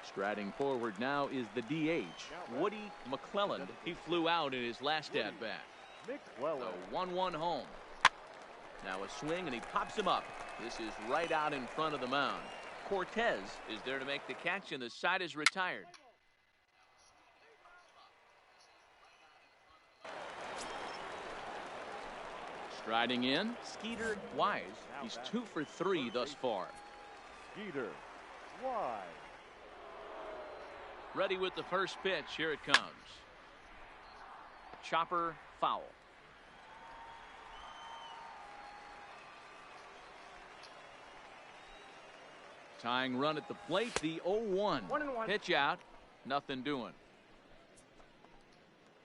Striding forward now is the DH, Woody McClelland. He flew out in his last at-bat. McClelland. The 1-1 home. Now a swing, and he pops him up. This is right out in front of the mound. Cortez is there to make the catch, and the side is retired. Striding in, Skeeter Wise. He's 2 for 3 thus far. Skeeter Wise. Ready with the first pitch. Here it comes. Chopper foul. Tying run at the plate, the 0-1. Pitch out, nothing doing.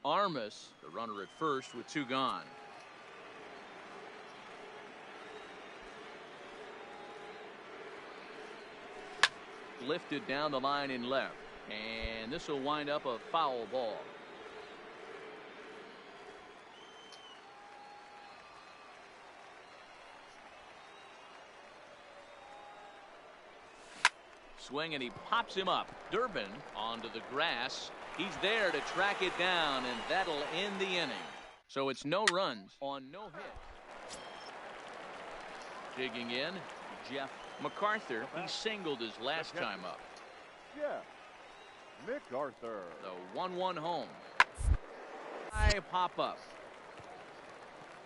Armas, the runner at first with 2 gone. Lifted down the line in left. And this will wind up a foul ball. Swing, and he pops him up. Durbin onto the grass. He's there to track it down, and that'll end the inning. So it's no runs on no hit. Digging in, Jeff MacArthur. He singled his last time up. Yeah. MacArthur. The 1-1 home. High pop up.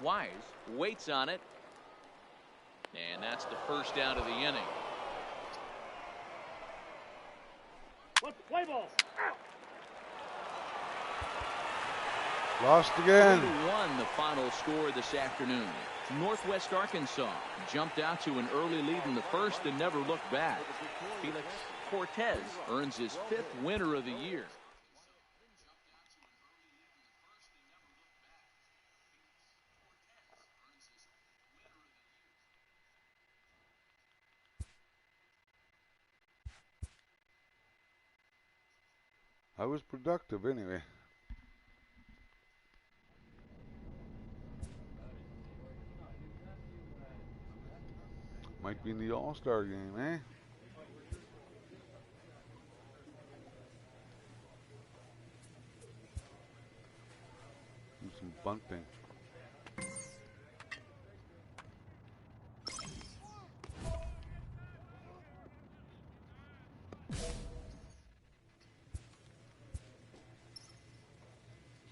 Wise waits on it. And that's the first out of the inning. Play ball. Lost again. 2-1 the final score this afternoon. Northwest Arkansas jumped out to an early lead in the first and never looked back. Felix Cortez earns his 5th winner of the year. I was productive anyway. Might be in the All-Star game, eh? Do some bunting.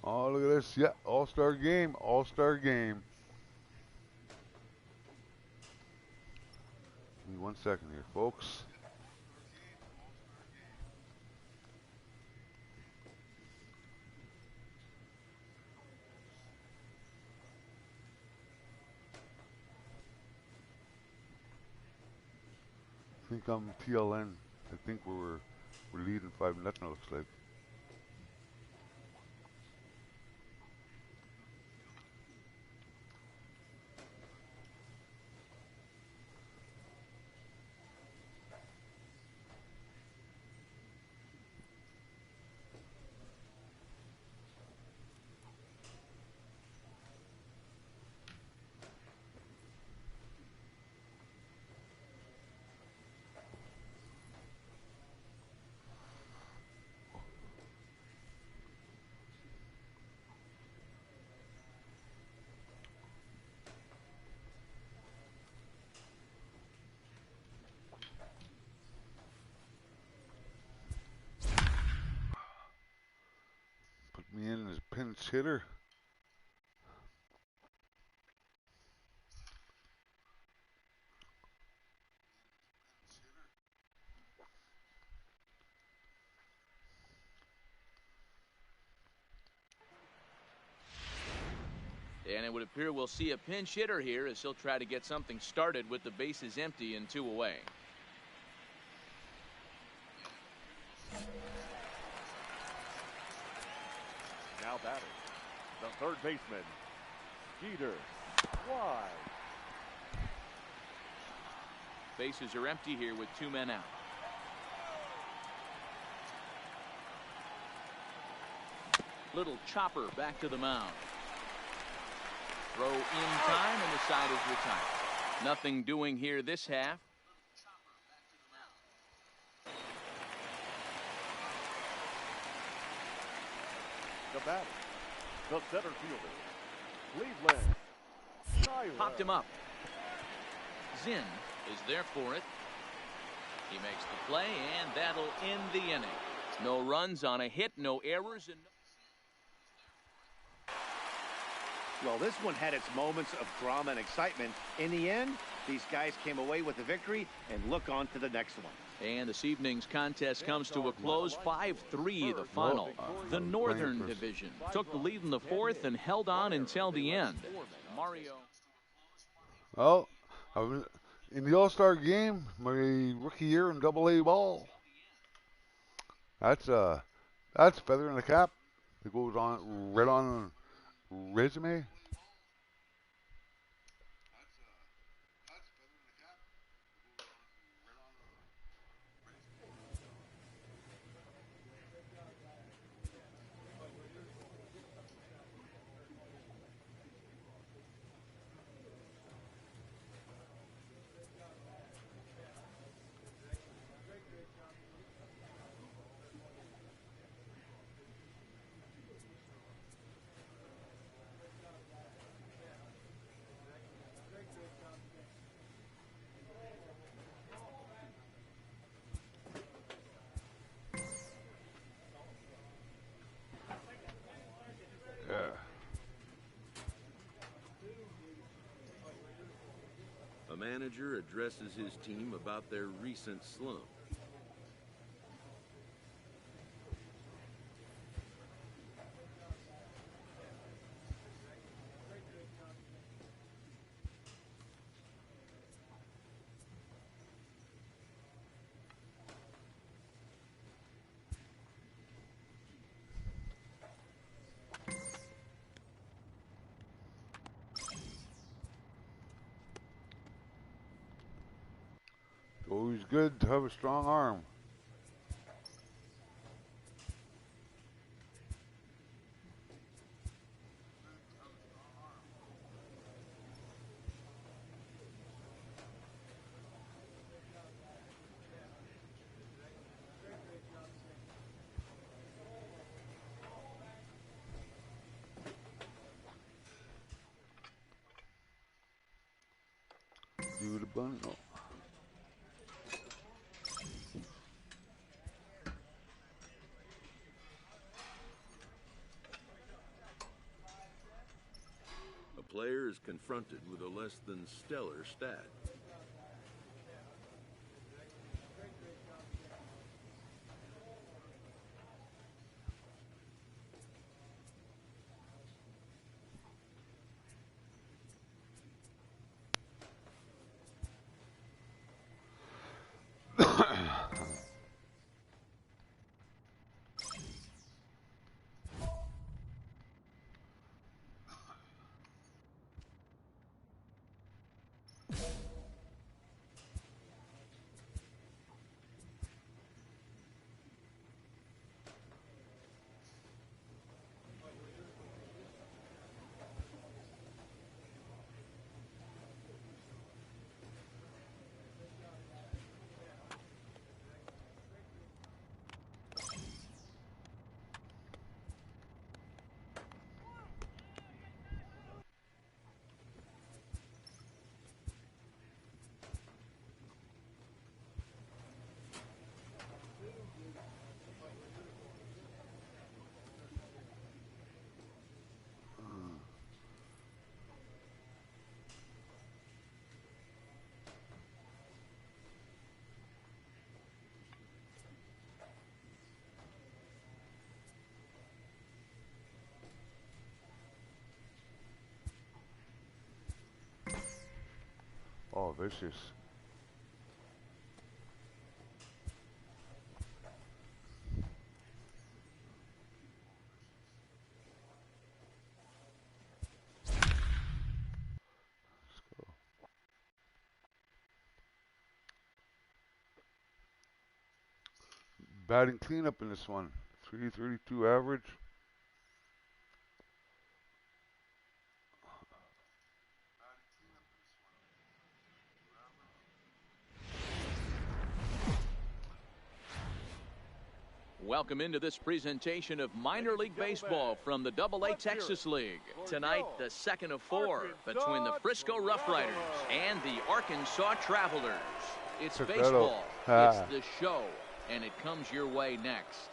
Oh, look at this. Yeah, All-Star game. All-Star game. Give me 1 second here, folks. I think I'm TLN. I think we're leading 5-0, looks like. me in as pinch hitter. And it would appear we'll see a pinch hitter here as he'll try to get something started with the bases empty and 2 away. Now batting, the third baseman, Skeeter. Wide. Bases are empty here with 2 men out. Little chopper back to the mound. Throw in time, and the side is retired. Nothing doing here this half. The batter, the center fielder, Cleveland. Tyler. Popped him up. Zinn is there for it. He makes the play, and that'll end the inning. No runs on a hit, no errors, and Well, this one had its moments of drama and excitement. In the end, these guys came away with the victory and look on to the next one. And this evening's contest comes to a close. 5-3 the final. The Northern Division took the lead in the 4th and held on until the end. Mario. Well, I was in the All-Star game, my rookie year in Double-A ball. That's a feather in the cap. It goes on right on resume. A manager addresses his team about their recent slump. Always good to have a strong arm. Do the bundle. A player is confronted with a less than stellar stat. Oh, vicious. Batting cleanup in this one. 332 average. Welcome into this presentation of minor league baseball from the AA Texas League. Tonight, the second of 4 between the Frisco Rough Riders and the Arkansas Travelers. It's baseball, it's the show, and it comes your way next.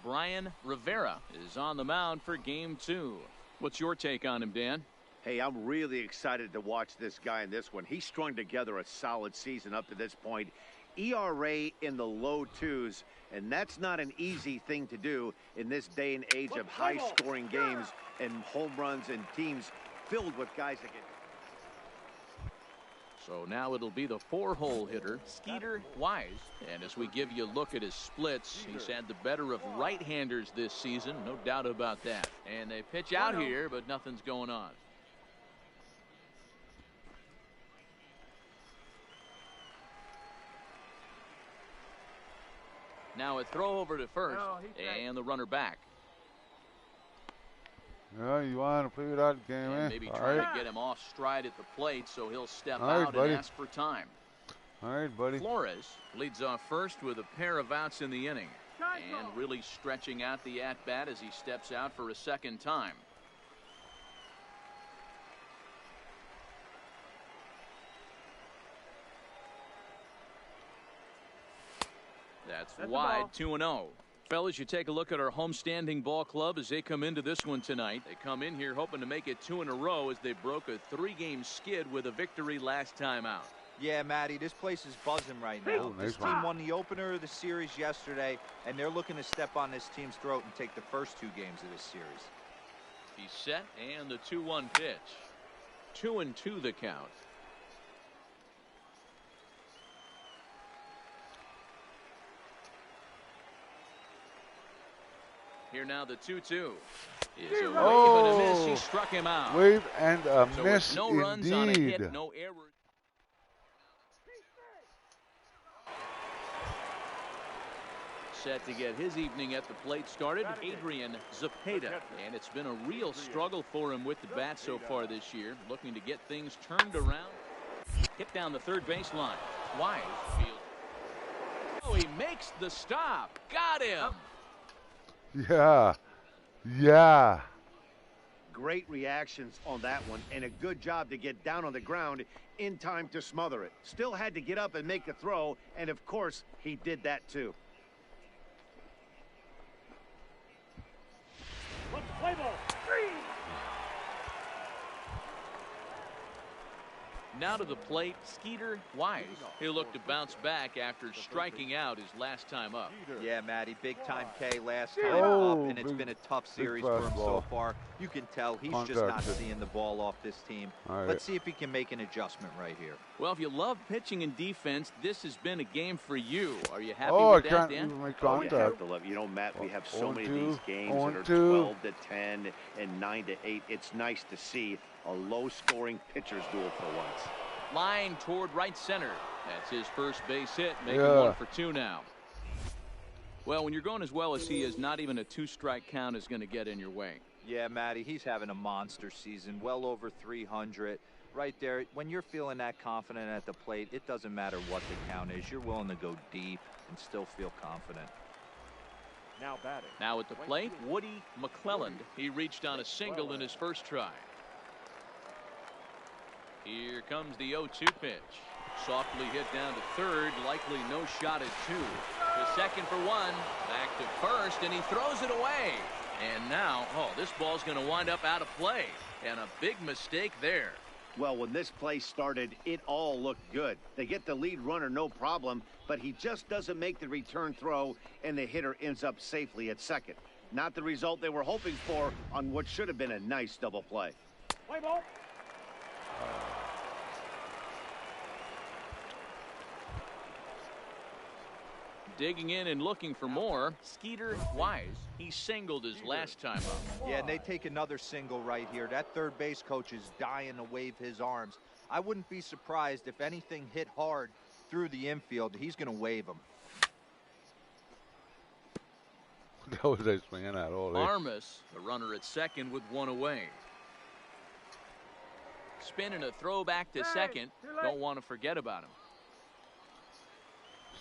Brian Rivera is on the mound for game 2. What's your take on him, Dan? Hey, I'm really excited to watch this guy in this one. He strung together a solid season up to this point. ERA in the low 2s, and that's not an easy thing to do in this day and age of high-scoring games and home runs and teams filled with guys that get. So now it'll be the 4-hole hitter, Skeeter Wise. And as we give you a look at his splits, he's had the better of right-handers this season, no doubt about that. And they pitch out here, but nothing's going on. Now a throw over to first, and the runner back. Yeah, you want to play that game, and maybe try to get him off stride at the plate so he'll step out and ask for time. All right, buddy. Flores leads off first with a pair of outs in the inning. And really stretching out the at-bat as he steps out for a second time. That's wide, 2-0. Fellas, you take a look at our homestanding ball club as they come into this one tonight. They come in here hoping to make it 2 in a row as they broke a 3-game skid with a victory last time out. Yeah, Matty, this place is buzzing right now. This team won the opener of the series yesterday, and they're looking to step on this team's throat and take the first 2 games of this series. He's set, and the 2-1 pitch. 2-2 the count. Here now the 2-2 is a wave and a miss. He struck him out. Wave and a so miss no indeed. Runs on a hit, no errors. Set to get his evening at the plate started, Adrian Zepeda. And it's been a real struggle for him with the bat so far this year. Looking to get things turned around. Hit down the third baseline. Wise field. Oh, he makes the stop. Got him. Yeah. Great reactions on that one, and a good job to get down on the ground in time to smother it. Still had to get up and make a throw, and of course, he did that too. Let's play ball. Now to the plate, Skeeter Wise. He'll look to bounce back after striking out his last time up. Yeah, Matty, big-time K last time up, and it's been a tough series for him so far. You can tell he's just not seeing the ball off this team. Let's see if he can make an adjustment right here. Well, if you love pitching and defense, this has been a game for you. Are you happy with that, Dan? You have to love. You know, Matt, we have so many of these games that are 12 to 10 and 9 to 8. It's nice to see a low-scoring pitcher's duel for once. Line toward right center. That's his first base hit, making 1 for 2 now. Well, when you're going as well as he is, not even a 2-strike count is going to get in your way. Yeah, Matty, he's having a monster season, well over 300. Right there, when you're feeling that confident at the plate, it doesn't matter what the count is. You're willing to go deep and still feel confident. Now batting. Now at the plate, Woody McClelland. He reached on a single in his first try. Here comes the 0-2 pitch. Softly hit down to third, likely no shot at 2. To second for 1, back to first, and he throws it away. And now, this ball's going to wind up out of play. And a big mistake there. Well, when this play started, it all looked good. They get the lead runner, no problem, but he just doesn't make the return throw, and the hitter ends up safely at second. Not the result they were hoping for on what should have been a nice double play. Play ball. Digging in and looking for more, Skeeter Wise. He singled his last time up. Yeah, and they take another single right here. That third base coach is dying to wave his arms. I wouldn't be surprised if anything hit hard through the infield. He's going to wave them. That was a swing at all. Armas, the runner at second with one away. Spinning a throw back to second. Don't want to forget about him.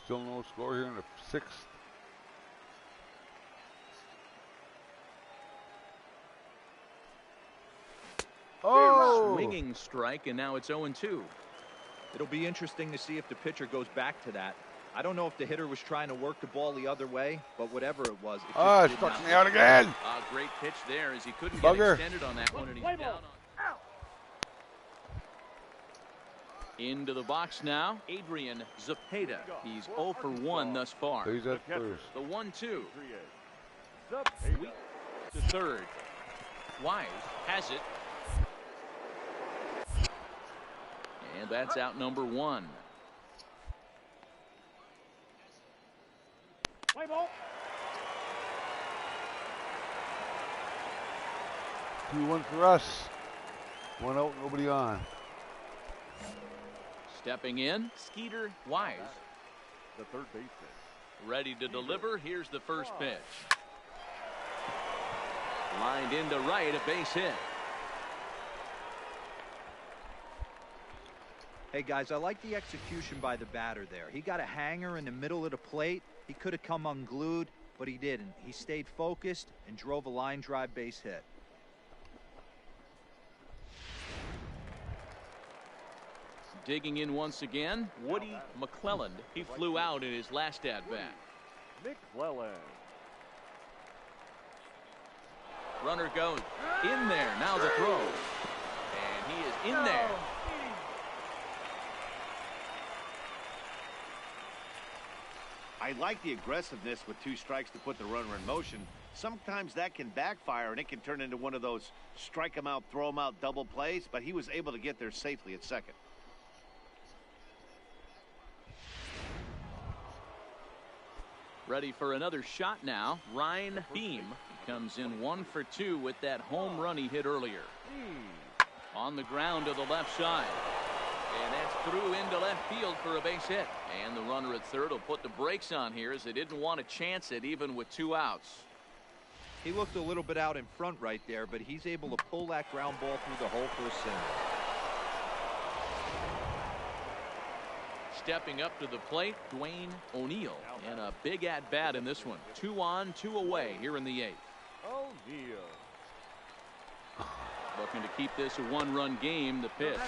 Still no score here in the sixth. Oh! Swinging strike, and now it's 0-2. It'll be interesting to see if the pitcher goes back to that. I don't know if the hitter was trying to work the ball the other way, but whatever it was, it just did struck not me out again. Great pitch there as he couldn't Bugger. get extended on that one, and he's down on. Into the box now, Adrian Zepeda. He's 0 for 1 thus far. He's at first. The 1-2. Sweep to third. Wise has it. And that's out number 1. Play ball. 2-1 for us. 1 out, nobody on. Stepping in, Skeeter Wise. The third baseman. Ready to deliver. Here's the first pitch. Lined into right, a base hit. Hey, guys, I like the execution by the batter there. He got a hanger in the middle of the plate. He could have come unglued, but he didn't. He stayed focused and drove a line drive base hit. Digging in once again, Woody McClelland. He flew out in his last at-bat. McClelland. Runner goes in there. Now the throw. And he is in there. I like the aggressiveness with 2 strikes to put the runner in motion. Sometimes that can backfire, and it can turn into one of those strike him out, throw him out double plays, but he was able to get there safely at second. Ready for another shot now. Ryan Beam comes in 1 for 2 with that home run he hit earlier. On the ground to the left side. And that's through into left field for a base hit. And the runner at third will put the brakes on here as they didn't want to chance it even with 2 outs. He looked a little bit out in front right there, but he's able to pull that ground ball through the hole for a single. Stepping up to the plate, Dwayne O'Neal. And a big at-bat in this one. 2 on, 2 away here in the 8th. O'Neal. Looking to keep this a 1-run game. The pitch.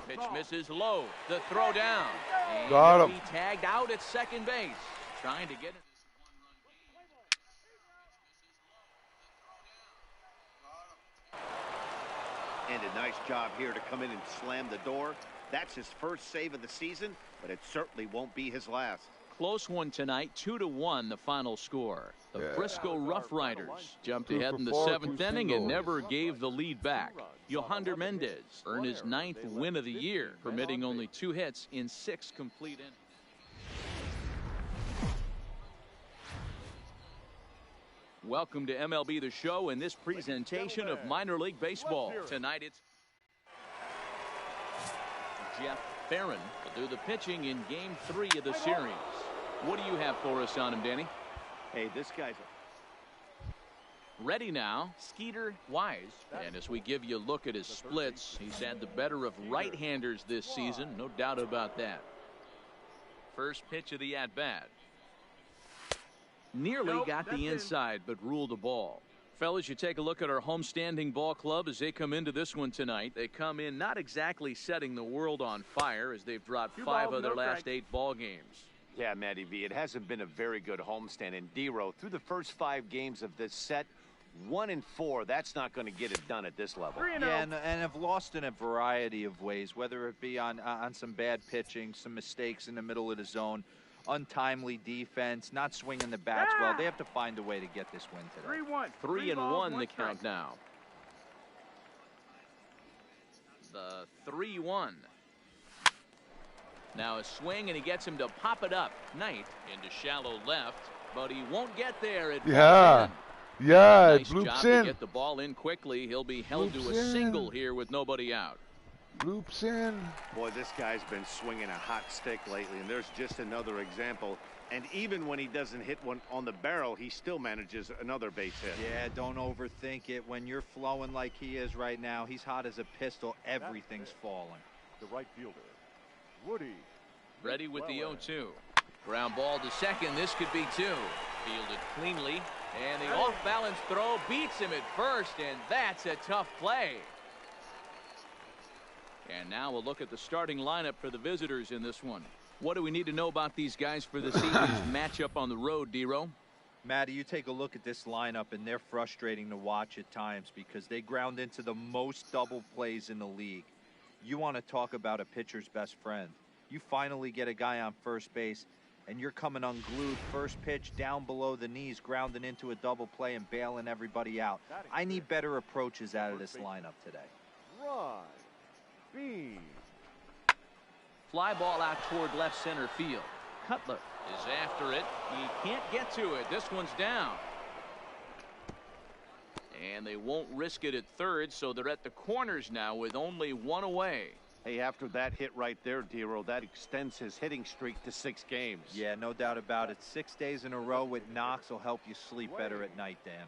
Pitch misses low. The throw down. And Got him. He tagged out at second base. Trying to get it. And a nice job here to come in and slam the door. That's his first save of the season, but it certainly won't be his last. Close one tonight, 2-1 the final score. The Frisco Rough Riders jumped 2 ahead for in the 4, 7th 2 inning and singles. never gave the lead back. Yohander Mendez earned his 9th win of the year, permitting only 2 hits in 6 complete innings. Welcome to MLB The Show and this presentation of minor league baseball. Tonight it's Jeff Barron will do the pitching in Game 3 of the series. What do you have for us on him, Danny? Hey, this guy's Ready now, Skeeter Wise. And as we give you a look at his splits, he's had the better of right-handers this season, no doubt about that. First pitch of the at-bat. Nearly got the inside, but ruled a ball. Fellas, you take a look at our homestanding ball club as they come into this one tonight. They come in not exactly setting the world on fire as they've dropped 5 of their last 8 ball games. Yeah, Matty V, it hasn't been a very good homestand. And D-Row, through the first 5 games of this set, 1-4, that's not going to get it done at this level. Yeah, and have lost in a variety of ways, whether it be on some bad pitching, some mistakes in the middle of the zone, untimely defense, not swinging the bats well. They have to find a way to get this win today. 3-1 the count now. The 3-1. Now a swing, and he gets him to pop it up. Knight into shallow left, but he won't get there. It Yeah. in. Yeah, Nice it bloops job in. to get the ball in quickly. He'll be held Bloops to a single in. here with nobody out. Bloops in. Boy, this guy's been swinging a hot stick lately, and there's just another example. And even when he doesn't hit one on the barrel, he still manages another base hit. Yeah, don't overthink it. When you're flowing like he is right now, he's hot as a pistol. Everything's falling. The right fielder, Woody. Ready with the 0-2. Ground ball to second. This could be two. Fielded cleanly. And the off-balance throw beats him at first, and that's a tough play. And now we'll look at the starting lineup for the visitors in this one. What do we need to know about these guys for this evening's matchup on the road, D-Row? Matty, you take a look at this lineup, and they're frustrating to watch at times because they ground into the most double plays in the league. You want to talk about a pitcher's best friend. You finally get a guy on first base, and you're coming unglued first pitch down below the knees, grounding into a double play and bailing everybody out. I need better approaches out of this lineup today. Right. Bean. Fly ball out toward left center field. Cutler is after it. He can't get to it. This one's down. And they won't risk it at third, so they're at the corners now with only one away. Hey, after that hit right there, D-Row, that extends his hitting streak to 6 games. Yeah, no doubt about it. 6 days in a row with knocks will help you sleep better at night, Dan.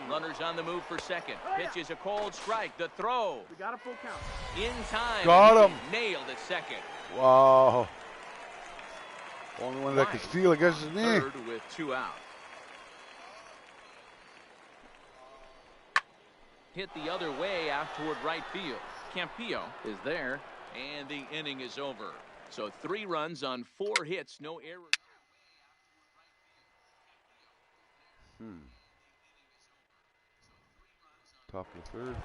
Runners on the move for second. Pitch is a cold strike. The throw. We got a full count. In time. Got him. Nailed at second. Wow. Only one that could steal, I guess, is me. Third with 2 out. Hit the other way out toward right field. Campillo is there, and the inning is over. So 3 runs on 4 hits, no errors. Top of the third.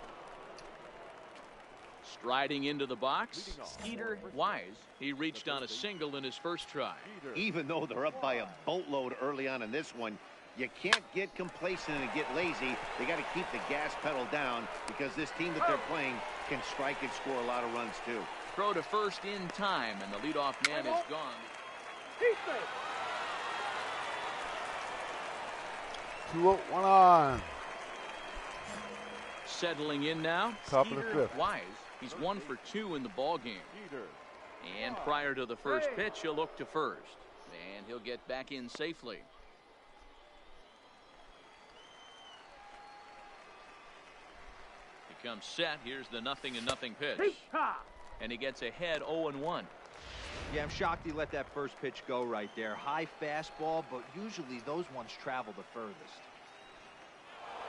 Striding into the box, Skeeter Wise. He reached on a single in his first try. Even though they're up by a boatload early on in this one, you can't get complacent and get lazy. They got to keep the gas pedal down because this team that they're playing can strike and score a lot of runs too. Throw to first in time, and the leadoff man is gone. 2-0, 1 on. Settling in now, Top of the Skeeter fifth. Wise. He's 1 for 2 in the ball game. And prior to the first pitch, he'll look to first. And he'll get back in safely. He comes set. Here's the 0-0 pitch. And he gets ahead 0-1. Yeah, I'm shocked he let that first pitch go right there. High fastball, but usually those ones travel the furthest.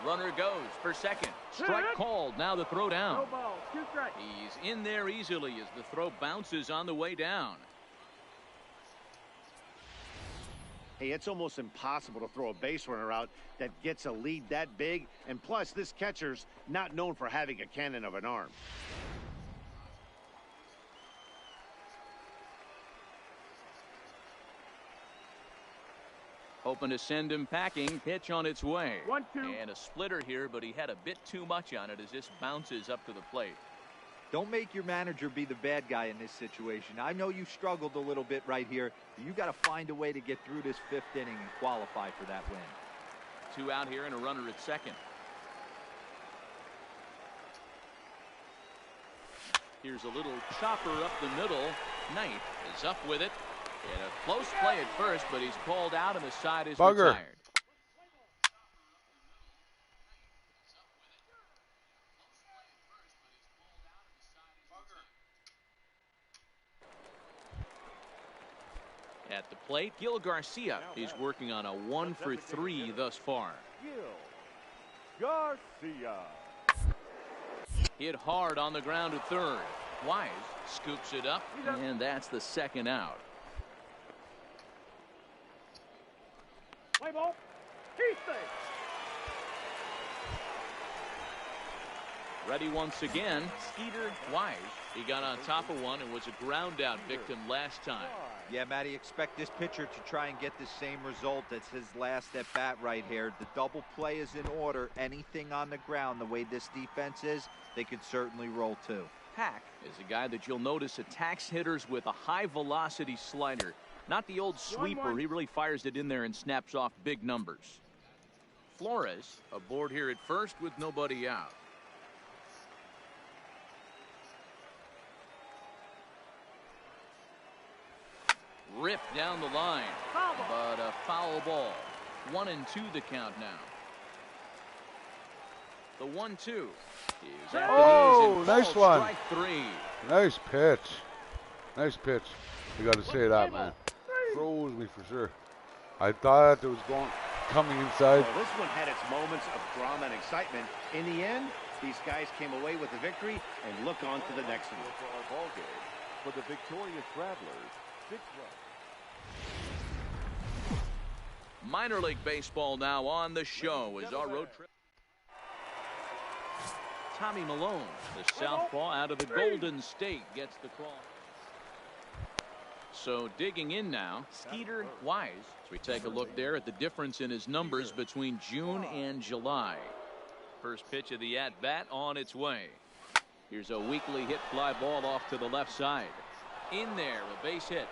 Runner goes for second. Strike called. Now the throw down. No ball, 2 strikes. He's in there easily as the throw bounces on the way down. Hey, it's almost impossible to throw a base runner out that gets a lead that big. And plus, this catcher's not known for having a cannon of an arm. Hoping to send him packing. Pitch on its way. 1-2. And a splitter here, but he had a bit too much on it as this bounces up to the plate. Don't make your manager be the bad guy in this situation. I know you struggled a little bit right here. You got to find a way to get through this 5th inning and qualify for that win. 2 out here and a runner at second. Here's a little chopper up the middle. Knight is up with it. And a close play at first, but he's called out and the side is Bugger. retired. At the plate, Gil Garcia. He's working on a 1 for 3 thus far. Gil Garcia. Hit hard on the ground at third. Wise scoops it up, and that's the 2nd out. Play ball. Ready once again, Skeeter Wise. He got on top of one and was a ground out victim last time. Yeah, Matty, expect this pitcher to try and get the same result as his last at bat right here. The double play is in order. Anything on the ground, the way this defense is, they could certainly roll too. Hack is a guy that you'll notice attacks hitters with a high velocity slider. Not the old sweeper. He really fires it in there and snaps off big numbers. Flores aboard here at first with nobody out. Ripped down the line, but a foul ball. 1-2 the count now. The 1-2. Oh, nice one. Strike three. Nice pitch. Nice pitch. You got to say that, man. Froze me for sure. I thought it was coming inside. Well, this one had its moments of drama and excitement. In the end, these guys came away with the victory and look on to the next one. For our ball game, for the victorious Travelers, 6 runs. Minor League Baseball now on the show as our road trip. Tommy Malone, the southpaw out of the Golden State, gets the call. So digging in now, Skeeter Wise. As we take a look there at the difference in his numbers between June and July. First pitch of the at-bat on its way. Here's a weakly hit fly ball off to the left side. In there, a base hit.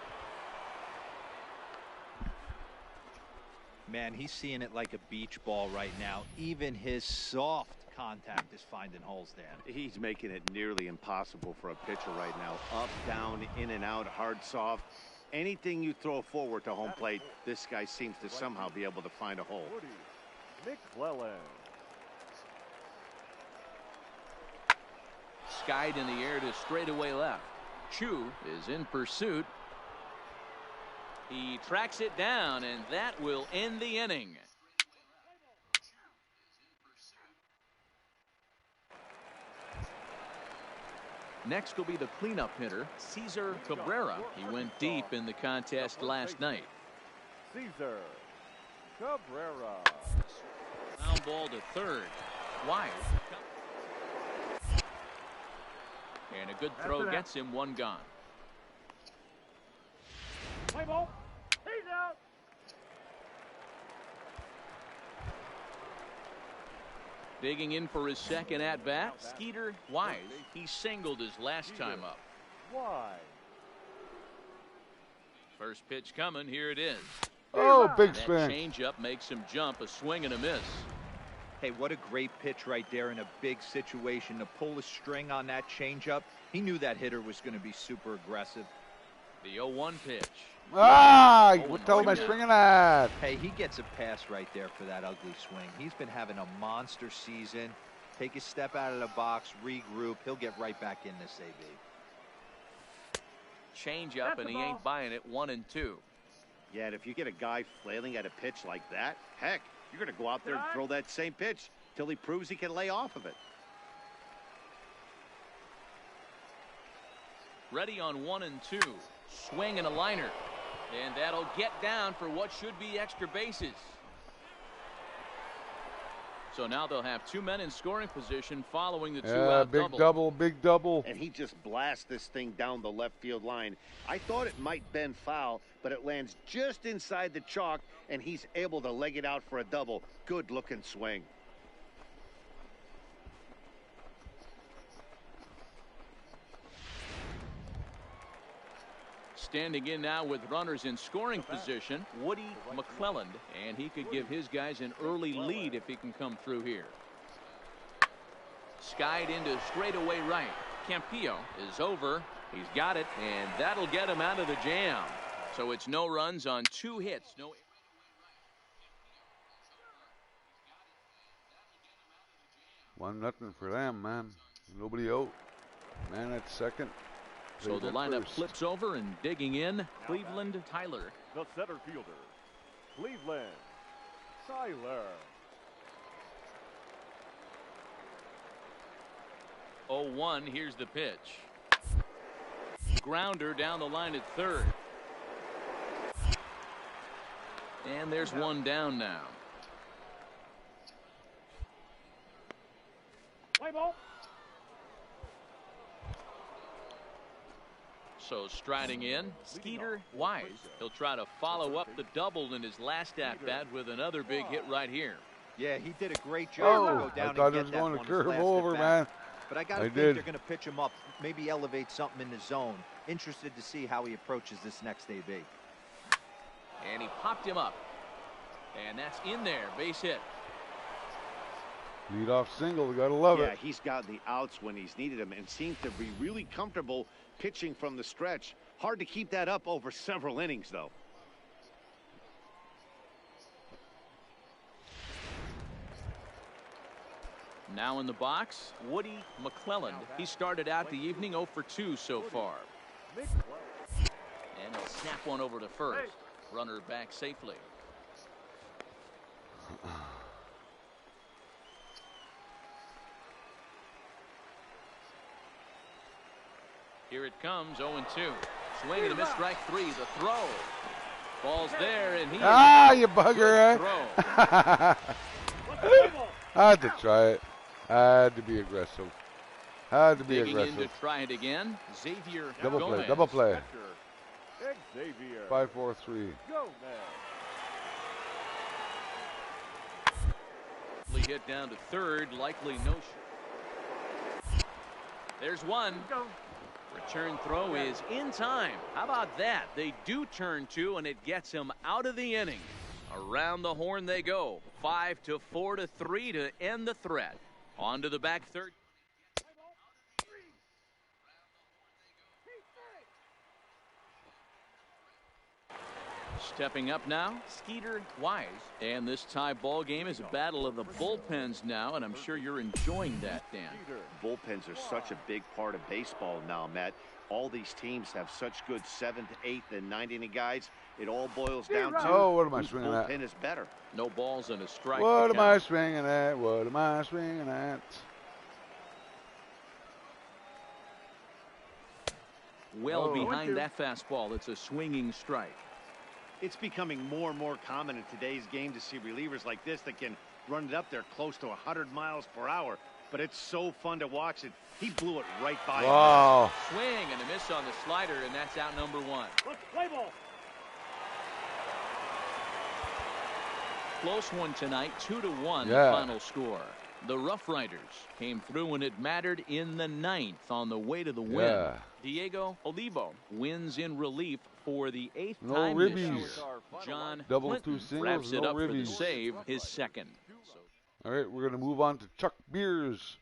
Man, he's seeing it like a beach ball right now. Even his soft contact is finding holes, Dan. He's making it nearly impossible for a pitcher right now. Up, down, in and out, hard, soft. Anything you throw forward to home plate, this guy seems to somehow be able to find a hole. McClellan. Skied in the air to straightaway left. Chu is in pursuit. He tracks it down, and that will end the inning. Next will be the cleanup hitter, Cesar Cabrera. He went deep in the contest last night. Cesar Cabrera. Ground ball to third. Wise. And a good throw gets him one gone. Play ball. He's out. Digging in for his second at-bat, Skeeter Wise. He singled his last time up. Why? First pitch coming. Here it is. Oh, big That spin. changeup makes him jump. A swing and a miss. Hey, what a great pitch right there in a big situation to pull a string on that changeup. He knew that hitter was going to be super aggressive. The 0-1 pitch. Ah, what the hell am I swinging at? Hey, he gets a pass right there for that ugly swing. He's been having a monster season. Take a step out of the box, regroup. He'll get right back in this AB. Change up, and he ain't buying it. 1-2. Yeah, and if you get a guy flailing at a pitch like that, heck, you're going to go out there and throw that same pitch till he proves he can lay off of it. Ready on 1-2. Swing and a liner. And that'll get down for what should be extra bases. So now they'll have two men in scoring position following the two-out big double, big double. And he just blasts this thing down the left field line. I thought it might bend foul, but it lands just inside the chalk, and he's able to leg it out for a double. Good-looking swing. Standing in now with runners in scoring position, Woody McClelland, and he could give his guys an early lead if he can come through here. Skied into straightaway right. Campillo is over. He's got it, and that'll get him out of the jam. So it's no runs on 2 hits. No. One nothing for them, man. Nobody out. Man at second. So the lineup flips over, and digging in, Cleveland Tyler. The center fielder, Cleveland Tyler. 0-1, here's the pitch. Grounder down the line at third. And there's one down now. Play ball. So striding in, Skeeter Wise. He'll try to follow up the double in his last at-bat with another big hit right here. Yeah, he did a great job to Oh, go down I thought and it was get that going to one curve his last over, at-bat. man. but I got to think they're going to pitch him up, maybe elevate something in the zone. Interested to see how he approaches this next AB. And he popped him up. And that's in there. Base hit. Leadoff single. We got to love it. Yeah, he's gotten the outs when he's needed them and seems to be really comfortable pitching from the stretch. Hard to keep that up over several innings, though. Now in the box, Woody McClelland. He started out the evening 0 for 2 so far. And he'll snap one over to first. Runner back safely. Here it comes, 0-2. Swing and a miss, strike 3. The throw. Ball's there, and he... you bugger, throw. I had to try it. I had to be aggressive. Had to be Digging aggressive. in to try it again. Xavier Double Gomez. play, double play. Xavier 5-4-3. Gomez. Hit down to third, likely no shot. There's one. Return throw is in time. How about that? They do turn two, and it gets him out of the inning. Around the horn they go. 5-4-3 to end the threat. On to the back third. Stepping up now, Skeeter Wise. And this tie ball game is a battle of the bullpens now, and I'm sure you're enjoying that, Dan. Bullpens are such a big part of baseball now, Matt. All these teams have such good 7th, 8th, and 9th inning guys. It all boils down to what am I swinging at? bullpen is better. No balls and a strike. What am I swinging at? What am I swinging at? Well behind that fastball. It's a swinging strike. It's becoming more and more common in today's game to see relievers like this that can run it up there close to 100 miles per hour. But it's so fun to watch it. He blew it right by him. Wow. Swing and a miss on the slider, and that's out number 1. Let's play ball. Close one tonight, 2-1 Yeah. final score. The Rough Riders came through when it mattered in the 9th on the way to the win. Yeah. Diego Olivo wins in relief for the 8th No time ribbies. this year. John Double Clinton two singles, wraps it no up for the ribbies. save, his second. All right, we're going to move on to Chuck Beers.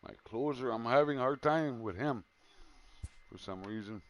My closer, I'm having a hard time with him for some reason.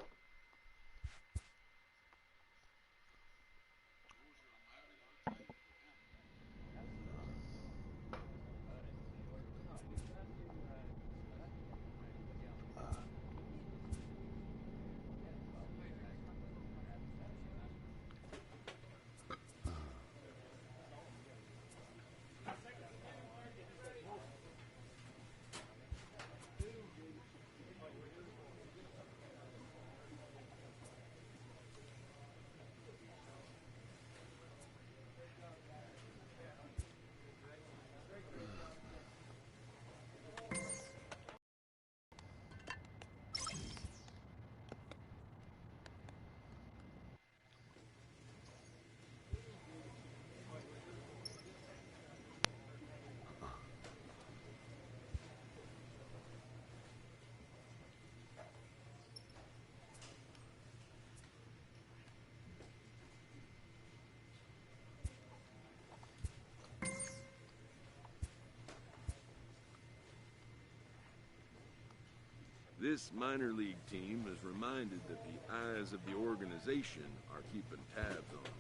This minor league team is reminded that the eyes of the organization are keeping tabs on them.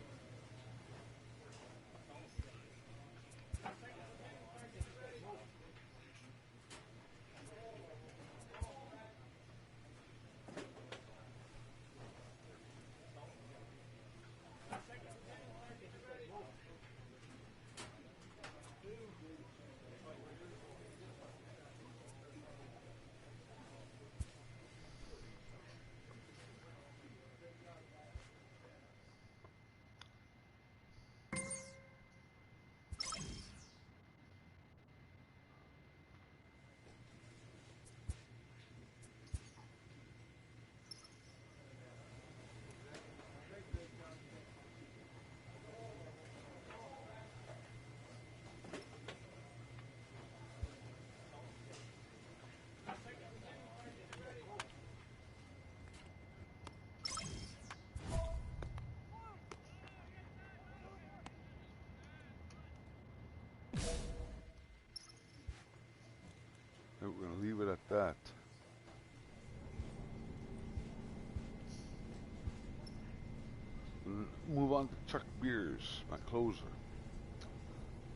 We're going to leave it at that. Move on to Chuck Beers, my closer.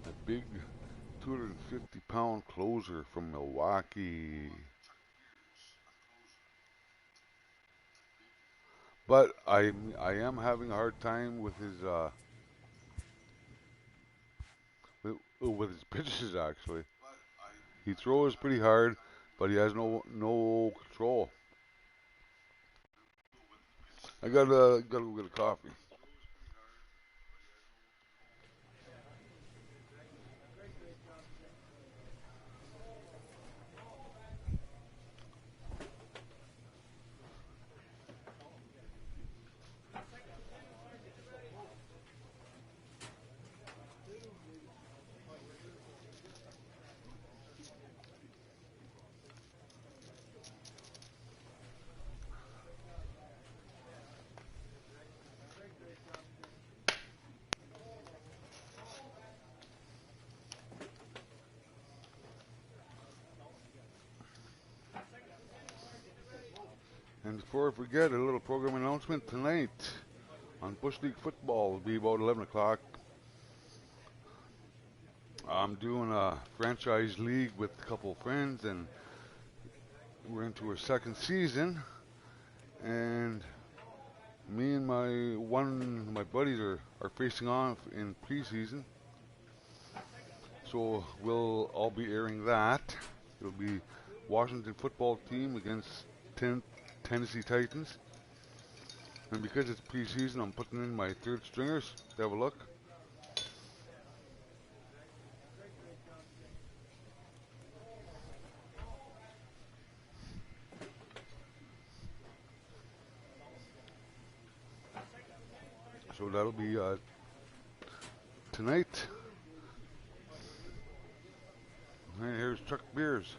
A big 250-pound closer from Milwaukee. But I am having a hard time with his with his pitches actually. He throws pretty hard, but he has no control. I gotta go get a coffee. And before I forget, a little program announcement tonight on Bush League football. It'll be about 11 o'clock. I'm doing a franchise league with a couple of friends, and we're into our second season. And me and my buddies are facing off in preseason. So we'll all be airing that. It'll be Washington football team against Tennessee Titans. And because it's preseason, I'm putting in my third stringers to have a look. So that'll be tonight. And here's Chuck Beers.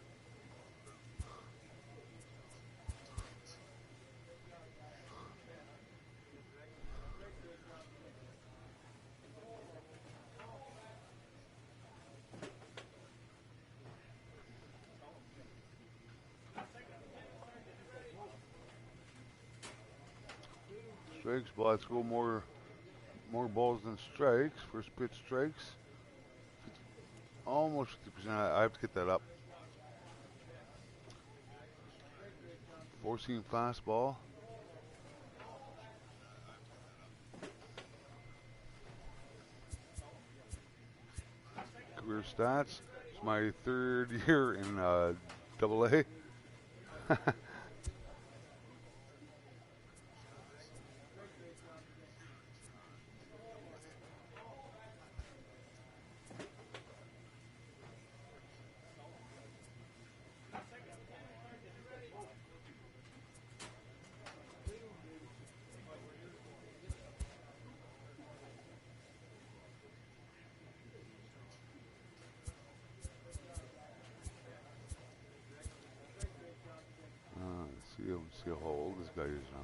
Strikes, but let's go more balls than strikes. First pitch strikes. Almost 50%. I have to get that up. Four-seam fastball. Career stats. It's my third year in Double A. See how old this guy is now.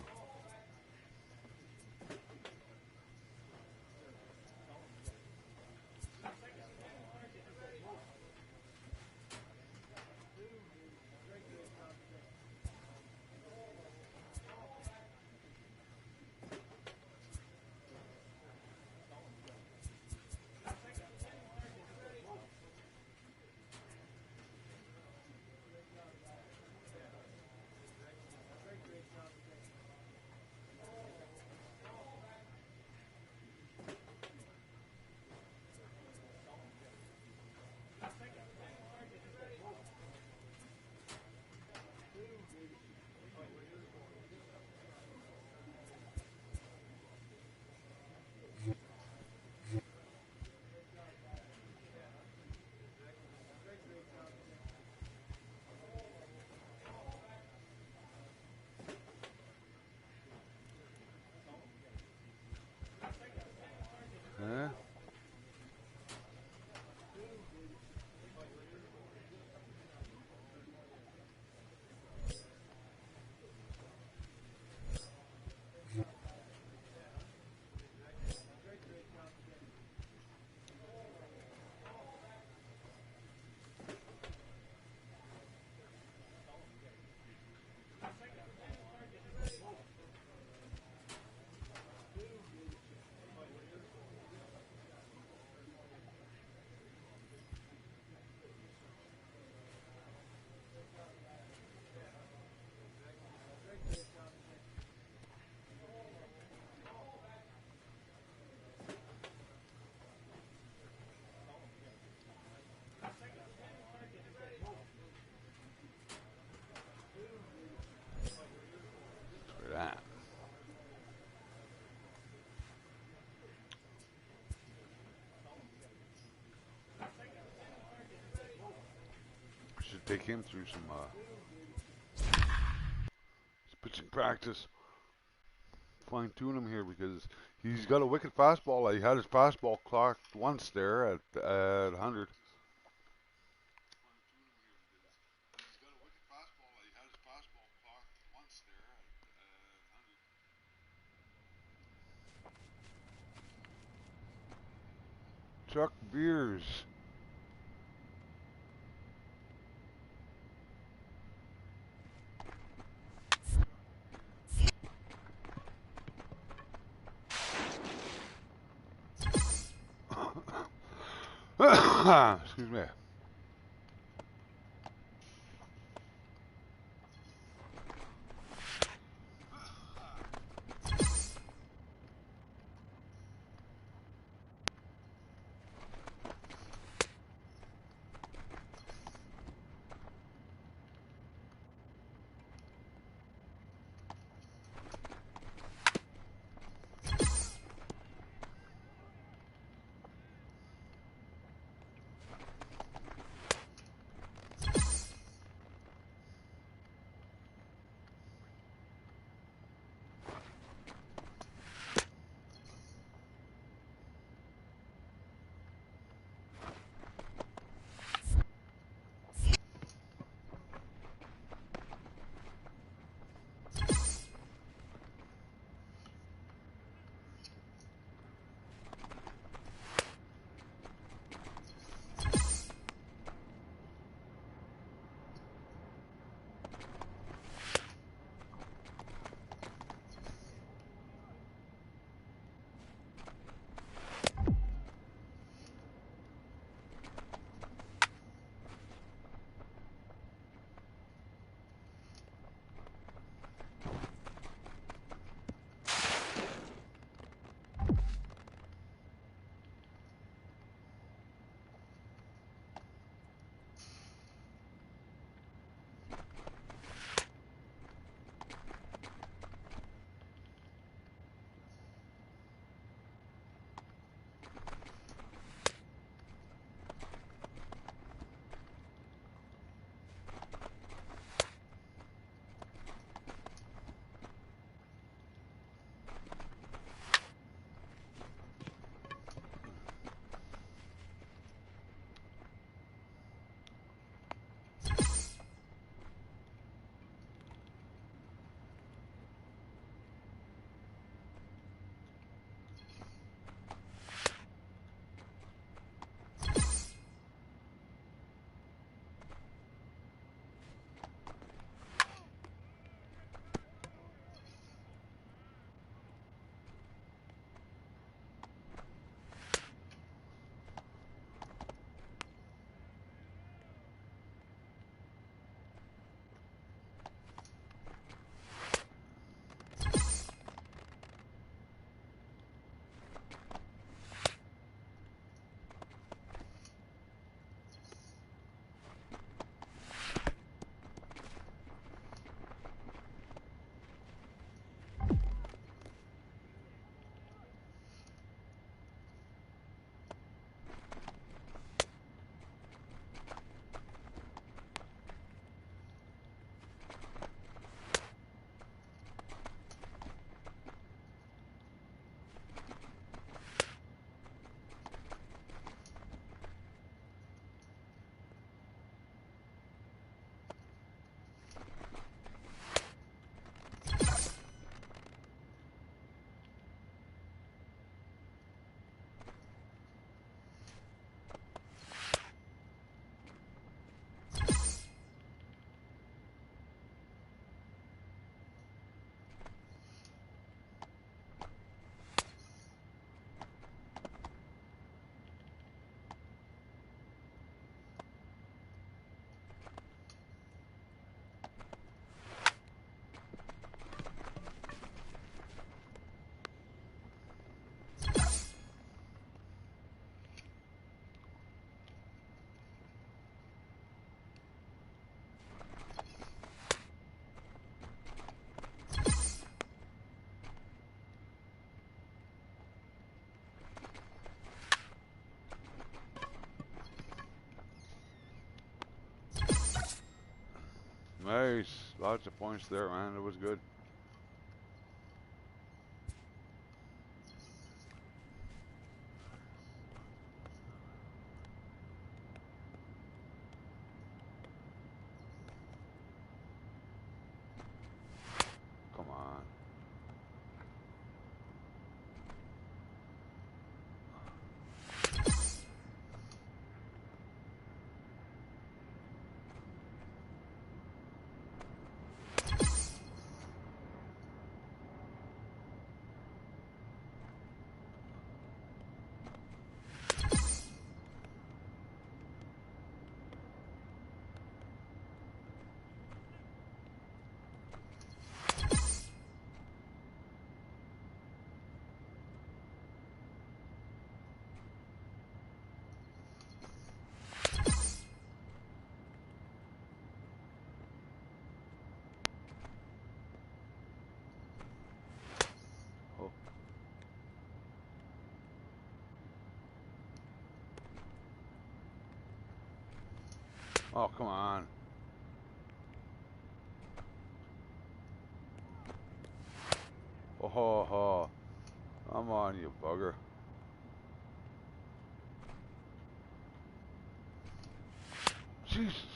take him through some pitching practice. Fine tune him here because he's got a wicked fastball. He had his fastball clocked once there at 100. Chuck Beers. Excuse me. Lots of points there, man. It was good. Come on. Oh, come on. Oh, ho, ho. Come on, you bugger. Jesus.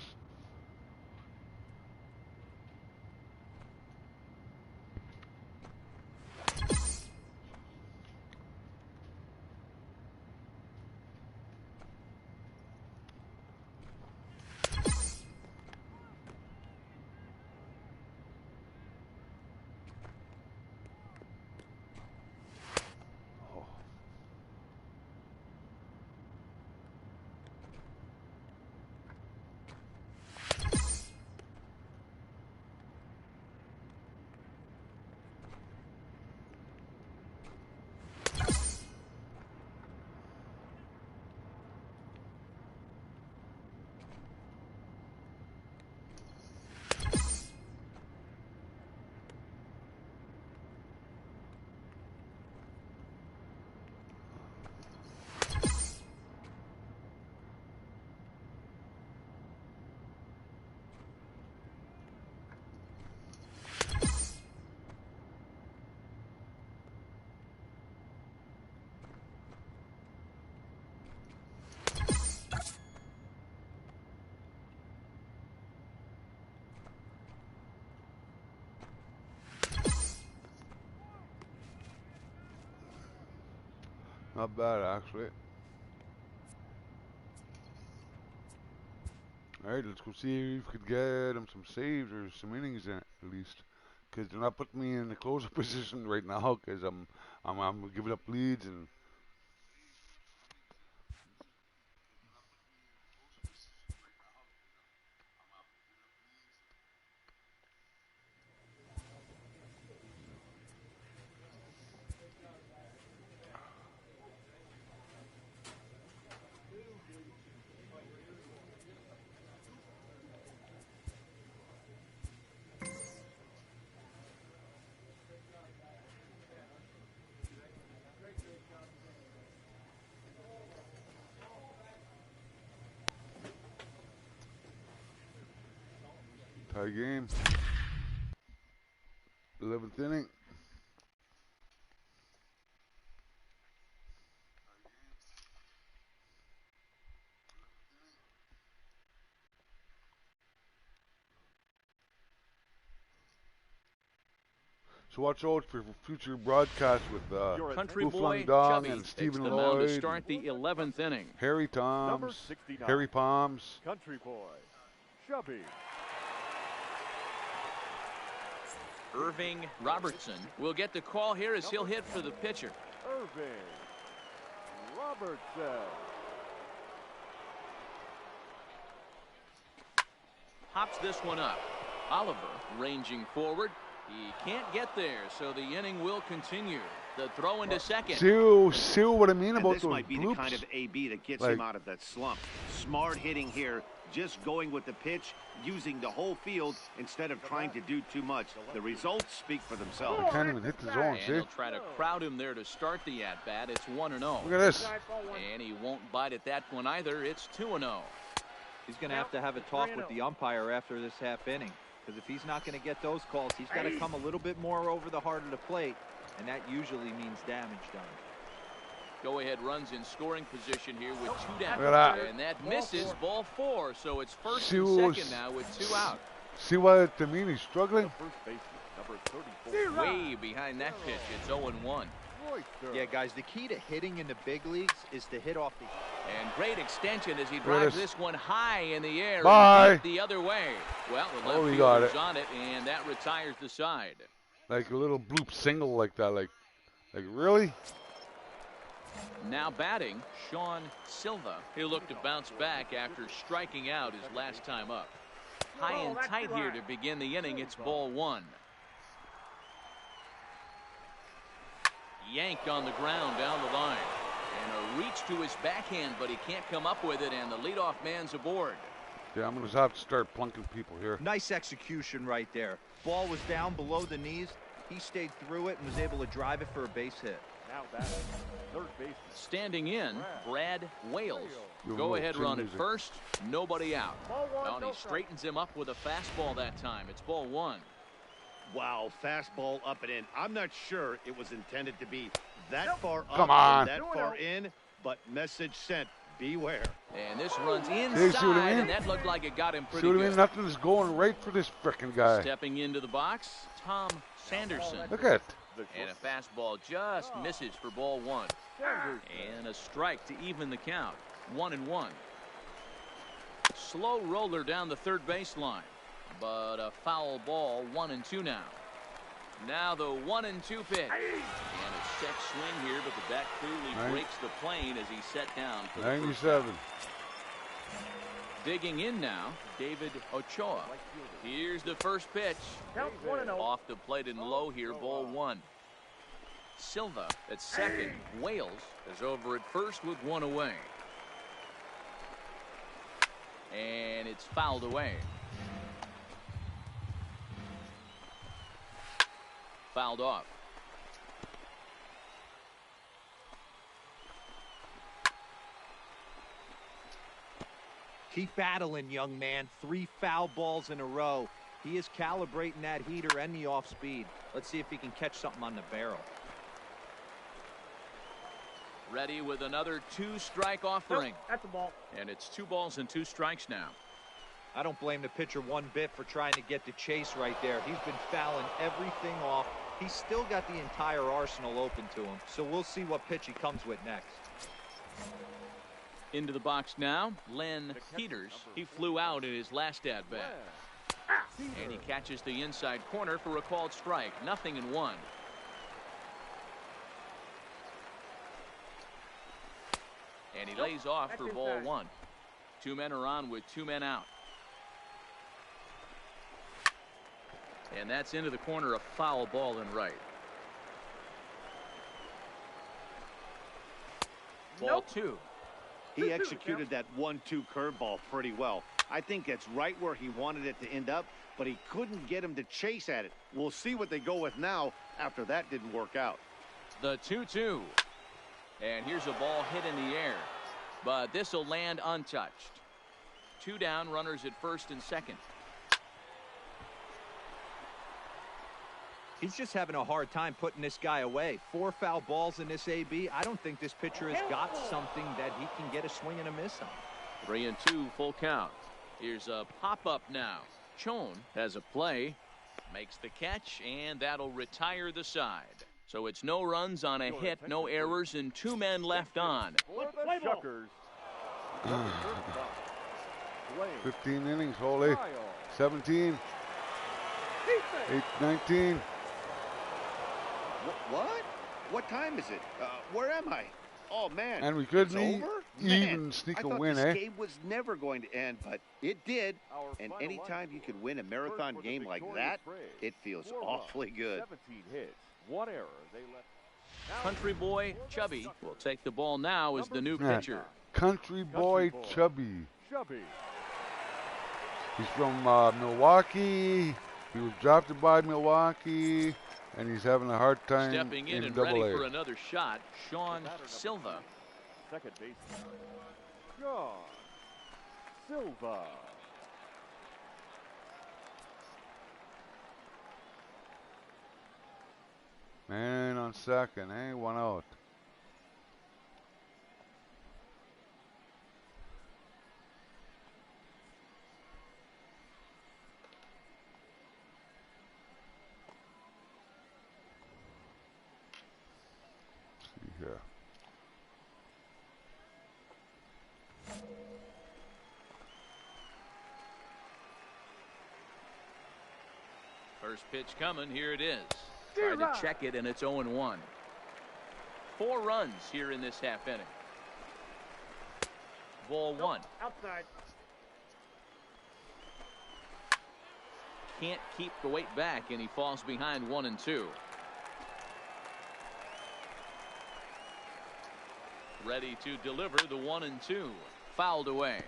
Not bad, actually. Alright, let's go see if we could get him some saves or some innings in it, at least. Because they're not putting me in the closer position right now, because I'm giving up leads and... Tie game. 11th inning. So watch out for future broadcasts with Country Wolf boy Dong Chubby and takes Stephen the mound to Lloyd, start the 11th inning. Harry Number Toms, 69. Harry Palms. Country boy, Chubby. Irving Robertson will get the call here as he'll hit for the pitcher. Irving Robertson. Hops this one up. Oliver ranging forward. He can't get there, so the inning will continue. The throw into second. See what I mean about this those might be bloops? the kind of AB that gets Like- him out of that slump. Smart hitting here, just going with the pitch, using the whole field instead of trying to do too much. The results speak for themselves. I can't even hit the zone, And see? he'll try to crowd him there to start the at-bat. It's 1-0. Look at this. And he won't bite at that one either. It's 2-0. He's going to have a talk with the umpire after this half inning. because if he's not going to get those calls, he's got to come a little bit more over the heart of the plate, and that usually means damage done. Go-ahead runs in scoring position here with 2 down. And that misses, ball 4. So it's first and second now with 2 out. See what I mean? He's struggling. First baseman, number 34. Way behind that pitch. It's 0-1. Yeah, guys, the key to hitting in the big leagues is to hit off the... And great extension as he drives this one high in the air. Bye. And the other way. Well, the left fielder's on it, and that retires the side. Like a little bloop single like that. Like really? Now batting, Sean Silva. He'll look to bounce back after striking out his last time up. High and tight here to begin the inning. It's ball 1. Yanked on the ground down the line. And a reach to his backhand, but he can't come up with it, and the leadoff man's aboard. Yeah, I'm going to have to start plunking people here. Nice execution right there. Ball was down below the knees. He stayed through it and was able to drive it for a base hit. Now batting, third baseman. Standing in, Brad Wales. Go-ahead run at first, nobody out. Well, he straightens him up with a fastball that time. It's ball 1. Wow, fastball up and in. I'm not sure it was intended to be that far up Come on. and that far in, but message sent. Beware. And this runs inside, and that looked like it got him pretty good. Nothing's going right for this frickin' guy. Stepping into the box, Tom Sanderson. Look at it. And a fastball just misses for ball 1. And a strike to even the count. 1-1. Slow roller down the third baseline. But a foul ball, 1-2 now. Now the 1-2 pitch. And a set swing here, but the bat clearly breaks the plane as he's set down for 97. Digging in now, David Ochoa. Here's the first pitch. Off the plate and low here, ball 1. Silva at second. Wales is over at first with 1 away. And it's fouled away. Fouled off. Keep battling, young man. 3 foul balls in a row. He is calibrating that heater and the off speed. Let's see if he can catch something on the barrel. Ready with another 2-strike offering. That's a ball. And it's 2 balls and 2 strikes now. I don't blame the pitcher one bit for trying to get the chase right there. He's been fouling everything off. He's still got the entire arsenal open to him. So we'll see what pitch he comes with next. Into the box now, Len Peters. He flew out in his last at-bat. And he catches the inside corner for a called strike. 0-1. And he lays off for ball 1. 2 men are on with 2 men out. And that's into the corner, a foul ball in right. Ball 2. He executed that 1-2 curveball pretty well. I think it's right where he wanted it to end up, but he couldn't get him to chase at it. We'll see what they go with now after that didn't work out. The 2-2. And here's a ball hit in the air. But this will land untouched. 2 down, runners at first and second. He's just having a hard time putting this guy away. 4 foul balls in this AB. I don't think this pitcher has got something that he can get a swing and a miss on. 3-2, full count. Here's a pop-up now. Chon has a play, makes the catch, and that'll retire the side. So it's no runs on a hit, no errors, and 2 men left on. 15 innings, holy. 17. 19. What? What time is it? Where am I? Oh, man. And we couldn't even sneak a win, this eh? game was never going to end, but it did. And anytime you can win a marathon game like that, it feels awfully good. 17 hits, 1 error. They left. Country boy Chubby will take the ball now as the new pitcher. Country boy Chubby. He's from Milwaukee. He was drafted by Milwaukee, and he's having a hard time Stepping in and Double ready A. for another shot, Sean Silva. Second baseman, Sean Silva. Man on second, eh? 1 out. See here. First pitch coming. Here it is. Try to check it, and it's 0-1. 4 runs here in this half inning. Ball 1. Outside. Can't keep the weight back, and he falls behind 1-2. Ready to deliver the 1-2. Fouled away.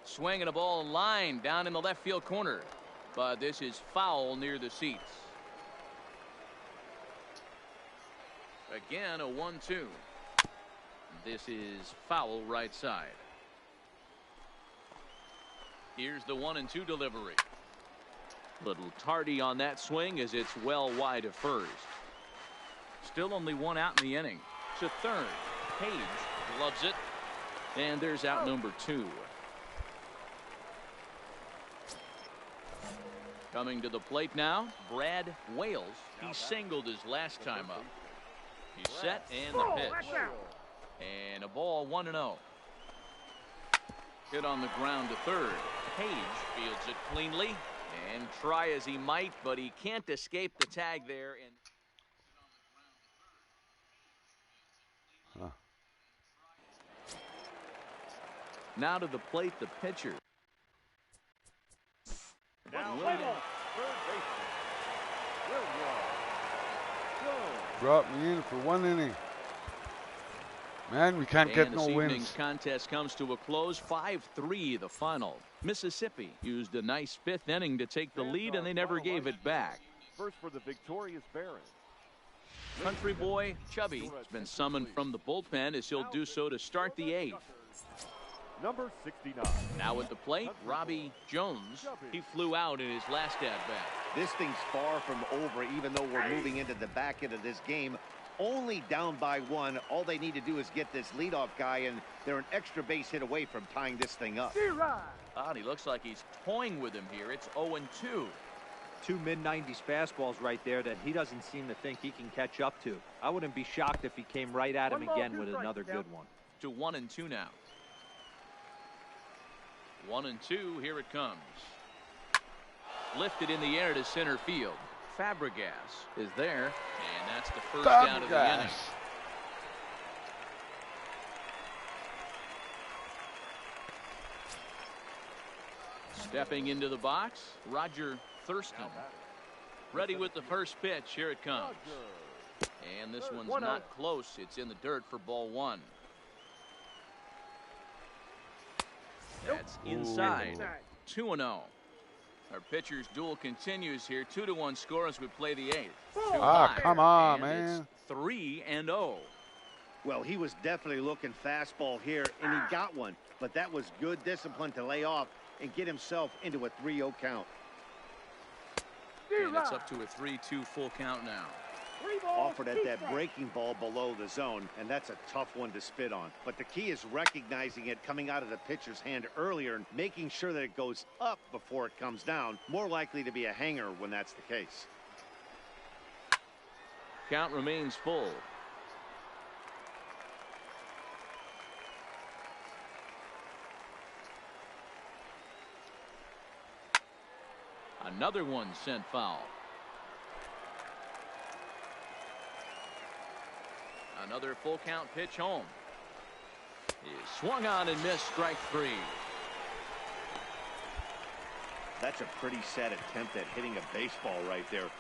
Swinging a ball line down in the left field corner, but this is foul near the seats. Again, a 1-2. This is foul right side. Here's the 1-2 delivery. Little tardy on that swing as it's well wide of first. Still only 1 out in the inning. To third. Page loves it. And there's out number 2. Coming to the plate now, Brad Wales. He singled his last time up. He's set and the pitch. And a ball 1-0. Hit on the ground to third. Page fields it cleanly. And try as he might, but he can't escape the tag there. And now to the plate, the pitcher. Now, third baseman. Brought me in for 1 inning. Man, we can't get no wins. This evening's wins. contest comes to a close. 5-3 the final. Mississippi used a nice 5th inning to take the lead, and they never gave it back. First for the victorious Darren. Country boy Chubby has been summoned from the bullpen as he'll do so to start the 8th. Number 69. Now at the plate, Robbie Jones. He flew out in his last at-bat. This thing's far from over, even though we're moving into the back end of this game. Only down by 1. All they need to do is get this leadoff guy, and they're an extra base hit away from tying this thing up. And he looks like he's toying with him here. It's 0-2. 2 mid-90s fastballs right there that he doesn't seem to think he can catch up to. I wouldn't be shocked if he came right at him again with another good one. To 1-2 now. 1-2, here it comes. Lifted in the air to center field. Fabregas is there, and that's the first down of the inning. Stepping into the box, Roger Thurston. Ready with the first pitch. Here it comes. And this one's not close. It's in the dirt for ball 1. That's inside. 2-0. Our pitcher's duel continues here. 2-1 score as we play the 8th. Come on, and man. It's 3-0. Well, he was definitely looking fastball here, and he got one. But that was good discipline to lay off and get himself into a 3-0 count. And it's up to a 3-2 full count now. Offered at that breaking ball below the zone, and that's a tough one to spit on. But the key is recognizing it coming out of the pitcher's hand earlier and making sure that it goes up before it comes down. More likely to be a hanger when that's the case. Count remains full. Another one sent foul. Another full count pitch home. Is swung on and missed, strike 3. That's a pretty sad attempt at hitting a baseball right there.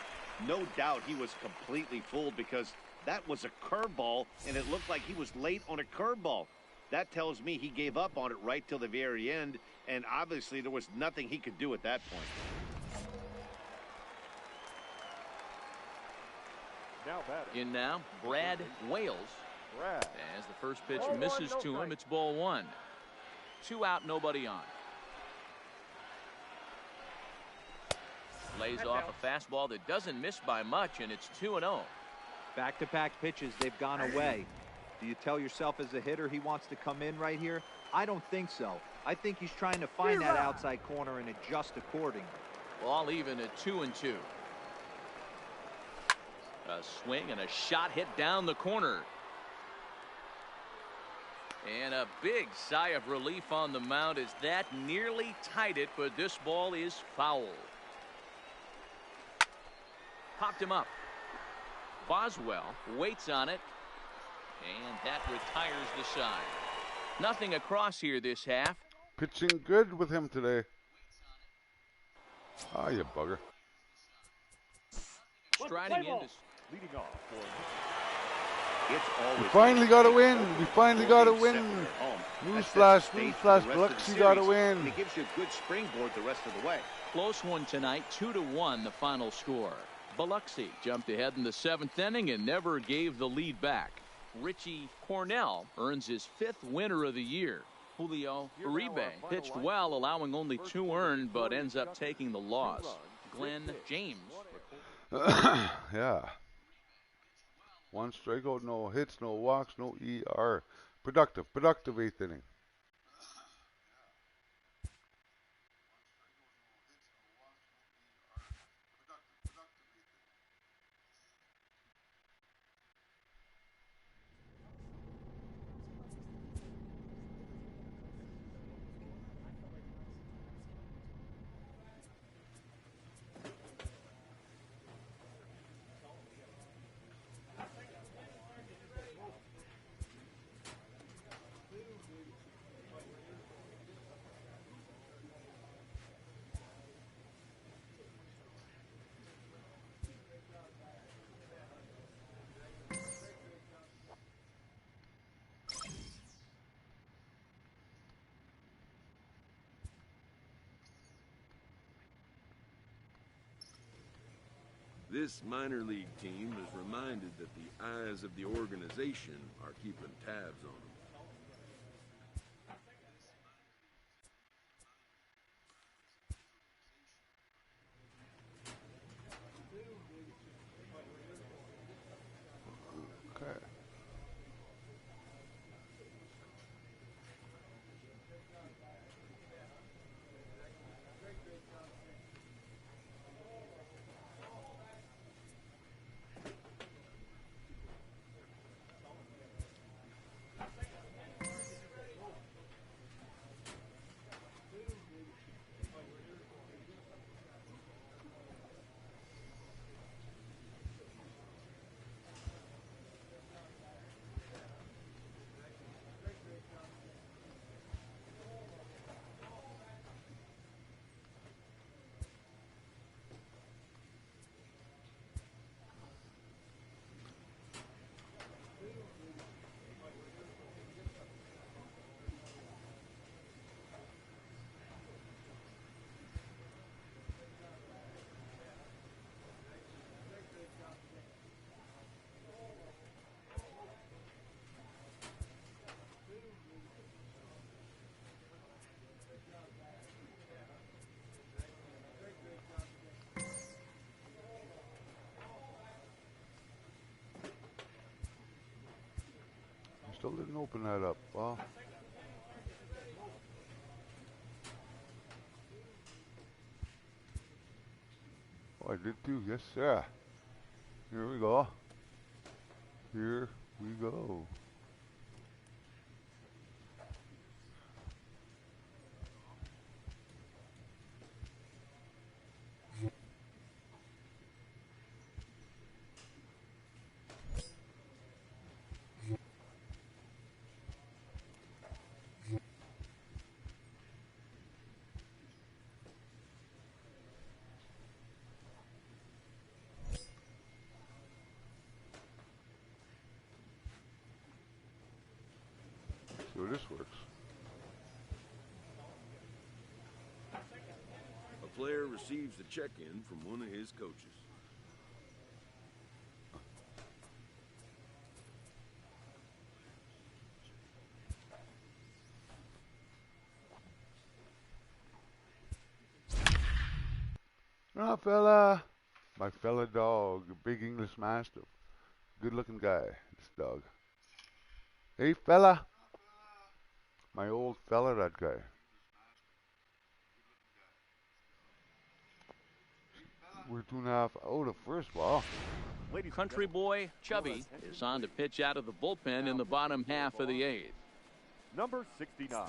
No doubt he was completely fooled because that was a curveball, and it looked like he was late on a curveball. That tells me he gave up on it right till the very end, and obviously there was nothing he could do at that point. In now, Brad Wales. As the first pitch misses to him, it's ball 1. 2 out, nobody on. Lays off a fastball that doesn't miss by much, and it's 2-0. Back-to-back pitches, they've gone away. Do you tell yourself as a hitter he wants to come in right here? I don't think so. I think he's trying to find that outside corner and adjust accordingly. Well, I'll even at 2-2. A swing and a shot hit down the corner. And a big sigh of relief on the mound as that nearly tied it, but this ball is foul. Popped him up. Boswell waits on it, and that retires the side. Nothing across here this half. Pitching good with him today. Ah, you bugger. Striding in. Leading off for It's always We finally got a win. We finally got a win. Newsflash, newsflash. Biloxi got a win. And it gives you a good springboard the rest of the way. Close one tonight, 2-1 the final score. Biloxi jumped ahead in the 7th inning and never gave the lead back. Richie Cornell earns his 5th winner of the year. Julio Uribe pitched well, allowing only 2 earned, but ends up taking the loss. Glenn James. Yeah. 1 strikeout, no hits, no walks, no ER. Productive 8th inning. This minor league team is reminded that the eyes of the organization are keeping tabs on them. Okay. Still didn't open that up. Well, oh, I did too. Yes, sir. Here we go. Here we go. So this works. A player receives a check-in from one of his coaches. Oh, fella. My fella dog, a big English Mastiff. Good looking guy, this dog. Hey, fella. My old fella, that guy. We're 2.5 out of first ball. Country boy Chubby is on to pitch out of the bullpen in the bottom half of the 8th. Number 69.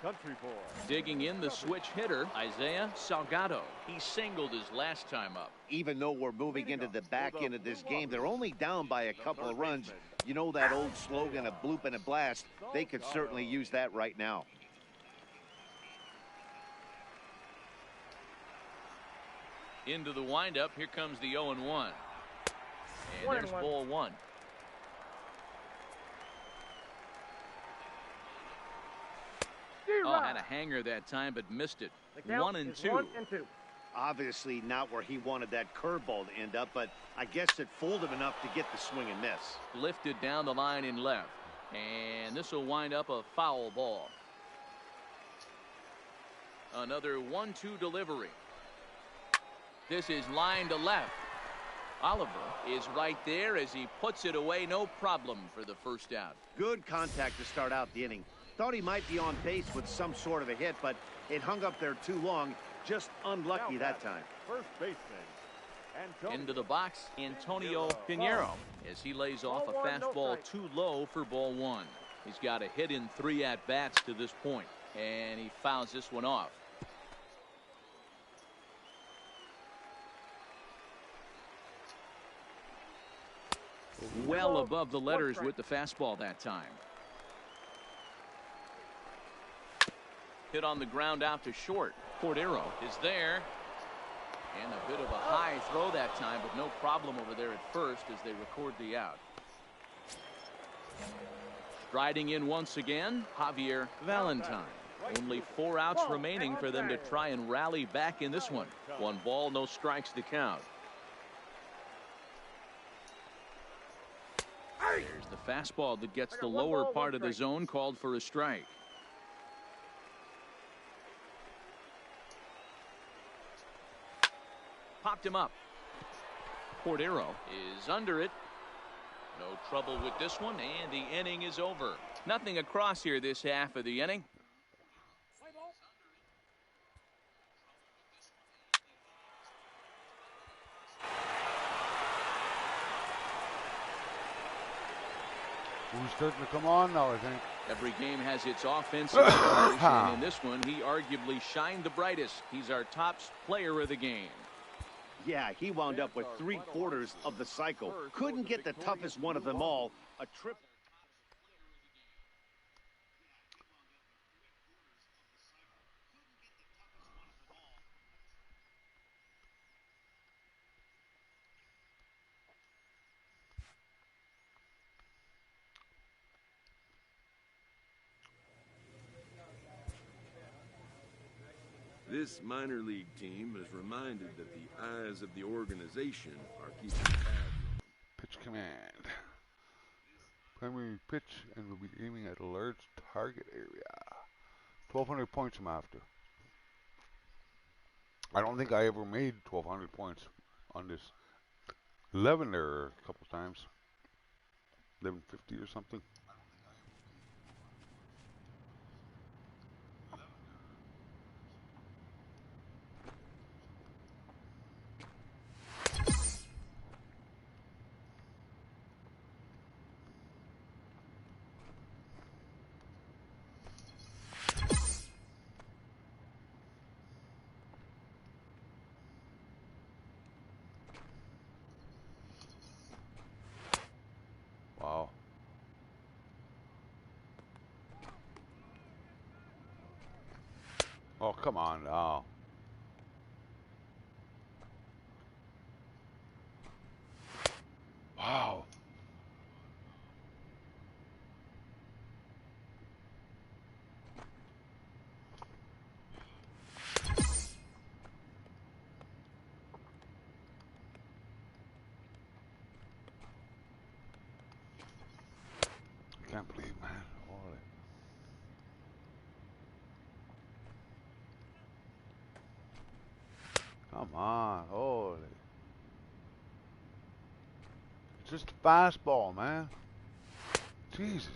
Country boy. Digging in the switch hitter, Isaiah Salgado. He singled his last time up. Even though we're moving into the back end of this game, they're only down by a couple of runs. You know that old slogan, a bloop and a blast? They could certainly use that right now. Into the windup, here comes the 0-1. And there's ball 1. Oh, had a hanger that time, but missed it. 1-2. Obviously not where he wanted that curveball to end up, but I guess it fooled him enough to get the swing and miss. Lifted down the line in left. And this will wind up a foul ball. Another 1-2 delivery. This is line to left. Oliver is right there as he puts it away. No problem for the first out. Good contact to start out the inning. Thought he might be on base with some sort of a hit, but it hung up there too long. Just unlucky that time. First baseman. Into the box, Antonio Pinheiro, as he lays off a fastball too low for ball 1. He's got a hit in 3 at-bats to this point, and he fouls this one off. Well above the letters with the fastball that time. Hit on the ground out to short. Cordero is there. And a bit of a high throw that time, but no problem over there at first as they record the out. Striding in once again, Javier Valentine. Only 4 outs remaining for them to try and rally back in this one. 1 ball, no strikes to count. There's the fastball that gets the lower part of the zone, called for a strike. Popped him up. Cordero is under it. No trouble with this one, and the inning is over. Nothing across here this half of the inning. Who's starting to come on now, I think. Every game has its offensive stars, and in this one, he arguably shined the brightest. He's our top player of the game. Yeah, he wound up with 3/4 of the cycle. Couldn't get the toughest one of them all. A trip. This minor league team is reminded that the eyes of the organization are keeping tabs on. Pitch command. Primary pitch, and we'll be aiming at a large target area. 1,200 points I'm after. I don't think I ever made 1,200 points on this. 11 there a couple times. 1150 or something. Wow. Oh, come on now. Wow. I can't believe, man. Holy. Come on. Just a fastball, man. Jesus.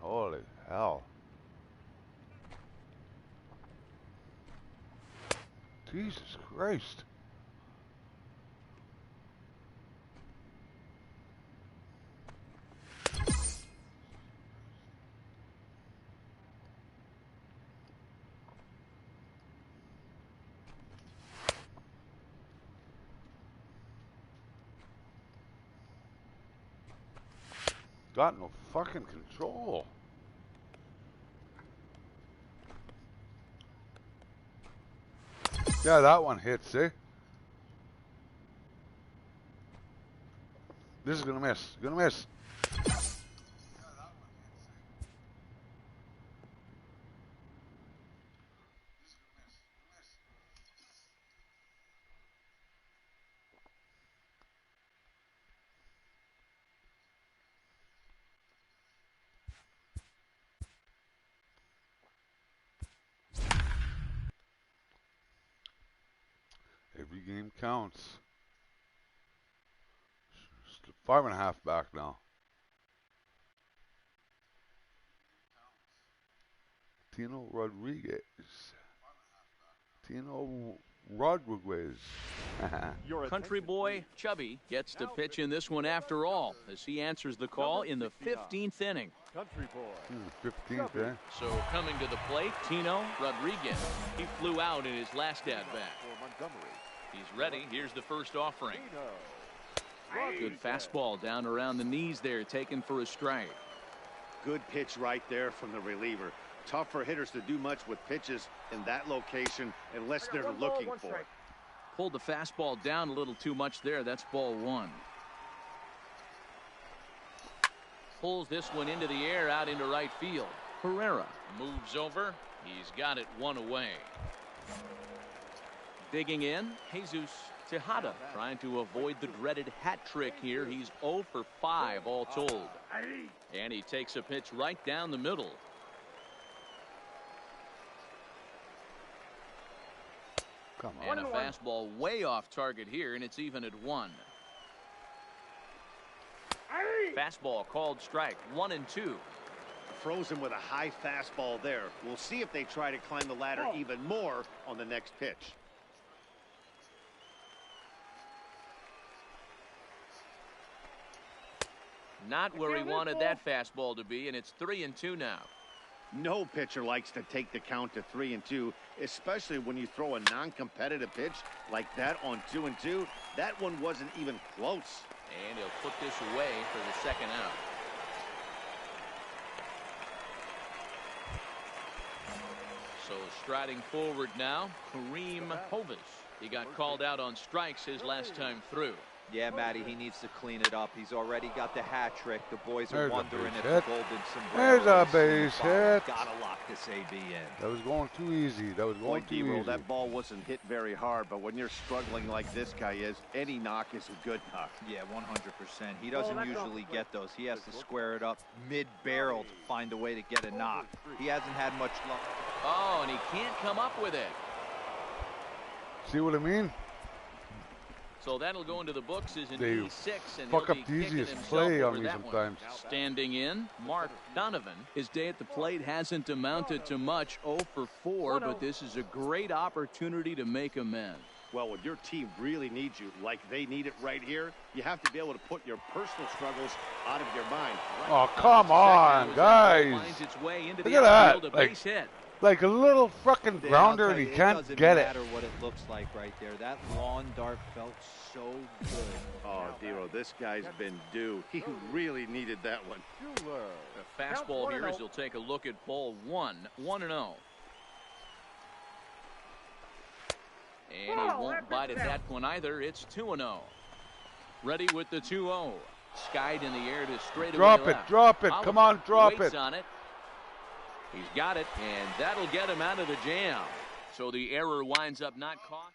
Holy hell. Jesus Christ. Got no fucking control. Yeah, that one hits, eh? This is gonna miss. Gonna miss. Every game counts. 5.5 back now. Tino Rodriguez. Country boy Chubby gets to pitch in this one after all, as he answers the call in the 15th inning. Country boy. 15th, eh? So coming to the plate, Tino Rodriguez. He flew out in his last at-bat. He's ready. Here's the first offering. Good fastball down around the knees there, taken for a strike. Good pitch right there from the reliever. Tough for hitters to do much with pitches in that location unless they're looking for it. Pulled the fastball down a little too much there. That's ball one. Pulls this one into the air out into right field. Herrera moves over. He's got it one away. Digging in, Jesus Tejada trying to avoid the dreaded hat trick here. He's 0 for 5 all told. And he takes a pitch right down the middle. Come on. And a fastball way off target here, and it's even at 1. Fastball called strike, 1-2. Frozen with a high fastball there. We'll see if they try to climb the ladder even more on the next pitch. Not where he wanted that fastball to be, and it's 3-2 now. No pitcher likes to take the count to 3-2, especially when you throw a non-competitive pitch like that on 2-2. That one wasn't even close. And he'll put this away for the second out. So striding forward now, Kareem Hovis. He got called out on strikes his last time through. Yeah, Matty, he needs to clean it up. He's already got the hat trick. The boys are There's wondering if the the golden sombrero. There's a base hit. Gotta lock this AB in. That was going too easy. That was going too easy. That ball wasn't hit very hard, but when you're struggling like this guy is, any knock is a good knock. Yeah, 100%. He doesn't usually get those. He has to square it up mid-barrel to find a way to get a knock. He hasn't had much luck. Oh, and he can't come up with it. See what I mean? So that'll go into the books as an They E6, and fuck he'll up be the kicking easiest himself play over on me that one. sometimes. Standing in, Mark Donovan. His day at the plate hasn't amounted to much, 0 for 4, but this is a great opportunity to make amends. Well, when your team really needs you, like they need it right here, you have to be able to put your personal struggles out of your mind. Oh, come on, guys. Finds its way into Look the at outfield, that. a Like, base hit. Like a little fucking grounder, and he can't get it. It doesn't matter what it looks like right there. That lawn dart felt so good. Oh, Dero, this guy's been due. He really needed that one. The fastball here as he'll take a look at ball 1, 1-0. And he won't bite at that one either. It's 2-0. Ready with the 2-0. Skied in the air to straightaway Drop it, left. drop it. Come on, drop waits it. on it. He's got it, and that'll get him out of the jam. So the error winds up not caught.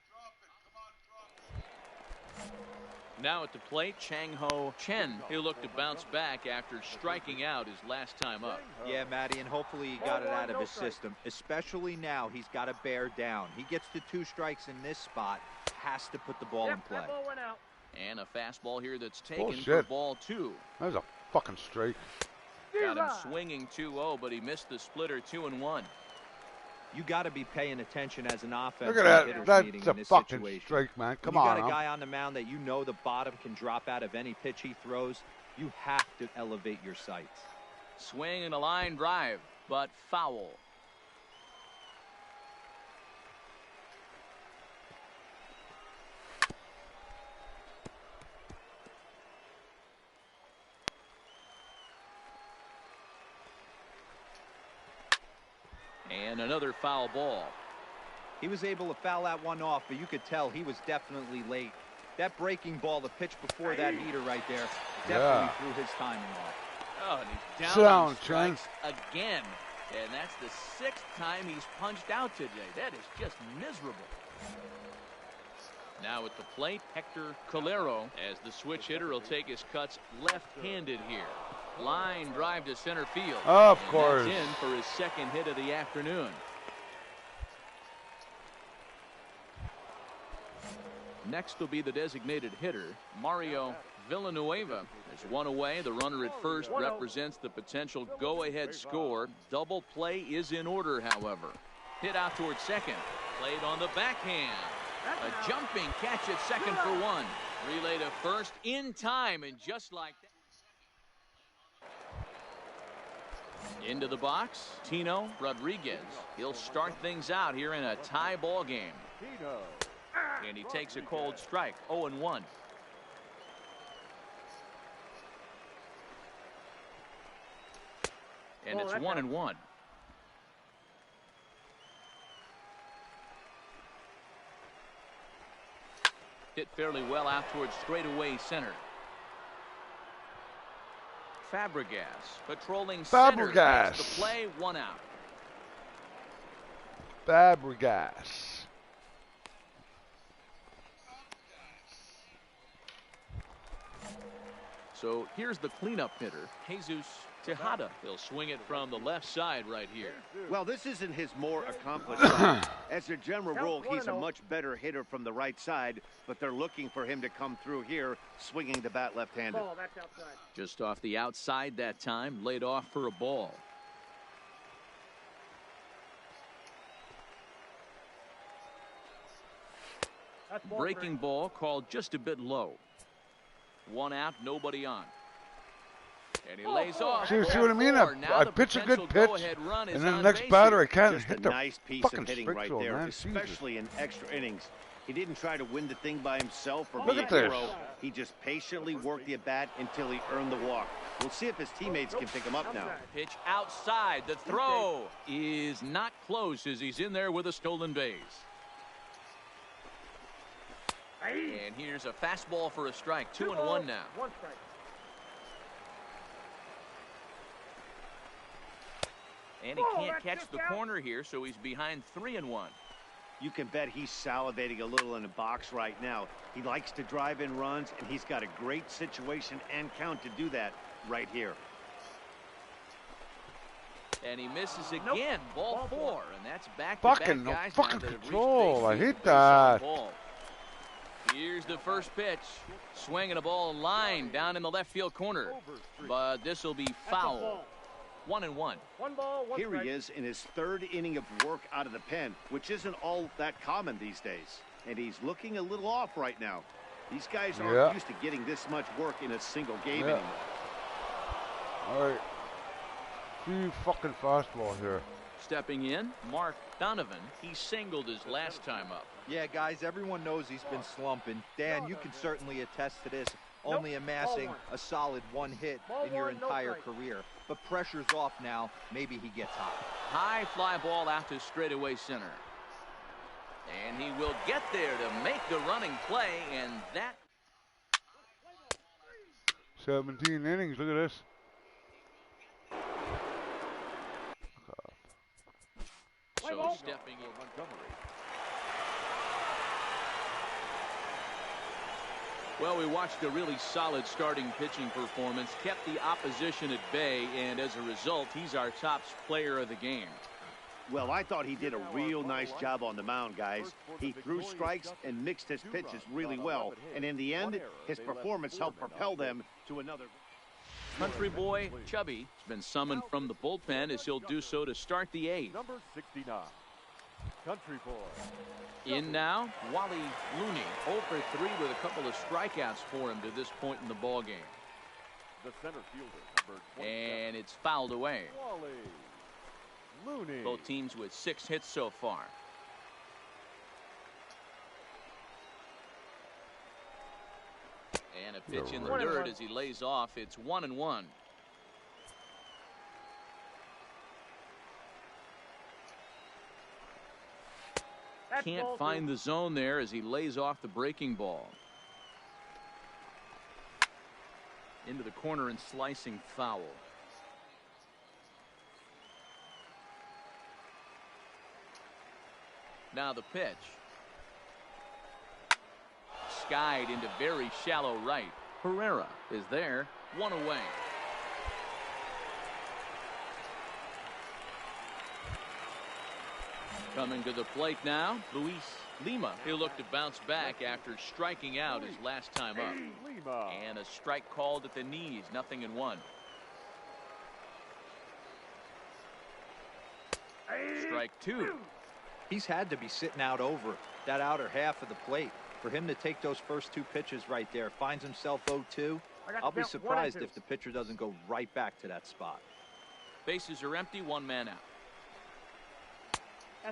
Now at the plate, Chang-Ho Chen. He'll look to bounce back after striking out his last time up. Yeah, Matty, and hopefully he got it out of his system. Especially now, he's got to bear down. He gets the 2 strikes in this spot, has to put the ball in play. And a fastball here that's taken for ball 2. That was a fucking strike. Got him swinging 2-0, but he missed the splitter 2-1. You got to be paying attention as an offense. Look at that. That's a fucking strike, man. Come on. You got a guy on the mound that you know the bottom can drop out of any pitch he throws. You have to elevate your sights. Swing and a line drive, but foul. And another foul ball. He was able to foul that one off, but you could tell he was definitely late. That breaking ball, the pitch before that heater right there, definitely threw his timing off. Oh, and he's down on strikes again. And that's the 6th time he's punched out today. That is just miserable. Now at the plate, Hector Calero, as the switch hitter, will take his cuts left-handed here. Line drive to center field. Of course. That's in for his 2nd hit of the afternoon. Next will be the designated hitter, Mario Villanueva. There's one away. The runner at first represents the potential go-ahead score. Double play is in order, however. Hit out towards second. Played on the backhand. A jumping catch at second for 1. Relay to first in time, and just like that. Into the box, Tino Rodriguez. He'll start things out here in a tie ball game. And he takes a cold strike, 0-1. And it's 1-1. Hit fairly well out towards straightaway center. Fabregas patrolling center. That's the play, 1 out. Fabregas. So here's the cleanup hitter, Jesus Tejada. He'll swing it from the left side right here. Well, this isn't his more accomplished side. As a general rule, he's a much better hitter from the right side, but they're looking for him to come through here, swinging the bat left-handed. Just off the outside that time, laid off for a ball. Breaking ball called just a bit low. 1 out, nobody on. And he lays off. See what I mean? I pitch a good pitch, and then the next batter I can't hit the nice piece of hitting right there, especially in extra innings. He didn't try to win the thing by himself or be a hero. He just patiently worked the at-bat until he earned the walk. We'll see if his teammates can pick him up now. Pitch outside. The throw is not close as he's in there with a stolen base. And here's a fastball for a strike. 2-1 now. And he can't catch the corner here, so he's behind 3-1. You can bet he's salivating a little in the box right now. He likes to drive in runs, and he's got a great situation and count to do that right here. And he misses again. Ball 4, and that's back-to-back guys fucking now that have control. I reached base hate that. Here's the first pitch. Swinging a ball line down in the left field corner. But this will be foul. 1-1. One ball, one Here strike. he is in his 3rd inning of work out of the pen, which isn't all that common these days. And he's looking a little off right now. These guys aren't used to getting this much work in a single game anymore. All right. 2 fucking fastball here. Stepping in, Mark Donovan. He singled his last time up. Yeah, guys, everyone knows he's been slumping. Dan, you can certainly attest to this, only amassing a solid 1 hit in your entire career. But pressure's off now. Maybe he gets hot. High fly ball out to straightaway center. And he will get there to make the running play, and that... 17 innings, look at this. So stepping in Montgomery. Well, we watched a really solid starting pitching performance, kept the opposition at bay, and as a result, he's our top player of the game. Well, I thought he did a real nice job on the mound, guys. He threw strikes and mixed his pitches really well, and in the end, his performance helped propel them to another. Country boy Chubby has been summoned from the bullpen as he'll do so to start the 8th. Number 69. Country boy. In now, Wally Looney, 0 for 3 with a couple of strikeouts for him to this point in the ball game. The center fielder, number 27. And it's fouled away. Wally Looney. Both teams with 6 hits so far. And a pitch in the dirt as he lays off. It's 1-1. Can't find the zone there as he lays off the breaking ball. Into the corner and slicing foul. Now the pitch. Skied into very shallow right. Herrera is there, 1 away. Coming to the plate now, Luis Lima. He'll look to bounce back after striking out his last time up. Lima. And a strike called at the knees, 0-1. Strike 2. He's had to be sitting out over that outer half of the plate. For him to take those first 2 pitches right there, finds himself 0-2. I'll be surprised if the pitcher doesn't go right back to that spot. Bases are empty, 1 man out.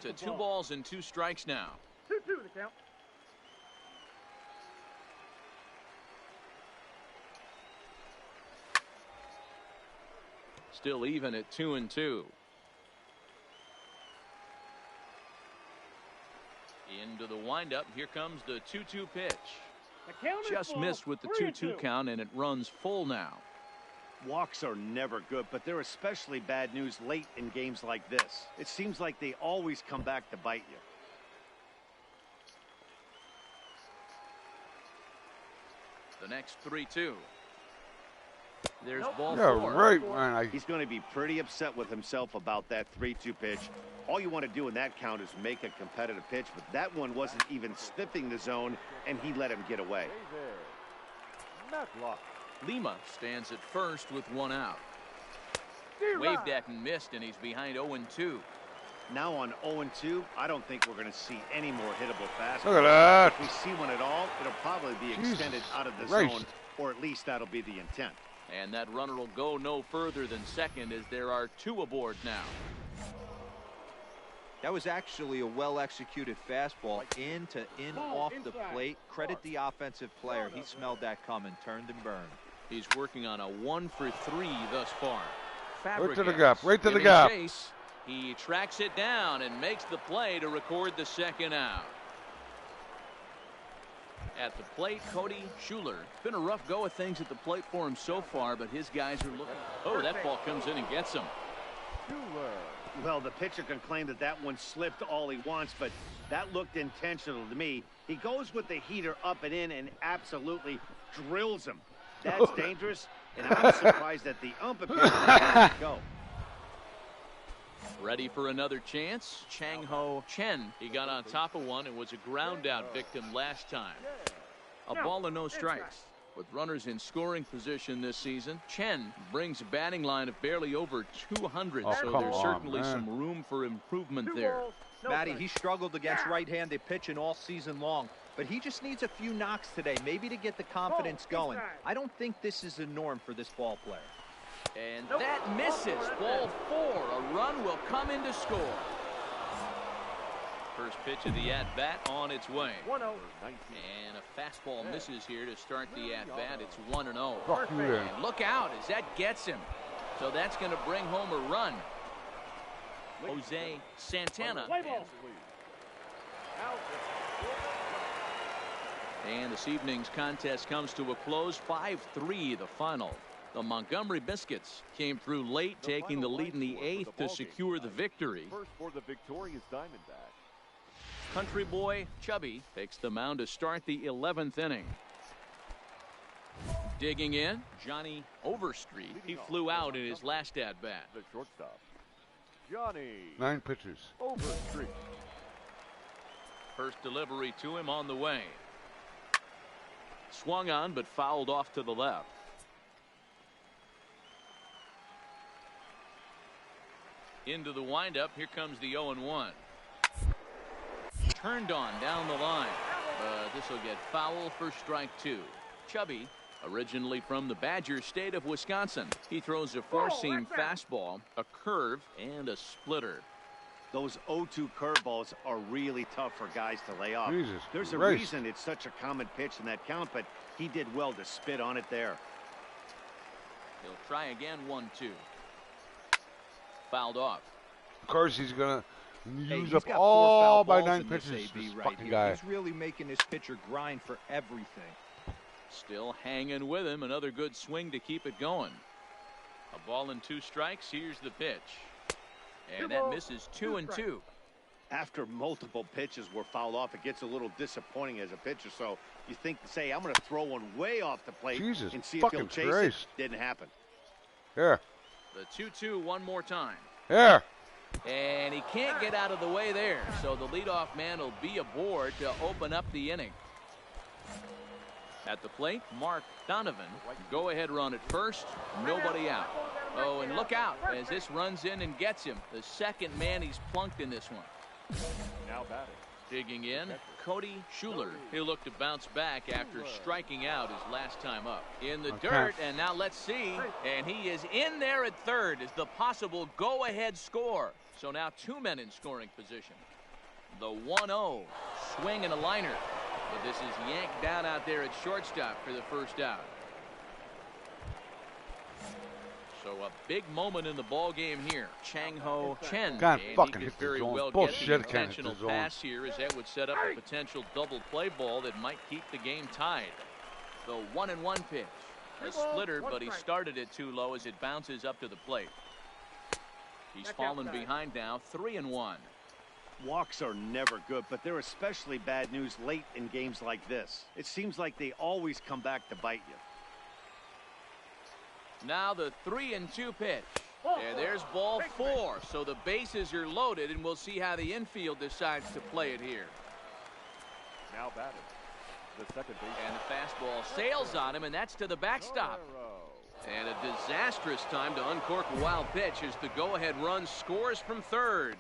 To 2 balls and 2 strikes now. 2-2 the count. Still even at 2-2. Into the windup. Here comes the 2-2 pitch. The count Just missed with the 2-2 count, and it runs full now. Walks are never good, but they're especially bad news late in games like this. It seems like they always come back to bite you. The next 3-2. There's ball Yeah, 4. right, man. He's going to be pretty upset with himself about that 3-2 pitch. All you want to do in that count is make a competitive pitch, but that one wasn't even sniffing the zone, and he let him get away. Matlock. Lima stands at first with 1 out. Waved at and missed, and he's behind 0-2. Now on 0-2, I don't think we're going to see any more hittable fastballs. Look at that. If we see one at all, it'll probably be extended out of the zone, or at least that'll be the intent. And that runner will go no further than second as there are 2 aboard now. That was actually a well-executed fastball in off the plate. Credit the offensive player. He smelled that coming, turned and burned. He's working on a 1 for 3 thus far. Right to the gap, right to the Giving gap. chase. He tracks it down and makes the play to record the 2nd out. At the plate, Cody Schuler. Been a rough go of things at the plate for him so far, but his guys are looking. Oh, that ball comes in and gets him. Well, the pitcher can claim that that one slipped all he wants, but that looked intentional to me. He goes with the heater up and in and absolutely drills him. That's dangerous, and I'm surprised that the ump appears to let it go. Ready for another chance? Chang Ho Chen. He got on top of one and was a ground out victim last time. A ball and no strikes. With runners in scoring position this season, Chen brings a batting line of barely over 200, so there's certainly some room for improvement there. Matty, he struggled against right-handed pitching all season long, but he just needs a few knocks today, maybe to get the confidence going. I don't think this is the norm for this ball player. And that misses. Ball 4. A run will come in to score. First pitch of the at-bat on its way. 1-0. And a fastball misses here to start the at-bat. It's 1-0. Fuck you there. And look out as that gets him. So that's going to bring home a run. Jose Santana. And this evening's contest comes to a close. 5-3 the final. The Montgomery Biscuits came through late, taking the lead in the 8th to secure the victory. First for the victorious Diamondbacks. Country boy Chubby takes the mound to start the 11th inning. Digging in, Johnny Overstreet. He flew out in his last at-bat. The shortstop, Johnny 9 pitches. Overstreet. First delivery to him on the way. Swung on but fouled off to the left. Into the windup. Here comes the 0-1. Turned on down the line. But this will get foul for strike 2. Chubby, originally from the Badger State of Wisconsin. He throws a four-seam fastball, a curve, and a splitter. Those 0-2 curveballs are really tough for guys to lay off. Jesus There's a Christ. reason it's such a common pitch in that count, but he did well to spit on it there. He'll try again. 1-2. Fouled off. Of course, he's gonna use he's up got 4 all foul by balls 9 in this pitches. AB This right fucking here. guy. He's really making this pitcher grind for everything. Still hanging with him. Another good swing to keep it going. A ball and 2 strikes. Here's the pitch. And that misses 2-2. After multiple pitches were fouled off, it gets a little disappointing as a pitcher. So you think, say, I'm going to throw one way off the plate Jesus and see if he'll fucking chase Christ. it. Didn't happen. Here. The 2-2 one more time. Here. And he can't get out of the way there. So the leadoff man will be aboard to open up the inning. At the plate, Mark Donovan. Go ahead run at first. Nobody out. Oh, and look out as this runs in and gets him. The second man he's plunked in this one. Now batting. Digging in, Cody Schuler. He'll look to bounce back after striking out his last time up. In the dirt, and now let's see. And he is in there at third as the possible go-ahead score. So now 2 men in scoring position. The 1-0 swing and a liner. But this is yanked down out there at shortstop for the first out. So a big moment in the ball game here. Chang-Ho Chen. Can't and fucking he hit could the very zone. well Bullshit, get the can't hit the intentional zone. pass here, as that would set up a potential double play ball that might keep the game tied. The 1-1 pitch. A splitter, but he started it too low as it bounces up to the plate. He's fallen behind now. 3-1. Walks are never good, but they're especially bad news late in games like this. It seems like they always come back to bite you. Now the 3-2 pitch. And there's ball 4. So the bases are loaded, and we'll see how the infield decides to play it here. Now batting. The second base. And the fastball sails on him, and that's to the backstop. And a disastrous time to uncork a wild pitch as the go-ahead run scores from third.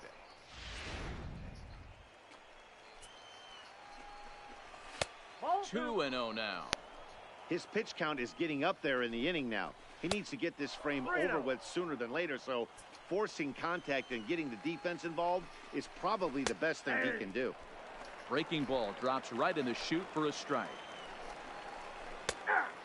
Ball 2-0 now. His pitch count is getting up there in the inning now. He needs to get this frame over with sooner than later, so forcing contact and getting the defense involved is probably the best thing he can do. Breaking ball drops right in the chute for a strike.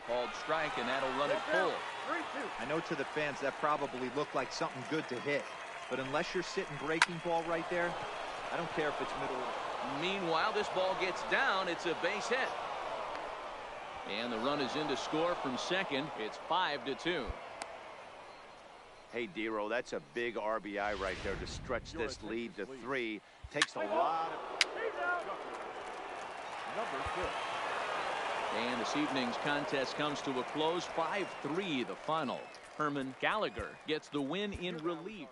Called strike, and that'll run it full. 3-2. I know to the fans that probably looked like something good to hit, but unless you're sitting breaking ball right there, I don't care if it's middle. Meanwhile, this ball gets down. It's a base hit. And the run is in to score from second. It's 5-2. Hey, Dero, that's a big RBI right there to stretch this lead to 3. Takes a lot of... Number 6. And this evening's contest comes to a close. 5-3 the final. Herman Gallagher gets the win in relief.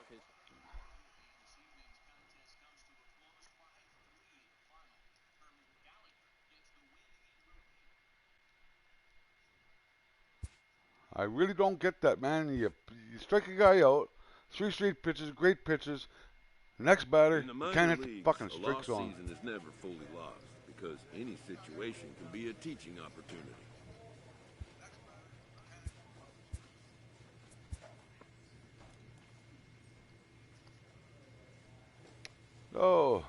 I really don't get that, man. You strike a guy out, 3 straight pitches, great pitches. Next batter, In the you minor can't hit the leagues, fucking a strike lost zone. season is never fully lost because any situation can be a teaching opportunity. Oh.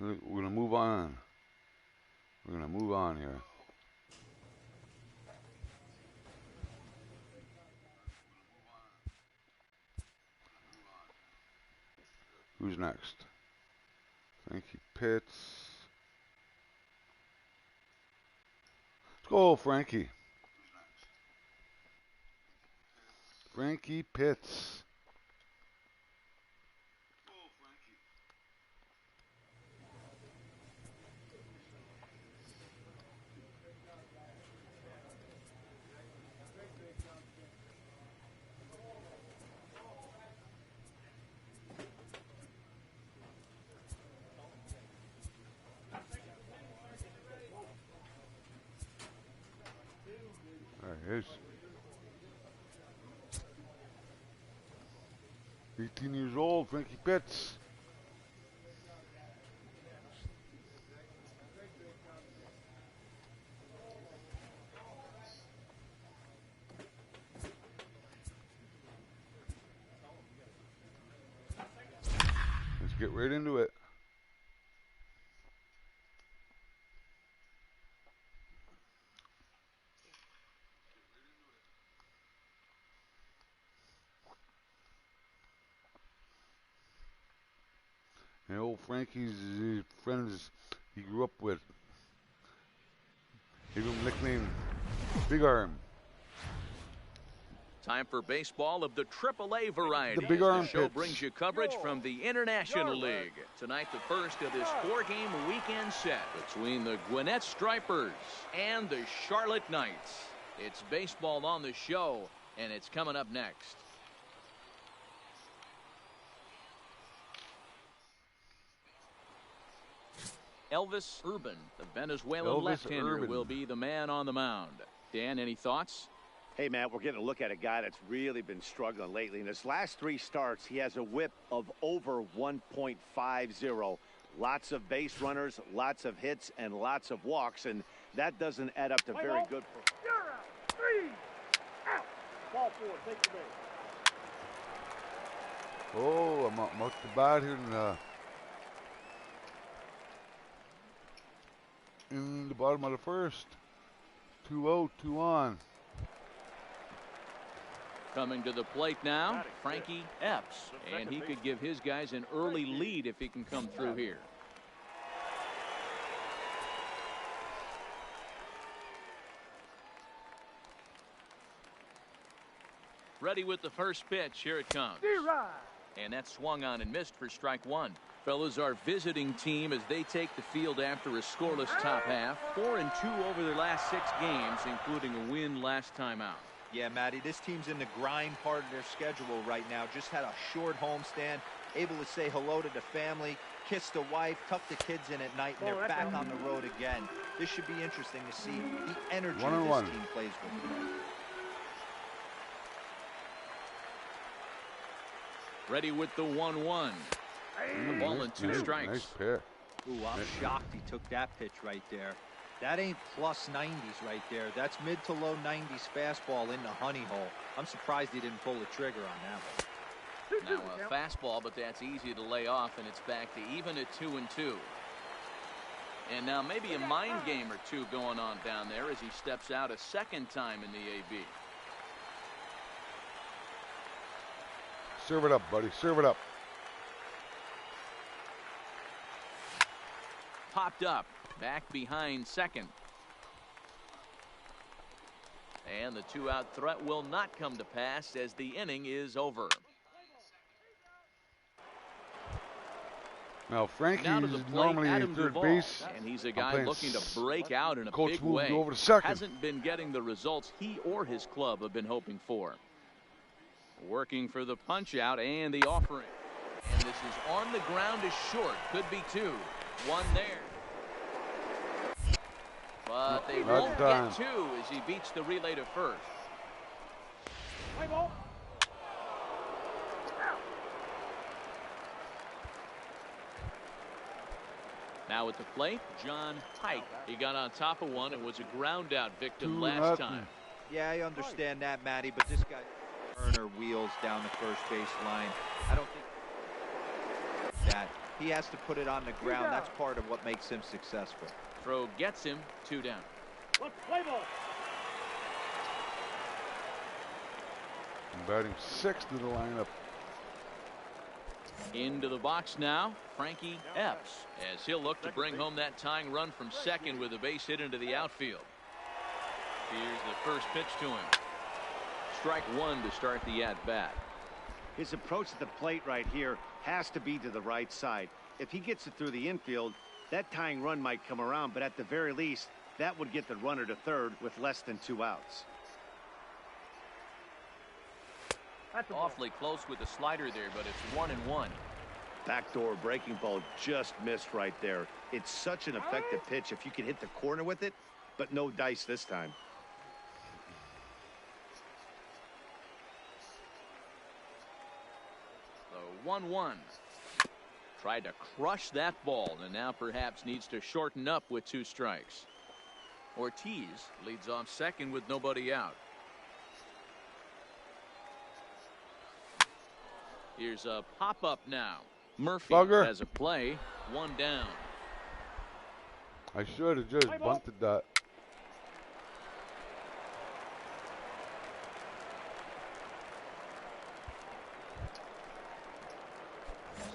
We're going to move on. We're going to move on here. Who's next? Frankie Pitts. Let's go, Frankie. Frankie Pitts. There he is. 18 years old, Frankie Pitts. Let's get right into it. And old Frankie's friends he grew up with. Gave him a nickname Big Arm. Time for baseball of the AAA variety. The Big Arm show Pitts. brings you coverage from the International League. Tonight, the first of this 4-game weekend set between the Gwinnett Stripers and the Charlotte Knights. It's baseball on the show, and it's coming up next. Elvis Urban, the Venezuelan left-hander, will be the man on the mound. Dan, any thoughts? Hey, Matt, we're getting a look at a guy that's really been struggling lately. In his last 3 starts, he has a whip of over 1.50. Lots of base runners, lots of hits, and lots of walks, and that doesn't add up to very good. You're out. 3 out. Ball 4. Take the base. Oh, I'm up the bat here in the bottom of the first. 2 out, 2 on. Coming to the plate now, Frankie Epps, and he could give his guys an early lead if he can come through here. Ready with the first pitch. Here it comes. And that swung on and missed for strike 1. Fellas, our visiting team as they take the field after a scoreless top half. 4-2 over their last 6 games, including a win last time out. Yeah, Matty, this team's in the grind part of their schedule right now. Just had a short homestand, able to say hello to the family, kiss the wife, tuck the kids in at night, and they're back on the road again. This should be interesting to see the energy this team plays with today. Ready with the 1-1. The ball and 2 strikes. Nice pair. Ooh, I'm shocked he took that pitch right there. That ain't plus 90s right there. That's mid to low 90s fastball in the honey hole. I'm surprised he didn't pull the trigger on that one. Now a fastball, but that's easy to lay off, and it's back to even at 2-2. And now maybe a mind game or two going on down there as he steps out a second time in the AB. Serve it up, buddy. Serve it up. Popped up. Back behind second. And the 2-out threat will not come to pass as the inning is over. Now Frankie Now to is the plate, normally Adam in third Duvall, base. and he's a guy looking to break out in a Coach big moved way. over to second. Hasn't been getting the results he or his club have been hoping for. Working for the punch out and the offering. And this is on the ground is short. Could be 2. 1 there. But they won't get 2 as he beats the relay to first. Now at the plate, John Pike. He got on top of one and was a ground out victim last time. Yeah, I understand that, Matty, but this guy. Turner wheels down the first base line. I don't think that he has to put it on the ground. That's part of what makes him successful. Throw gets him 2 down. Let's play ball. Batting 6th to the lineup. Into the box now, Frankie Epps, as he'll look to bring home that tying run from second with a base hit into the outfield. Here's the first pitch to him. Strike 1 to start the at-bat. His approach to the plate right here has to be to the right side. If he gets it through the infield, that tying run might come around, but at the very least, that would get the runner to third with less than 2 outs. Awfully close with the slider there, but it's 1-1. Backdoor breaking ball just missed right there. It's such an effective pitch if you can hit the corner with it, but no dice this time. The 1-1. Tried to crush that ball, and now perhaps needs to shorten up with 2 strikes. Ortiz leads off second with nobody out. Here's a pop-up now. Murphy has a play. 1 down. I should have just bunted that.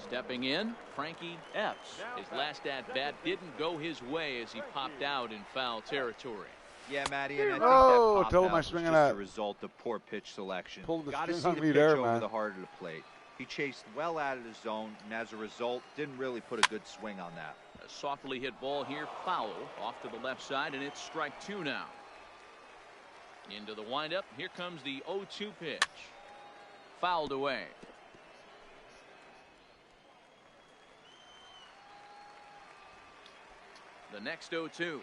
Stepping in, Frankie Epps. His last at-bat didn't go his way as he popped out in foul territory. Yeah, Matty, and I think oh, that pop tell out my was swing just on a that. result of poor pitch selection. Pulled the Got to string see on the me pitch there, over man. the heart of the plate. He chased well out of the zone, and as a result, didn't really put a good swing on that. A softly hit ball here, foul, off to the left side, and it's strike 2 now. Into the windup, here comes the 0-2 pitch. Fouled away. The next 0-2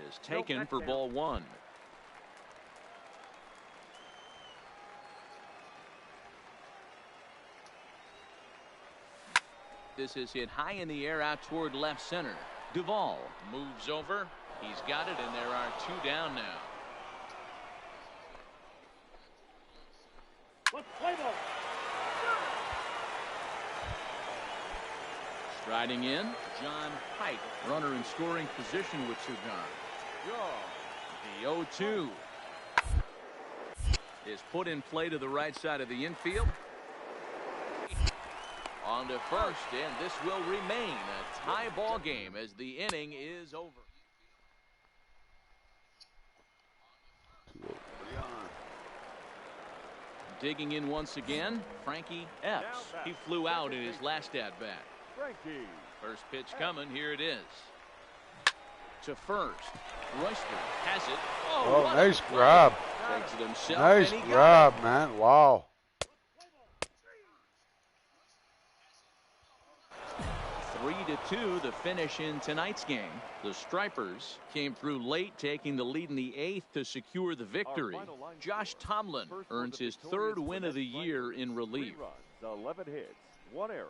is taken for ball 1. This is hit high in the air out toward left center. Duvall moves over. He's got it, and there are 2 down now. Let's play ball. Striding in, John Pike, runner in scoring position with 2 gone. The 0-2 is put in play to the right side of the infield. On to first, and this will remain a tie ball game as the inning is over. Digging in once again, Frankie Epps. He flew out in his last at-bat. First pitch coming, here it is. To first, Royster has it. Oh, nice grab. Takes it himself. Nice grab, man. Wow. 3-2 the finish in tonight's game. The Stripers came through late, taking the lead in the 8th to secure the victory. Josh Tomlin earns his 3rd win of the year in relief. 3 runs, 11 hits, 1 error,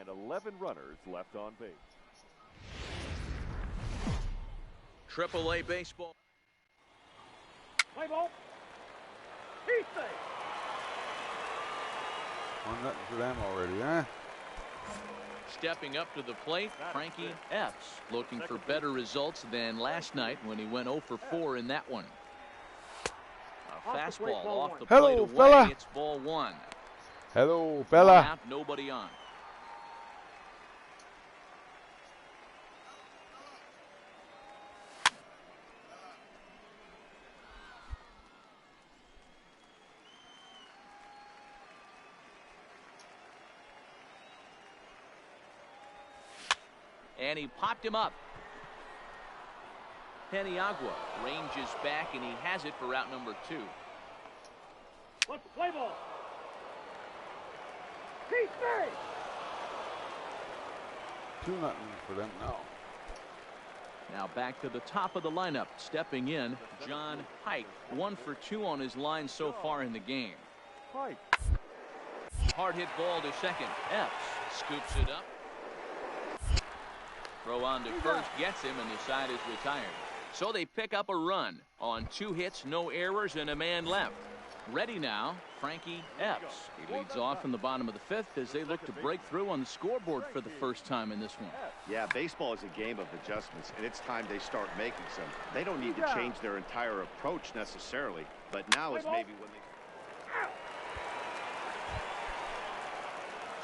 and 11 runners left on base. Triple-A baseball. Play ball. He's safe. 1-0 for them already, huh? Stepping up to the plate, Frankie Epps, looking for better results than last night when he went 0 for 4 in that one. A fastball off the plate away. Fella. It's ball 1. Hello, fella. Out, nobody on. And he popped him up. Peniagua ranges back, and he has it for out number 2. Let's play ball. He's safe. 2-0 for them now. Now back to the top of the lineup. Stepping in, John Pike. 1 for 2 on his line so far in the game. Hard hit ball to second. Epps scoops it up. Throw on to first, gets him, and the side is retired. So they pick up a run on 2 hits, no errors, and a man left. Ready now, Frankie Epps. He leads off in the bottom of the fifth as they look to break through on the scoreboard for the first time in this one. Yeah, baseball is a game of adjustments, and it's time they start making some. They don't need to change their entire approach necessarily, but now is maybe when they...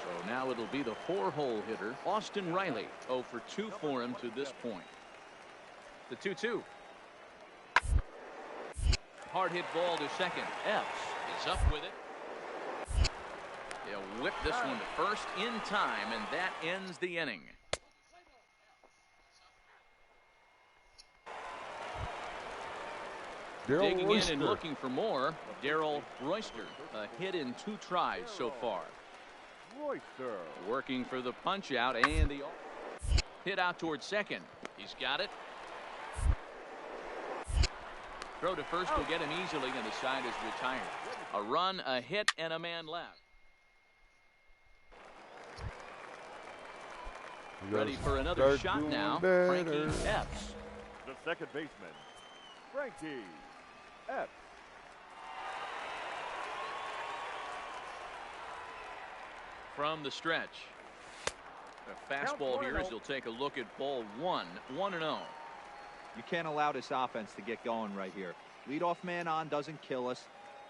So now it'll be the 4-hole hitter, Austin Riley. 0 for 2 for him to this point. The 2-2. Hard hit ball to second. Epps is up with it. He'll whip this one to first in time, and that ends the inning. Digging in and looking for more, Darren Royster. A hit in 2 tries so far. Royster. Working for the punch out, and the hit out towards second. He's got it. Throw to first will get him easily, and the side is retired. A run, a hit, and a man left. Ready for another shot now. Frankie Epps. The second baseman, Frankie Epps. From the stretch. A fastball here as he'll take a look at ball 1. 1-0. You can't allow this offense to get going right here. Leadoff man on doesn't kill us.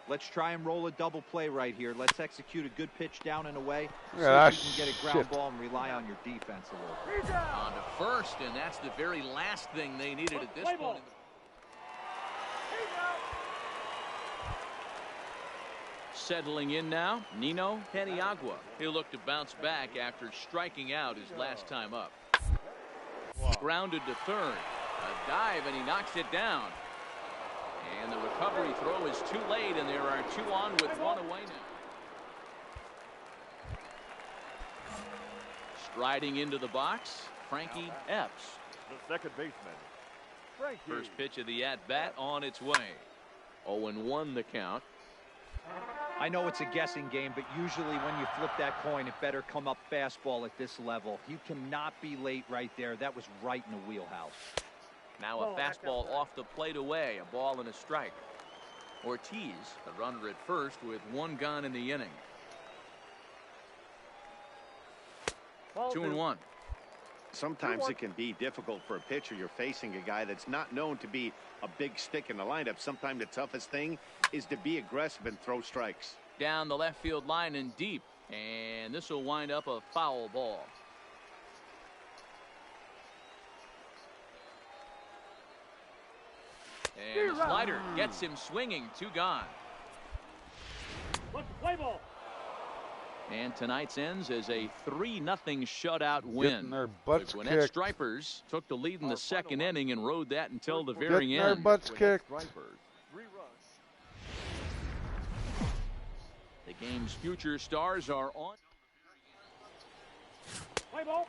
Let's try and roll a double play right here. Let's execute a good pitch down and away so that you can get a ground ball and rely on your defense a little. On to first, and that's the very last thing they needed at this point. Settling in now, Nino Peniagua. He'll look to bounce back after striking out his last time up. Grounded to third. A dive, and he knocks it down. And the recovery throw is too late, and there are 2 on with 1 away now. Striding into the box, Frankie Epps. The second baseman, Frankie. First pitch of the at-bat on its way. 0-1 the count. I know it's a guessing game, but usually when you flip that coin, it better come up fastball at this level. You cannot be late right there. That was right in the wheelhouse. Now a fastball off the plate away, a ball and a strike. Ortiz, the runner at first with 1 gone in the inning. 2-1. Sometimes it can be difficult for a pitcher. You're facing a guy that's not known to be a big stick in the lineup. Sometimes the toughest thing is to be aggressive and throw strikes. Down the left field line and deep, and this will wind up a foul ball. And the slider gets him swinging. 2 gone. Play ball. And tonight's ends as a 3-0 shutout win. Getting their butts The Gwinnett kicked. Stripers took the lead in the second inning and rode that until the very Getting their end. butts kicked. Stripers, 3 runs. The game's future stars are on. Play ball.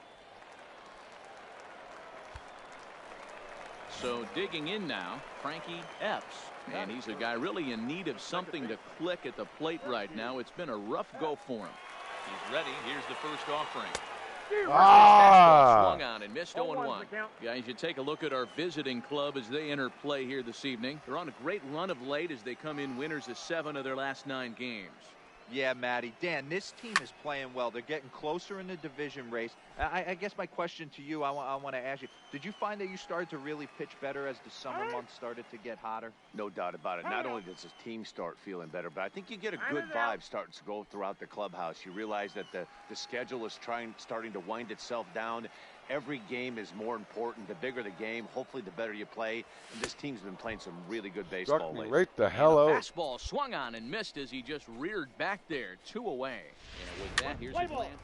So digging in now, Frankie Epps. And he's a guy really in need of something to click at the plate right now. It's been a rough go for him. He's ready. Here's the first offering. Swung on and missed 0-1. Guys, you take a look at our visiting club as they enter play here this evening. They're on a great run of late as they come in winners of 7 of their last 9 games. Yeah, Matty. Dan, this team is playing well. They're getting closer in the division race. I guess my question to you, I want to ask you, did you find that you started to really pitch better as the summer months started to get hotter? No doubt about it. Not only does the team start feeling better, but I think you get a good vibe starting to go throughout the clubhouse. You realize that the schedule is starting to wind itself down. Every game is more important. The bigger the game, hopefully the better you play. And this team's been playing some really good baseball Struck me lately. right the hell out. Fastball swung on and missed as he just reared back there. 2 away. And with that, here's his land.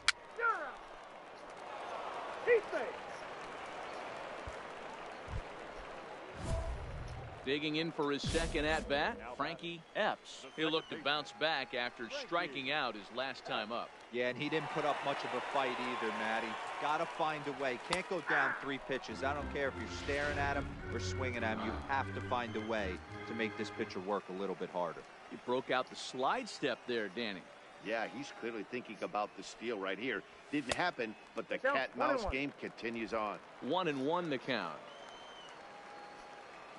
Digging in for his second at-bat, Frankie Epps. He'll look to bounce back after striking out his last time up. Yeah, and he didn't put up much of a fight either, Matty. Got to find a way. Can't go down 3 pitches. I don't care if you're staring at him or swinging at him. You have to find a way to make this pitcher work a little bit harder. He broke out the slide step there, Danny. Yeah, he's clearly thinking about the steal right here. Didn't happen, but the cat-mouse game continues on. 1-1 the count.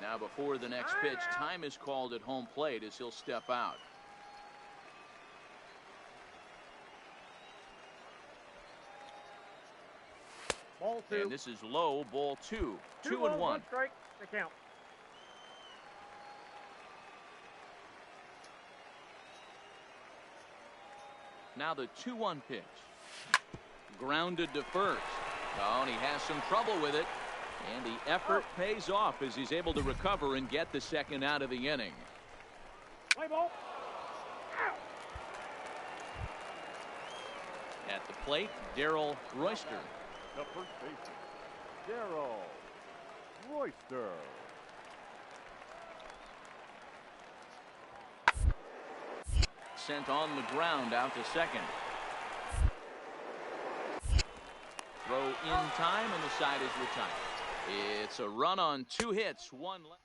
Now before the next pitch, time is called at home plate as he'll step out. Ball 2. And this is low, ball 2. 2 2 balls, and 1 1. strike to count. Now the 2-1 pitch. Grounded to first. Oh, and he has some trouble with it. And the effort pays off as he's able to recover and get the second out of the inning. Play ball. At the plate, Darren Royster. The first baseman, Darren Royster. Sent on the ground out to second. Throw in time and the side is retired. It's a run on 2 hits, 1 left.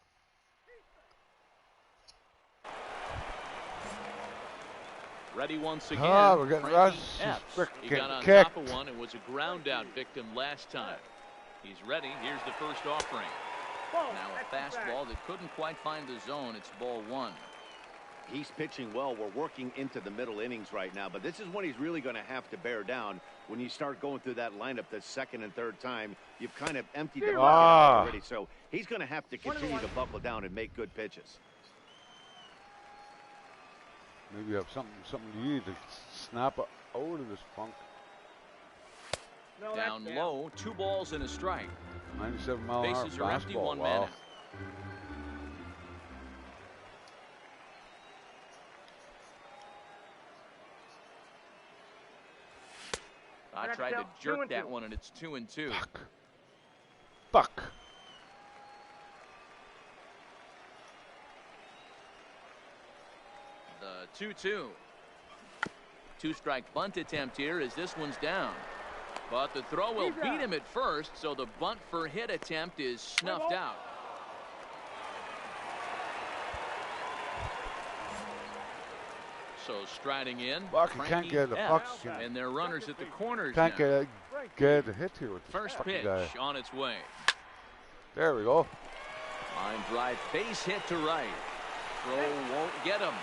Ready once again. Ah, we're getting Frankie Russ. Epps. He got on Kicked. top of one and was a ground out victim last time. He's ready. Here's the first offering. Ball. Now a fastball that couldn't quite find the zone. It's ball 1. He's pitching well. We're working into the middle innings right now, but this is when he's really going to have to bear down. When you start going through that lineup the second and third time, you've kind of emptied the bucket out already. So he's going to have to continue to buckle down and make good pitches. Maybe you have something to eat to snap out of this funk. No, Down low, 2 balls and a strike. 97 mile an hour Bases are empty, fastball. 1 man Wow. out. I tried to jerk that one, and it's 2 and 2. Fuck. The 2-2. 2-strike bunt attempt here as this one's down. But the throw will beat him at first, so the bunt for hit attempt is snuffed out. So striding in, Fuck, you can't get the fuck. and they're runners at the corners Can't now. get a hit here with this First fucking pitch guy. on its way. There we go. Line drive, base hit to right. Throw won't get him.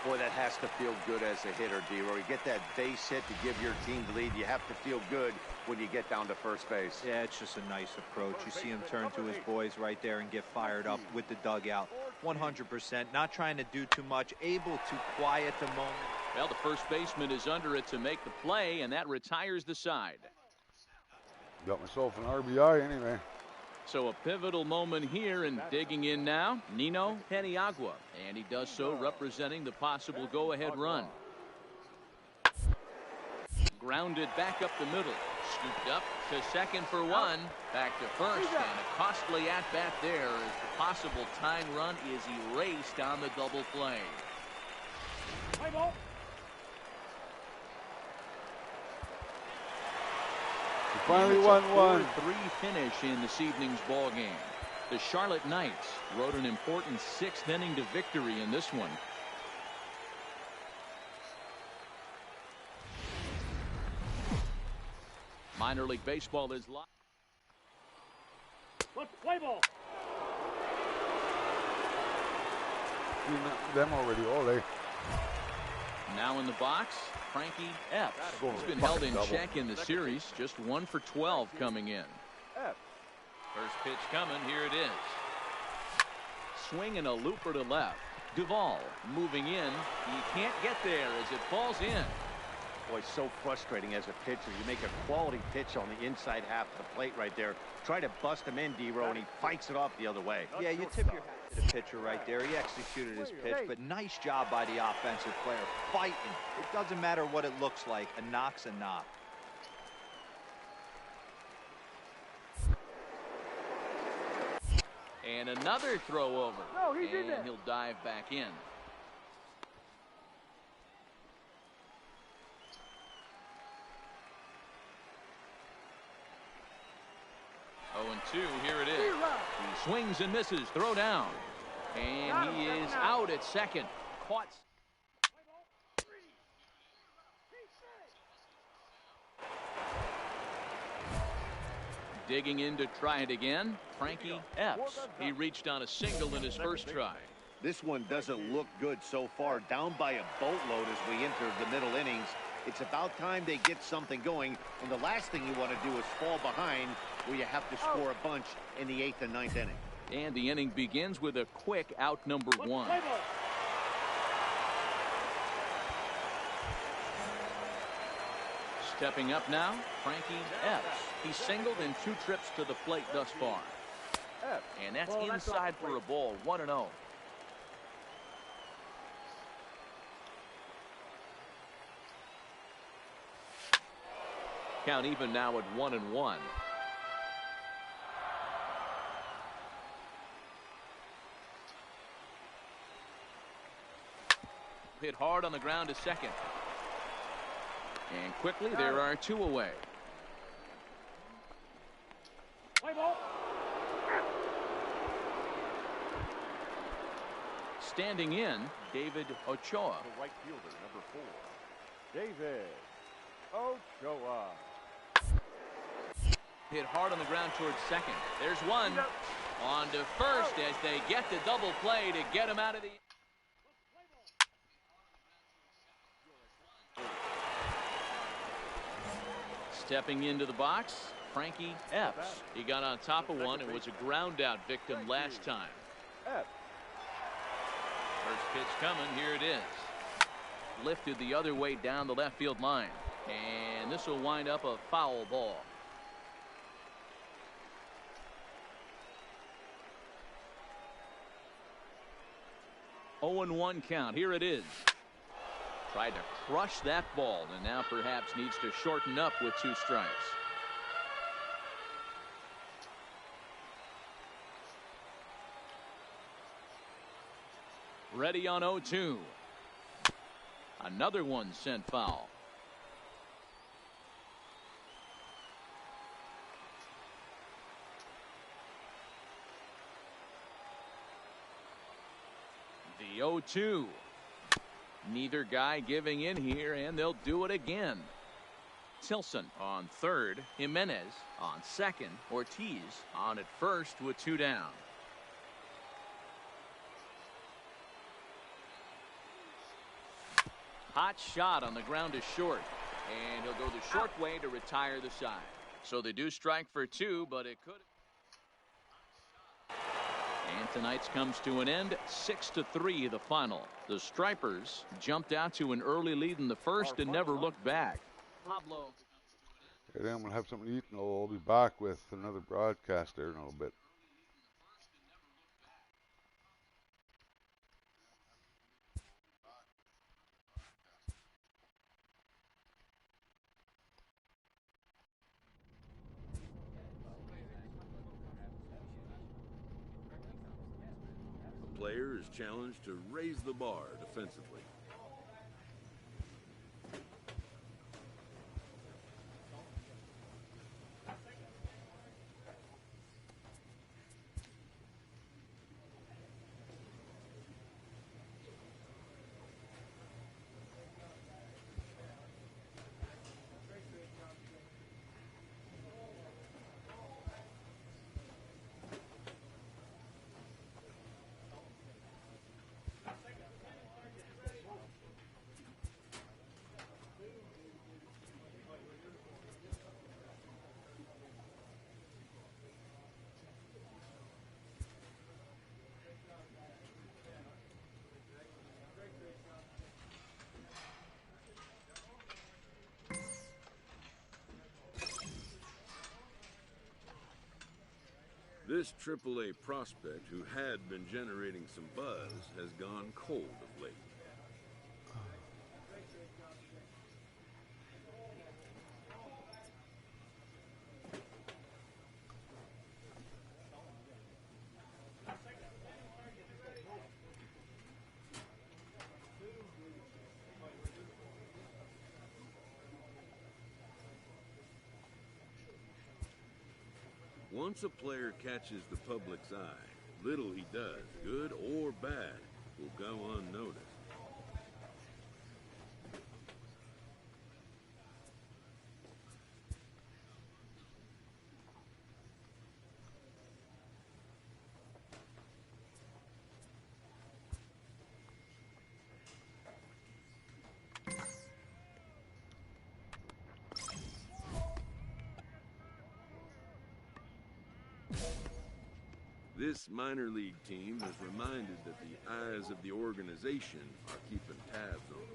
Boy, that has to feel good as a hitter, D-Roy. You get that base hit to give your team the lead. You have to feel good when you get down to first base. Yeah, it's just a nice approach. You see him turn to his boys right there and get fired up with the dugout. 100%, not trying to do too much, able to quiet the moment. Well, the first baseman is under it to make the play, and that retires the side. Got myself an RBI anyway. So a pivotal moment here, and digging in now, Nino Peniagua. And he does so representing the possible go-ahead run. Grounded back up the middle. Scooped up to second for 1. Back to first, and a costly at-bat there as the possible tying run is erased on the double play. Play ball. Finally It's won a 1. 4-3 finish in this evening's ball game. The Charlotte Knights rode an important 6th inning to victory in this one. Minor League Baseball is live. Let's play ball. Them already all day. Now in the box, Frankie Epps. He's been held in check in the series. Just 1 for 12 coming in. First pitch coming. Here it is. Swing and a looper to left. Duvall moving in. He can't get there as it falls in. Boy, so frustrating as a pitcher. You make a quality pitch on the inside half of the plate right there. Try to bust him in, D-Row, and he fights it off the other way. Yeah, you tip your hat to the pitcher right there. He executed his pitch, but nice job by the offensive player. Fighting. It doesn't matter what it looks like. A knock's a knock. And another throw over. No, he's in there. And he'll dive back in. Oh, and 2, here it is. He swings and misses, throw down. And he is out at second. Caught. Digging in to try it again, Frankie Epps. He reached on a single in his first try. This one doesn't look good so far. Down by a boatload as we enter the middle innings. It's about time they get something going, and the last thing you want to do is fall behind where you have to score a bunch in the 8th and 9th inning. And the inning begins with a quick out number 1. Stepping up now, Frankie Epps. He's singled in 2 trips to the plate thus far. And that's inside for a ball, 1-0. Count even now at 1-1. Hit hard on the ground to second. And quickly there are 2 away. Standing in, David Ochoa. The right fielder, number 4, David Ochoa. Hit hard on the ground towards second. There's one. On to first as they get the double play to get him out of the... Stepping into the box, Frankie Epps. He got on top of one and was a ground out victim last time. First pitch coming, here it is. Lifted the other way down the left field line. And this will wind up a foul ball. Oh, 0-1 count. Here it is. Tried to crush that ball and now perhaps needs to shorten up with 2 strikes. Ready on 0-2. Another one sent foul. The 0-2. Neither guy giving in here, and they'll do it again. Tilson on third, Jimenez on second, Ortiz on at first with 2 down. Hot shot on the ground to short, and he'll go the short way to retire the side. So they do strike for 2, but it could. And tonight's comes to an end, 6-3 the final. The Stripers jumped out to an early lead in the first and never looked back. Pablo. Okay, then we'll have something to eat and I'll be back with another broadcast there in a little bit. Player is challenged to raise the bar defensively. This AAA prospect, who had been generating some buzz, has gone cold of late. Once a player catches the public's eye, little he does, good or bad, will go unnoticed. This minor league team is reminded that the eyes of the organization are keeping tabs on them.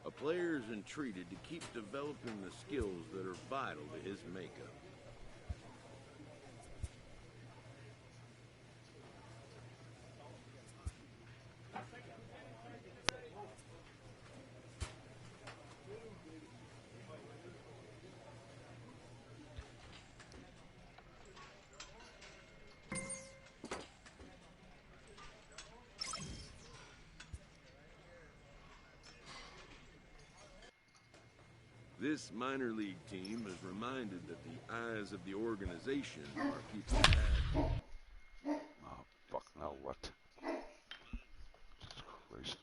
A player is entreated to keep developing the skills that are vital to his makeup. This minor league team is reminded that the eyes of the organization are keeping tabs. Oh, fuck, now what? Jesus Christ.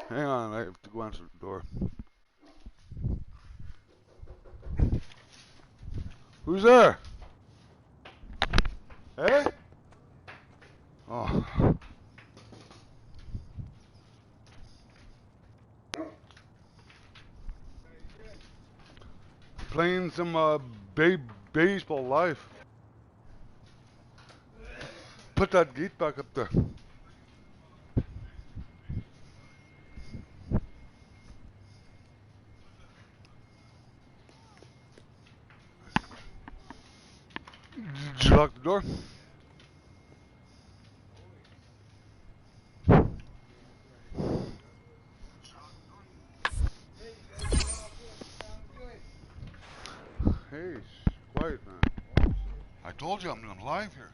Hang on, I have to go answer the door. Who's there? Hey? Oh. Playing some baseball live. Put that gate back up there. Did you lock the door? Hey, quiet, man. I told you I'm doing live here.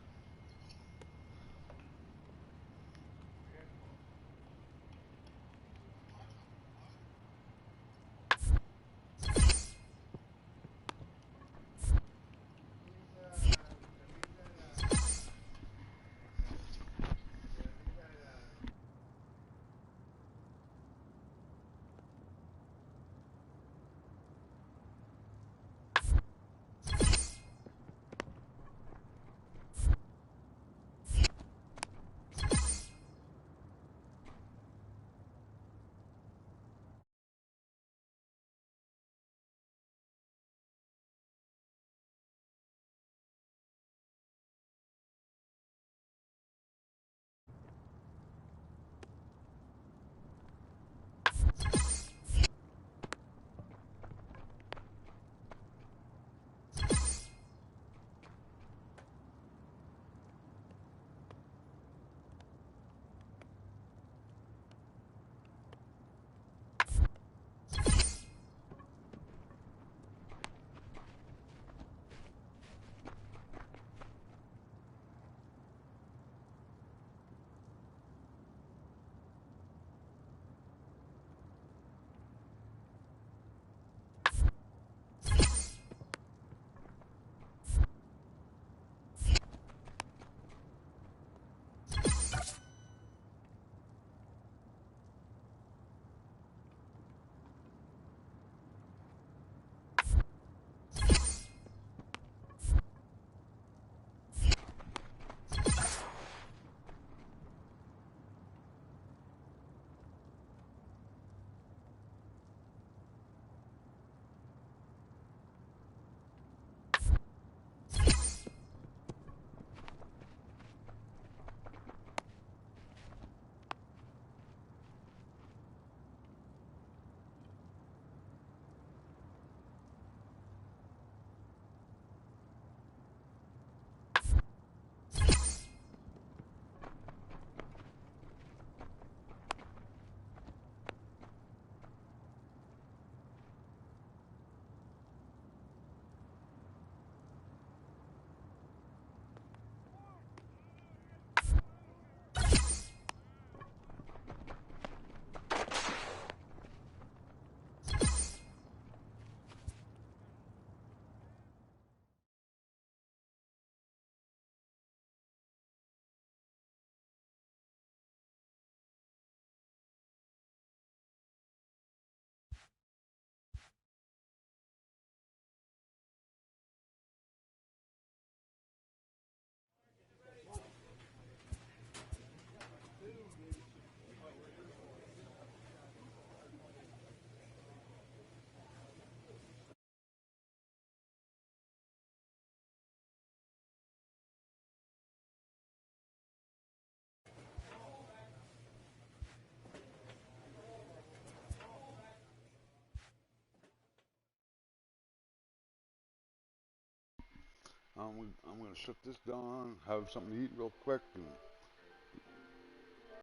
I'm gonna shut this down, have something to eat real quick, and